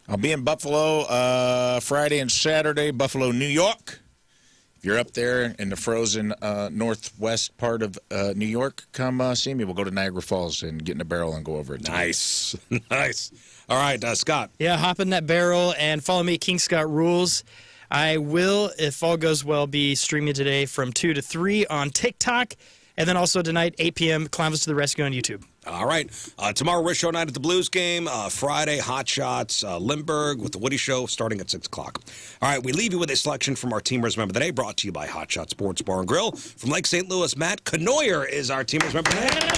Speaker 1: I'll be in Buffalo Friday and Saturday, Buffalo, New York. If you're up there in the frozen northwest part of New York, come see me. We'll go to Niagara Falls and get in a barrel and go over it.
Speaker 3: Nice. Nice. All right, Scott.
Speaker 5: Yeah, hop in that barrel and follow me, King Scott Rules. I will, if all goes well, be streaming today from 2 to 3 on TikTok. And then also tonight, 8 p.m., Clownvis to the Rescue on YouTube.
Speaker 3: All right. Tomorrow, Rizz Show night at the Blues game. Friday, Hot Shots, Lindbergh with the Woody Show starting at 6 o'clock. All right, we leave you with a selection from our Team Rizz member today, brought to you by Hot Shot Sports Bar and Grill. From Lake St. Louis, Matt Canoyer is our Team Rizz member today.